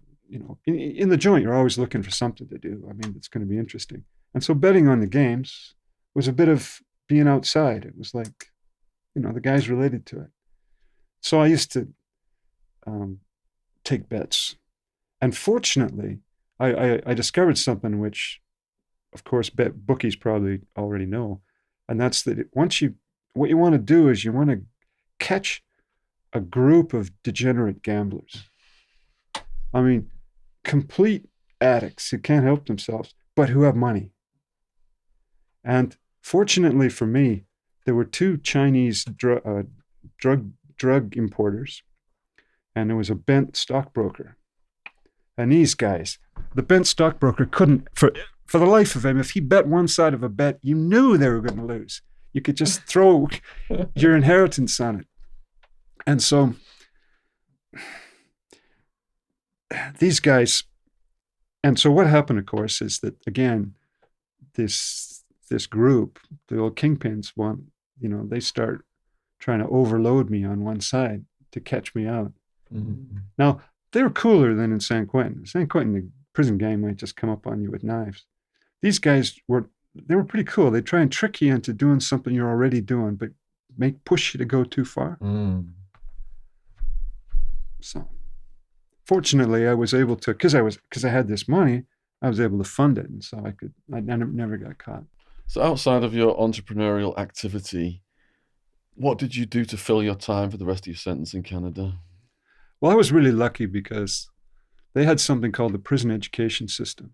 in the joint, you're always looking for something to do. I mean, it's going to be interesting. And so betting on the games was a bit of being outside. It was like, the guys related to it. So I used to take bets. And fortunately, I discovered something which, of course, bookies probably already know. And that's that what you want to do is you want to catch a group of degenerate gamblers. I mean, complete addicts who can't help themselves, but who have money. And fortunately for me, there were 2 Chinese drug importers, and there was a bent stockbroker. And these guys, the bent stockbroker couldn't, for the life of him, if he bet one side of a bet, you knew they were going to lose. You could just throw your inheritance on it. And so these guys, and so what happened, of course, is that, again, this group, the old kingpins, they start trying to overload me on one side to catch me out. Mm-hmm. Now, they were cooler than in San Quentin. In San Quentin, the prison gang might just come up on you with knives. These guys were pretty cool. They try and trick you into doing something you're already doing, but push you to go too far. Mm. So, fortunately, I was able to, because I had this money, I was able to fund it, and so I never got caught. So, outside of your entrepreneurial activity, what did you do to fill your time for the rest of your sentence in Canada? Well, I was really lucky because they had something called the prison education system.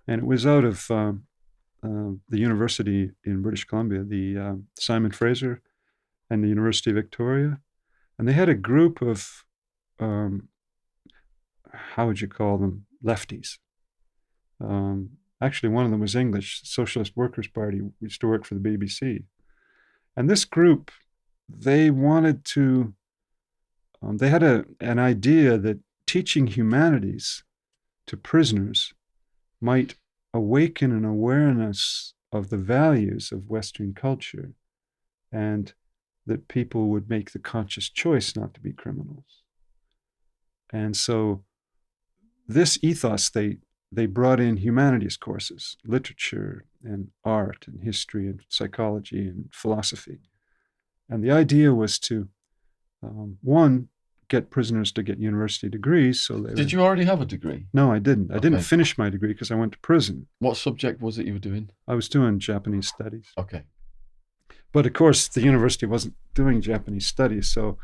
and it was out of the university in British Columbia, the Simon Fraser and the University of Victoria, and they had a group of um, how would you call them, lefties. Actually, one of them was English, Socialist Workers' Party, used to work for the BBC. And this group, they wanted to, they had an idea that teaching humanities to prisoners might awaken an awareness of the values of Western culture and that people would make the conscious choice not to be criminals. And so this ethos, they brought in humanities courses, literature and art and history and psychology and philosophy. And the idea was to, one, get prisoners to get university degrees. So they Did you already have a degree? No, I didn't. I didn't Okay. finish my degree because I went to prison. What subject was it you were doing? I was doing Japanese studies. Okay. But of course, the university wasn't doing Japanese studies. So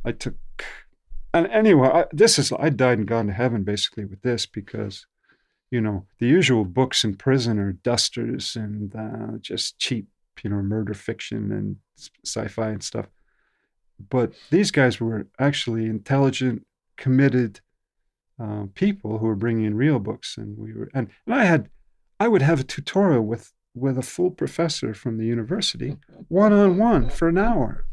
I took, and anyway, I died and gone to heaven basically with this because, you know, the usual books in prison are dusters and just cheap, you know, murder fiction and sci-fi and stuff. But these guys were actually intelligent, committed people who were bringing in real books, and I would have a tutorial with a full professor from the university, one-on-one for an hour.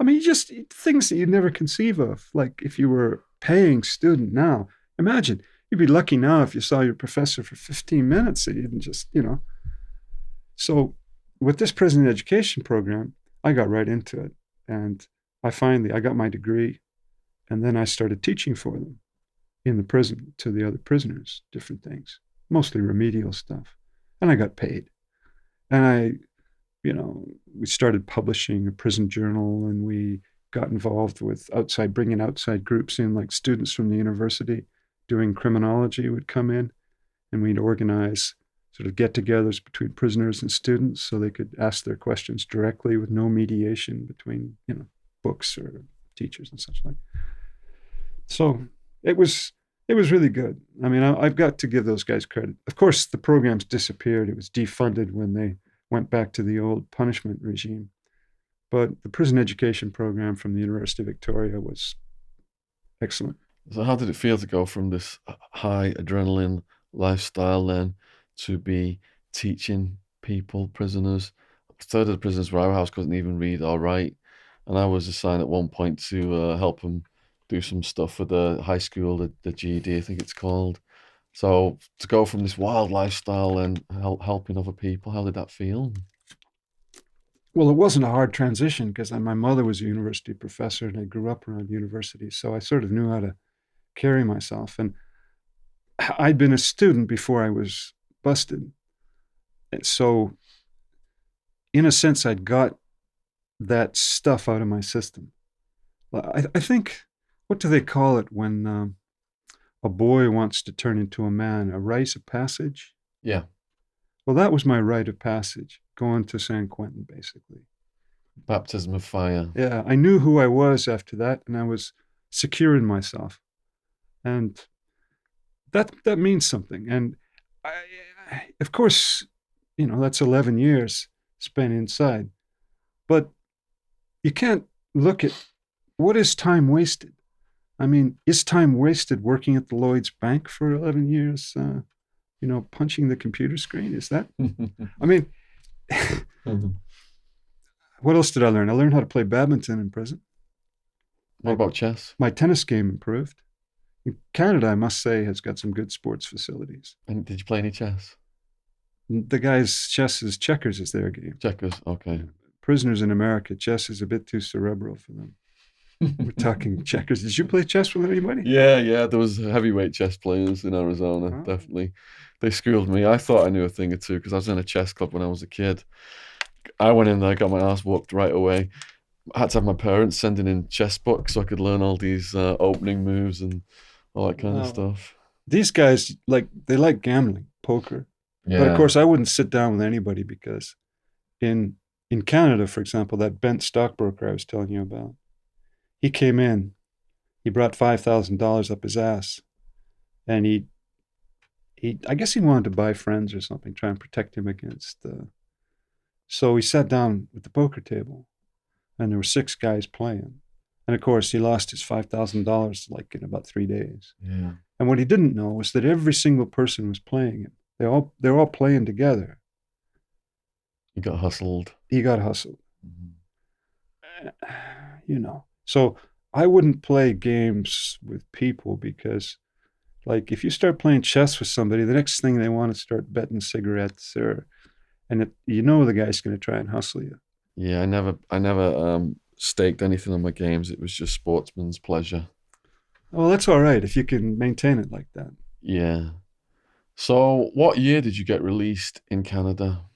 I mean, just things that you'd never conceive of. Like if you were a paying student now, imagine you'd be lucky now if you saw your professor for 15 minutes. So you didn't just, you know. So with this prison education program, I got right into it. And I got my degree, and then I started teaching for them in the prison to the other prisoners, different things, mostly remedial stuff. And I got paid. And we started publishing a prison journal, and we got involved with bringing outside groups in, like students from the university doing criminology would come in, and we'd organize sort of get-togethers between prisoners and students so they could ask their questions directly with no mediation between, you know, books or teachers and such like. So it was really good. I mean, I've got to give those guys credit. Of course, the program's disappeared. It was defunded when they went back to the old punishment regime. But the prison education program from the University of Victoria was excellent. So how did it feel to go from this high adrenaline lifestyle then to be teaching people, prisoners? A third of the prisoners where our house couldn't even read or write, and I was assigned at one point to help them do some stuff for the high school, the GED, I think it's called. So to go from this wild lifestyle and helping other people, how did that feel? Well, it wasn't a hard transition because my mother was a university professor and I grew up around universities. So I sort of knew how to carry myself. And I'd been a student before I was busted. And so, in a sense, I'd got that stuff out of my system. I think, what do they call it when a boy wants to turn into a man? A rite of passage? Yeah. Well, that was my rite of passage, going to San Quentin, basically. Baptism of fire. Yeah, I knew who I was after that, and I was secure in myself. And that means something. And of course, you know, that's 11 years spent inside. But you can't look at what is time wasted. I mean, is time wasted working at the Lloyd's Bank for 11 years, you know, punching the computer screen? Is that? I mean, what else did I learn? I learned how to play badminton in prison. What about chess? My tennis game improved. Canada, I must say, has got some good sports facilities. And did you play any chess? The guys' checkers is their game. Checkers, okay. Prisoners in America, chess is a bit too cerebral for them. We're talking checkers. Did you play chess with anybody? Yeah. There was heavyweight chess players in Arizona, definitely. They schooled me. I thought I knew a thing or two because I was in a chess club when I was a kid. I went in there, got my ass whooped right away. I had to have my parents sending in chess books so I could learn all these opening moves and all that kind of stuff. These guys, they like gambling, poker. Yeah. But of course, I wouldn't sit down with anybody because in Canada, for example, that bent stockbroker I was telling you about, he came in, he brought $5,000 up his ass, and I guess he wanted to buy friends or something, try and protect him against. So he sat down at the poker table, and there were 6 guys playing. And of course, he lost his $5,000 like in about 3 days. Yeah. And what he didn't know was that every single person was playing him. They're all playing together. You got hustled. He got hustled. You know. So I wouldn't play games with people because, like, if you start playing chess with somebody, the next thing they want to start betting cigarettes you know the guy's going to try and hustle you. Yeah, I never staked anything on my games. It was just sportsman's pleasure. Well, that's all right if you can maintain it like that. Yeah. So, what year did you get released in Canada?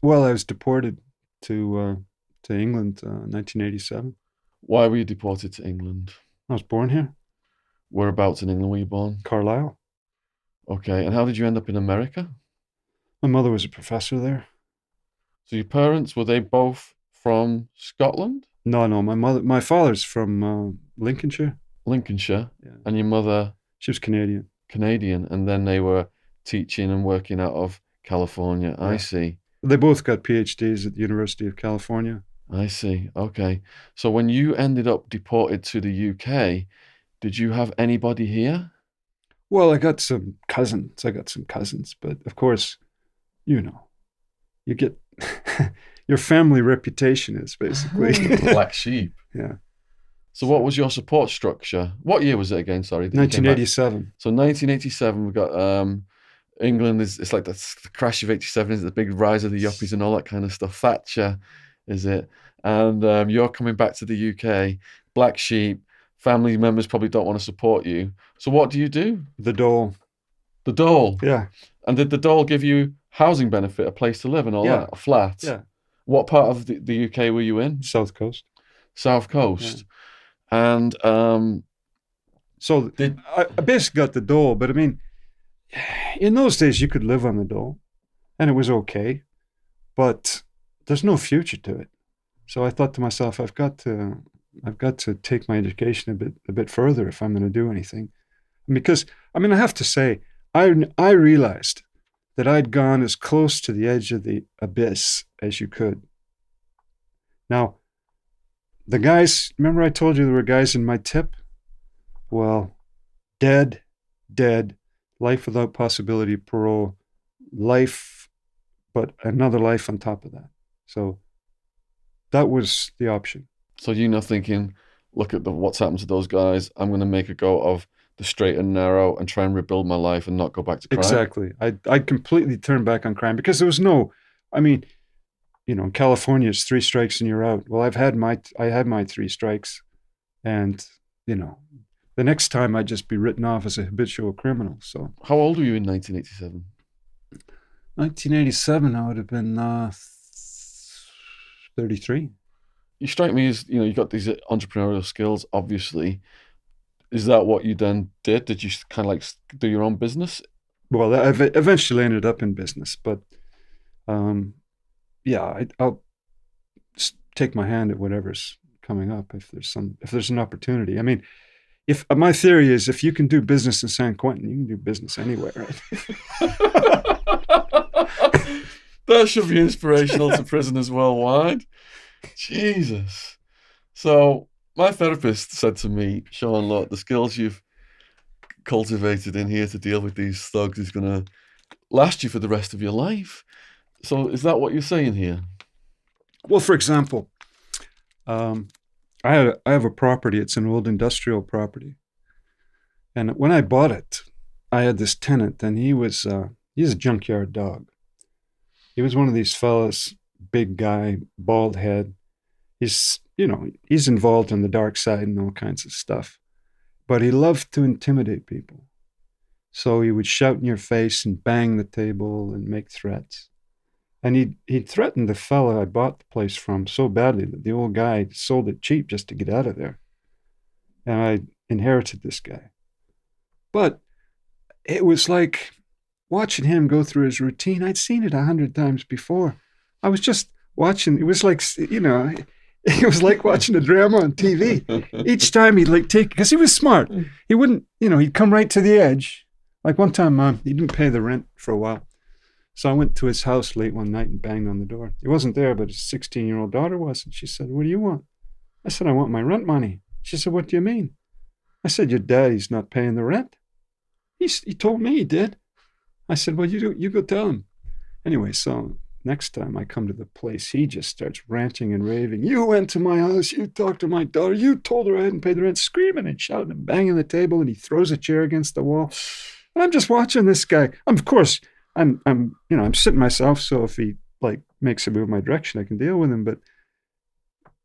Well, I was deported to England in 1987. Why were you deported to England? I was born here, Whereabouts in England were you born? Carlisle. Okay, and how did you end up in America? My mother was a professor there. So your parents, were they both from Scotland? No, my father's from Lincolnshire. Lincolnshire. Yeah. And your mother? She was Canadian. Canadian, and then they were teaching and working out of California. Yeah. I see. They both got PhDs at the University of California. I see. Okay. So when you ended up deported to the UK, did you have anybody here? Well, I got some cousins, but of course, you know, you get your family reputation is basically Black sheep. Yeah. So what was your support structure? What year was it again? Sorry. 1987. So 1987, we've got England it's like the crash of 87, is the big rise of the yuppies and all that kind of stuff. Thatcher, is it? And you're coming back to the UK, black sheep, family members probably don't want to support you. So what do you do? The dole. The dole? Yeah. And did the dole give you housing benefit, a place to live and all that? A flat? Yeah. What part of the UK were you in? South Coast. South Coast. Yeah. And so I basically got the dole, but I mean, in those days you could live on the dole, and it was okay, but there's no future to it. So I thought to myself, I've got to take my education a bit further if I'm going to do anything, because I mean I have to say I realized that I'd gone as close to the edge of the abyss as you could. Now, the guys, remember I told you there were guys in my tip? Well, dead, life without possibility of parole, life, but another life on top of that. So that was the option. So you're not thinking, look at what's happened to those guys. I'm going to make a go of the straight and narrow and try and rebuild my life and not go back to crime. Exactly. I completely turned back on crime because there was no, I mean, you know, in California, it's 3 strikes and you're out. Well, I had my 3 strikes, and you know, the next time I'd just be written off as a habitual criminal. So, how old were you in 1987? 1987, I would have been 33. You strike me as, you know, you got these entrepreneurial skills. Obviously, is that what you then did? Did you kind of like do your own business? Well, I eventually ended up in business, but yeah, I'll take my hand at whatever's coming up if there's an opportunity. I mean, if my theory is if you can do business in San Quentin, you can do business anywhere, right? That should be inspirational to prisoners worldwide. Jesus. So my therapist said to me, Shaun, look, the skills you've cultivated in here to deal with these thugs is going to last you for the rest of your life. So is that what you're saying here? Well, for example, I have a property. It's an old industrial property. And when I bought it, I had this tenant, and he's a junkyard dog. He was one of these fellas, big guy, bald head. He's involved in the dark side and all kinds of stuff. But he loved to intimidate people. So he would shout in your face and bang the table and make threats. And he threatened the fella I bought the place from so badly that the old guy sold it cheap just to get out of there. And I inherited this guy. But it was like watching him go through his routine. I'd seen it 100 times before. I was just watching. It was like, you know, it was like watching a drama on TV. Each time he'd like take, because he was smart. He wouldn't, you know, he'd come right to the edge. Like one time, he didn't pay the rent for a while. So I went to his house late one night and banged on the door. He wasn't there, but his 16-year-old daughter was. And she said, "What do you want?" I said, "I want my rent money." She said, "What do you mean?" I said, "Your daddy's not paying the rent." He told me he did. I said, "Well, you go tell him." Anyway, so next time I come to the place, he just starts ranting and raving. "You went to my house, you talked to my daughter, you told her I hadn't paid the rent," screaming and shouting and banging the table, and he throws a chair against the wall. And I'm just watching this guy. Of course, I'm sitting myself, so if he like makes a move my direction, I can deal with him. But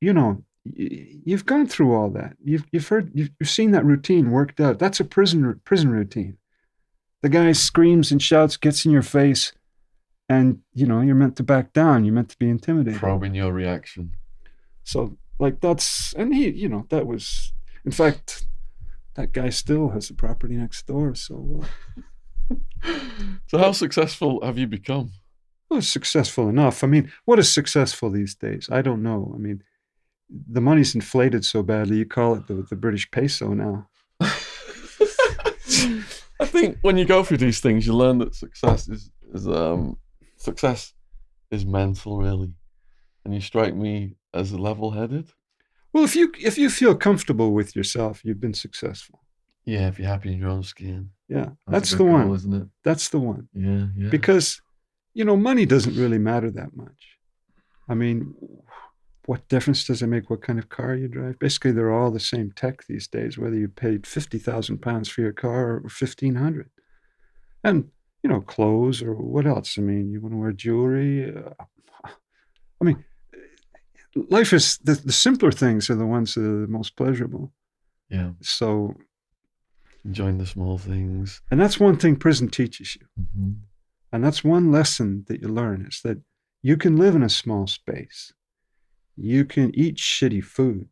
you've gone through all that. You've seen that routine worked out. That's a prison routine. The guy screams and shouts, gets in your face, and you're meant to back down. You're meant to be intimidated. Probing your reaction. So like and that was, in fact, that guy still has the property next door. So. So how successful have you become? Well, successful enough. I mean, what is successful these days? I don't know. I mean, the money's inflated so badly. You call it the British peso now. I think when you go through these things, you learn that success is mental, really. And you strike me as level-headed. Well, if you feel comfortable with yourself, you've been successful. Yeah, if you're happy in your own skin. Yeah, that's the one, isn't it? That's the one. Yeah. Because, money doesn't really matter that much. I mean, what difference does it make what kind of car you drive? Basically, they're all the same tech these days, whether you paid £50,000 for your car or 1,500. And, clothes or what else? I mean, you want to wear jewelry? I mean, life is, the simpler things are the ones that are the most pleasurable. Yeah. So enjoying the small things. And that's one thing prison teaches you. Mm-hmm. And that's one lesson that you learn, is that you can live in a small space. You can eat shitty food.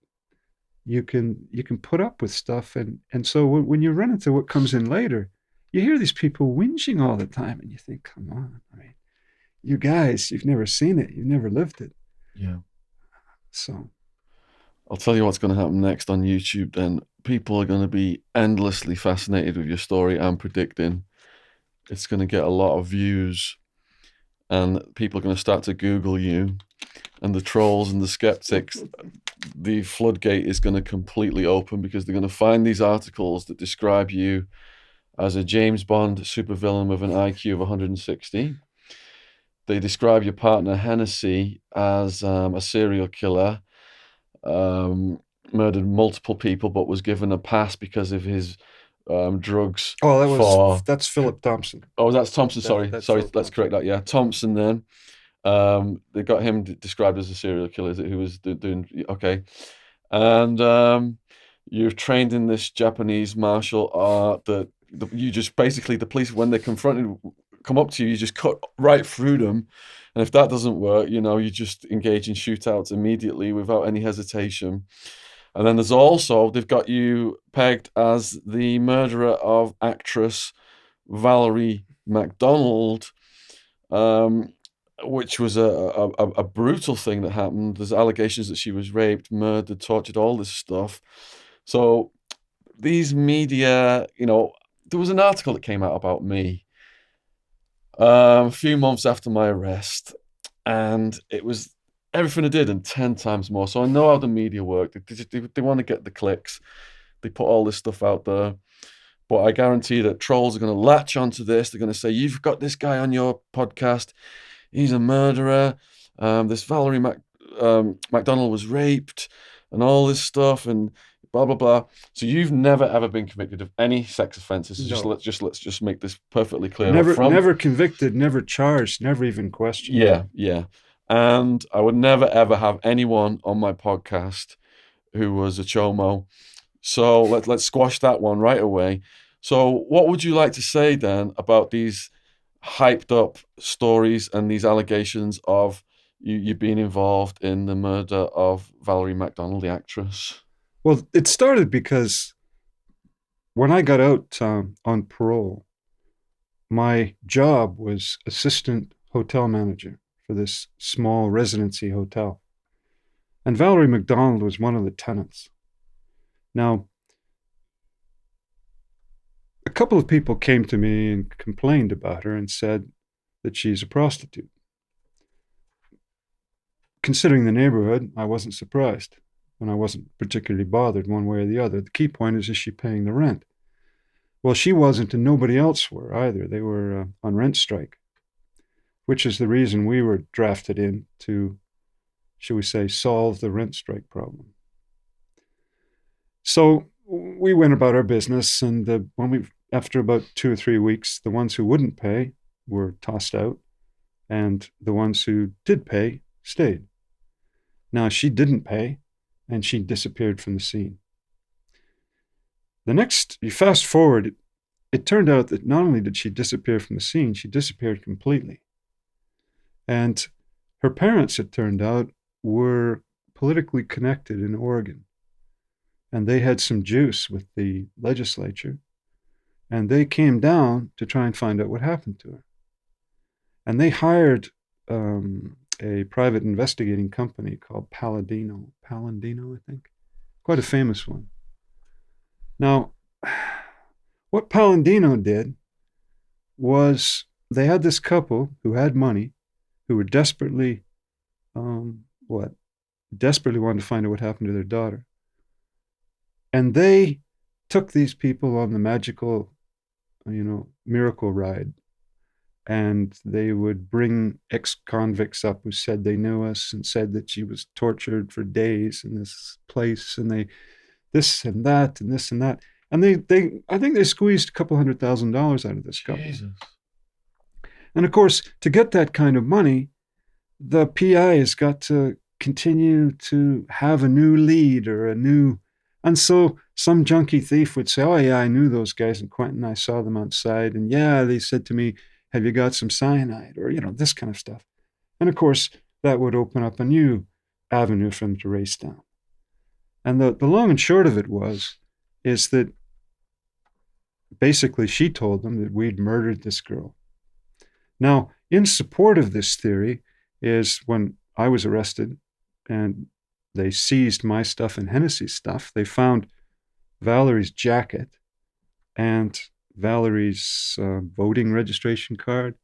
You can put up with stuff. And so when you run into what comes in later, you hear these people whinging all the time, and you think, come on, I mean, you guys, you've never seen it. You've never lived it. Yeah. So I'll tell you what's going to happen next on YouTube then. People are going to be endlessly fascinated with your story. I'm predicting it's going to get a lot of views, and people are going to start to Google you, and the trolls and the skeptics, the floodgate is going to completely open, because they're going to find these articles that describe you as a James Bond supervillain with an IQ of 160. They describe your partner Hennessy as a serial killer, murdered multiple people, but was given a pass because of his drugs. Oh, that's Philip Thompson. Oh, that's Thompson. Sorry, let's correct that. Yeah, Thompson. Then they got him described as a serial killer who was doing okay, and you're trained in this Japanese martial art that you just basically, the police, when they're come up to you, you just cut right through them. And if that doesn't work, you just engage in shootouts immediately without any hesitation. And then there's also, they've got you pegged as the murderer of actress Valerie McDonald, which was a brutal thing that happened. There's allegations that she was raped, murdered, tortured, all this stuff. So these media, there was an article that came out about me a few months after my arrest, and it was everything I did and 10 times more. So I know how the media work. They want to get the clicks. They put all this stuff out there. But I guarantee that trolls are going to latch onto this. They're going to say, you've got this guy on your podcast. He's a murderer. This Valerie McDonald was raped and all this stuff and blah, blah, blah. So you've never, ever been convicted of any sex offenses. No. Let's just make this perfectly clear. Never convicted, never charged, never even questioned. Yeah. And I would never, ever have anyone on my podcast who was a chomo. So let's squash that one right away. So what would you like to say then about these hyped up stories and these allegations of you being involved in the murder of Valerie McDonald, the actress? Well, it started because when I got out on parole, my job was assistant hotel manager for this small residency hotel. And Valerie McDonald was one of the tenants. Now, couple of people came to me and complained about her and said that she's a prostitute. Considering the neighborhood, I wasn't surprised, and I wasn't particularly bothered one way or the other. The key point is she paying the rent? Well, she wasn't, and nobody else were either. They were on rent strike, which is the reason we were drafted in to, shall we say, solve the rent strike problem. So we went about our business, and after about 2 or 3 weeks, the ones who wouldn't pay were tossed out, and the ones who did pay stayed. Now, she didn't pay, and she disappeared from the scene. You fast forward, it turned out that not only did she disappear from the scene, she disappeared completely. And her parents, it turned out, were politically connected in Oregon. And they had some juice with the legislature. And they came down to try and find out what happened to her. And they hired a private investigating company called Paladino, I think. Quite a famous one. Now, what Paladino did was they had this couple who had money, who were desperately wanted to find out what happened to their daughter. And they took these people on the magical, miracle ride. And they would bring ex-convicts up who said they knew us and said that she was tortured for days in this place, and they this and that and this and that. And I think they squeezed $200,000 out of this couple. Jesus. And of course, to get that kind of money, the PI has got to continue to have a new lead and so some junkie thief would say, oh yeah, I knew those guys in Quentin. I saw them outside. And yeah, they said to me, have you got some cyanide? Or, this kind of stuff. And of course, that would open up a new avenue for them to race down. And the long and short of it is that basically she told them that we'd murdered this girl. Now, in support of this theory is when I was arrested and they seized my stuff and Hennessy's stuff, they found Valerie's jacket and Valerie's voting registration card,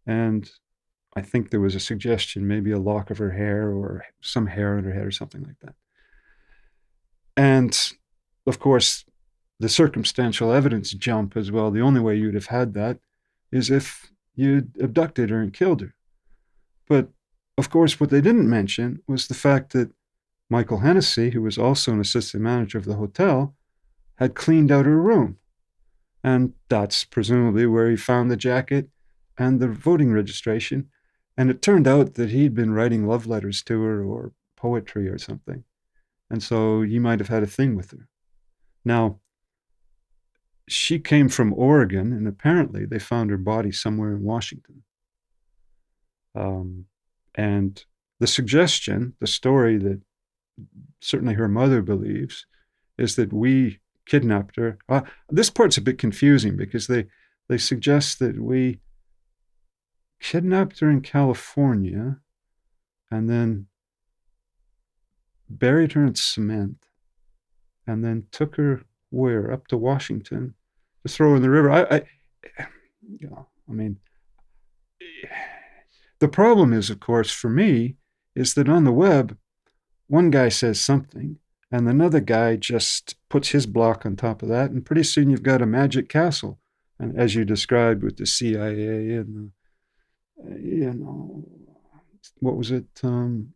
and I think there was a suggestion, maybe a lock of her hair or some hair on her head or something like that. And of course, the circumstantial evidence jump as well. The only way you'd have had that is if you'd abducted her and killed her. But of course, what they didn't mention was the fact that Michael Hennessy, who was also an assistant manager of the hotel, had cleaned out her room. And that's presumably where he found the jacket and the voting registration. And it turned out that he'd been writing love letters to her or poetry or something. And so he might have had a thing with her. Now, she came from Oregon, and apparently they found her body somewhere in Washington. And the suggestion, the story that certainly her mother believes, is that we kidnapped her. This part's a bit confusing because they suggest that we kidnapped her in California and then buried her in cement and then took her where? Up to Washington to throw her in the river. The problem is, of course, for me, is that on the web, one guy says something and another guy just puts his block on top of that, and pretty soon you've got a magic castle. And as you described with the CIA and what was it?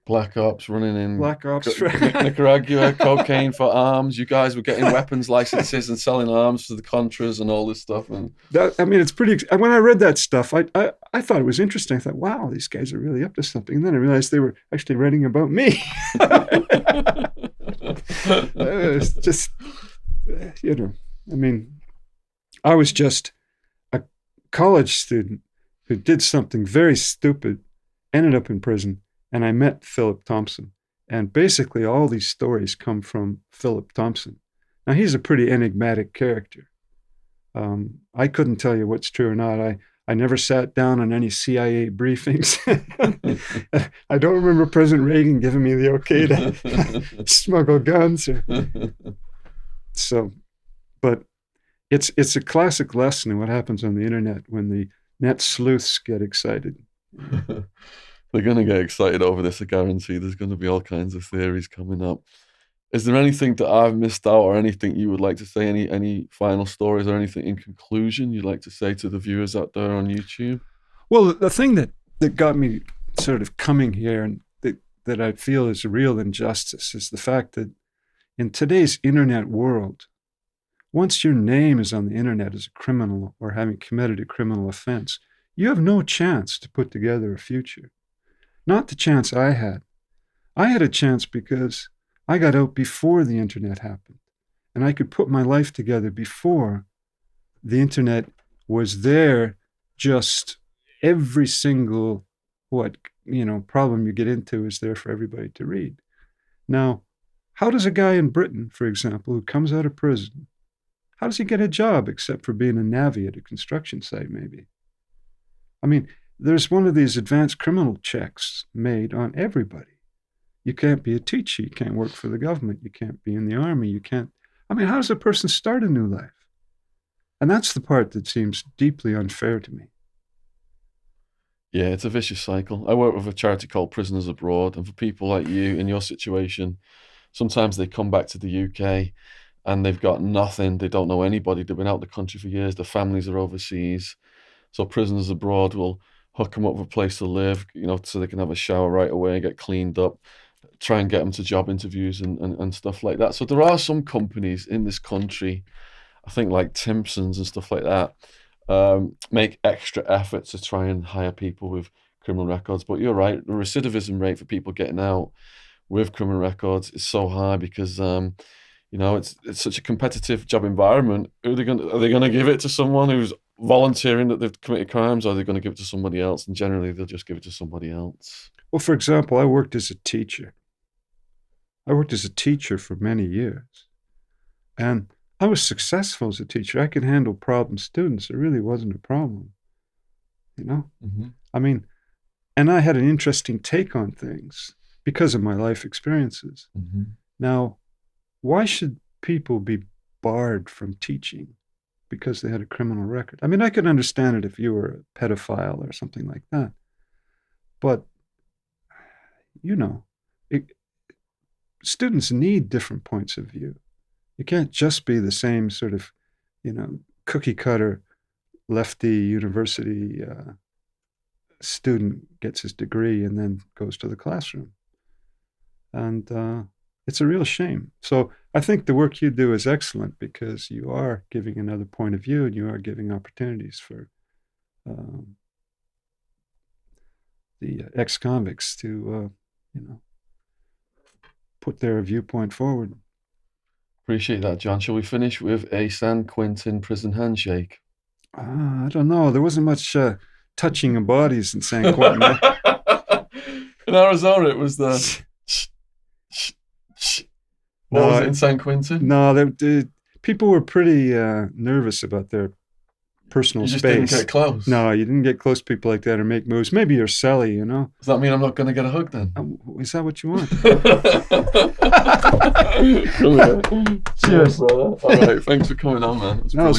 Black Ops running in Black Ops, Nicaragua, cocaine for arms. You guys were getting weapons licenses and selling arms to the Contras and all this stuff. And it's pretty. When I read that stuff, I thought it was interesting. I thought, wow, these guys are really up to something. And then I realized they were actually writing about me. It's just, I was just a college student who did something very stupid, ended up in prison, and I met Philip Thompson. And basically all these stories come from Philip Thompson. Now, he's a pretty enigmatic character. I couldn't tell you what's true or not. I never sat down on any CIA briefings. I don't remember President Reagan giving me the okay to smuggle guns. But It's a classic lesson in what happens on the internet when the net sleuths get excited. They're going to get excited over this, I guarantee. There's going to be all kinds of theories coming up. Is there anything that I've missed out, or anything you would like to say? Any final stories or anything in conclusion you'd like to say to the viewers out there on YouTube? Well, the thing that got me sort of coming here, and that I feel is a real injustice, is the fact that in today's internet world, once your name is on the internet as a criminal or having committed a criminal offense, you have no chance to put together a future. Not the chance I had. I had a chance because I got out before the internet happened, and I could put my life together before the internet was there. Just every single problem you get into is there for everybody to read. Now, how does a guy in Britain, for example, who comes out of prison, how does he get a job except for being a navvy at a construction site, maybe? I mean, there's one of these advanced criminal checks made on everybody. You can't be a teacher. You can't work for the government. You can't be in the army. You can't. I mean, how does a person start a new life? And that's the part that seems deeply unfair to me. Yeah, it's a vicious cycle. I work with a charity called Prisoners Abroad, and for people like you in your situation, sometimes they come back to the UK and they've got nothing. They don't know anybody. They've been out of the country for years. Their families are overseas. So Prisoners Abroad will hook them up with a place to live, so they can have a shower right away and get cleaned up, try and get them to job interviews and stuff like that. So there are some companies in this country, I think like Timpson's and stuff like that, make extra efforts to try and hire people with criminal records. But you're right, the recidivism rate for people getting out with criminal records is so high because it's such a competitive job environment. Are they going to give it to someone who's volunteering that they've committed crimes, or are they going to give it to somebody else? And generally they'll just give it to somebody else. Well, for example, I worked as a teacher. I worked as a teacher for many years, and I was successful as a teacher. I could handle problem students. It really wasn't a problem, Mm-hmm. I mean, and I had an interesting take on things because of my life experiences. Mm-hmm. Now, why should people be barred from teaching because they had a criminal record? I mean, I could understand it if you were a pedophile or something like that. But, students need different points of view. You can't just be the same sort of, cookie cutter lefty university student gets his degree and then goes to the classroom. And it's a real shame. So I think the work you do is excellent because you are giving another point of view and you are giving opportunities for the ex-convicts to, put their viewpoint forward. Appreciate that, John. Shall we finish with a San Quentin prison handshake? I don't know. There wasn't much touching of bodies in San Quentin. In Arizona, it was the... What was it in San Quentin? No, people were pretty nervous about their personal space. You just didn't get close? No, you didn't get close to people like that or make moves. Maybe you're Sally, Does that mean I'm not going to get a hug then? Is that what you want? Cheers, brother. All right, thanks for coming on, man. It was brilliant.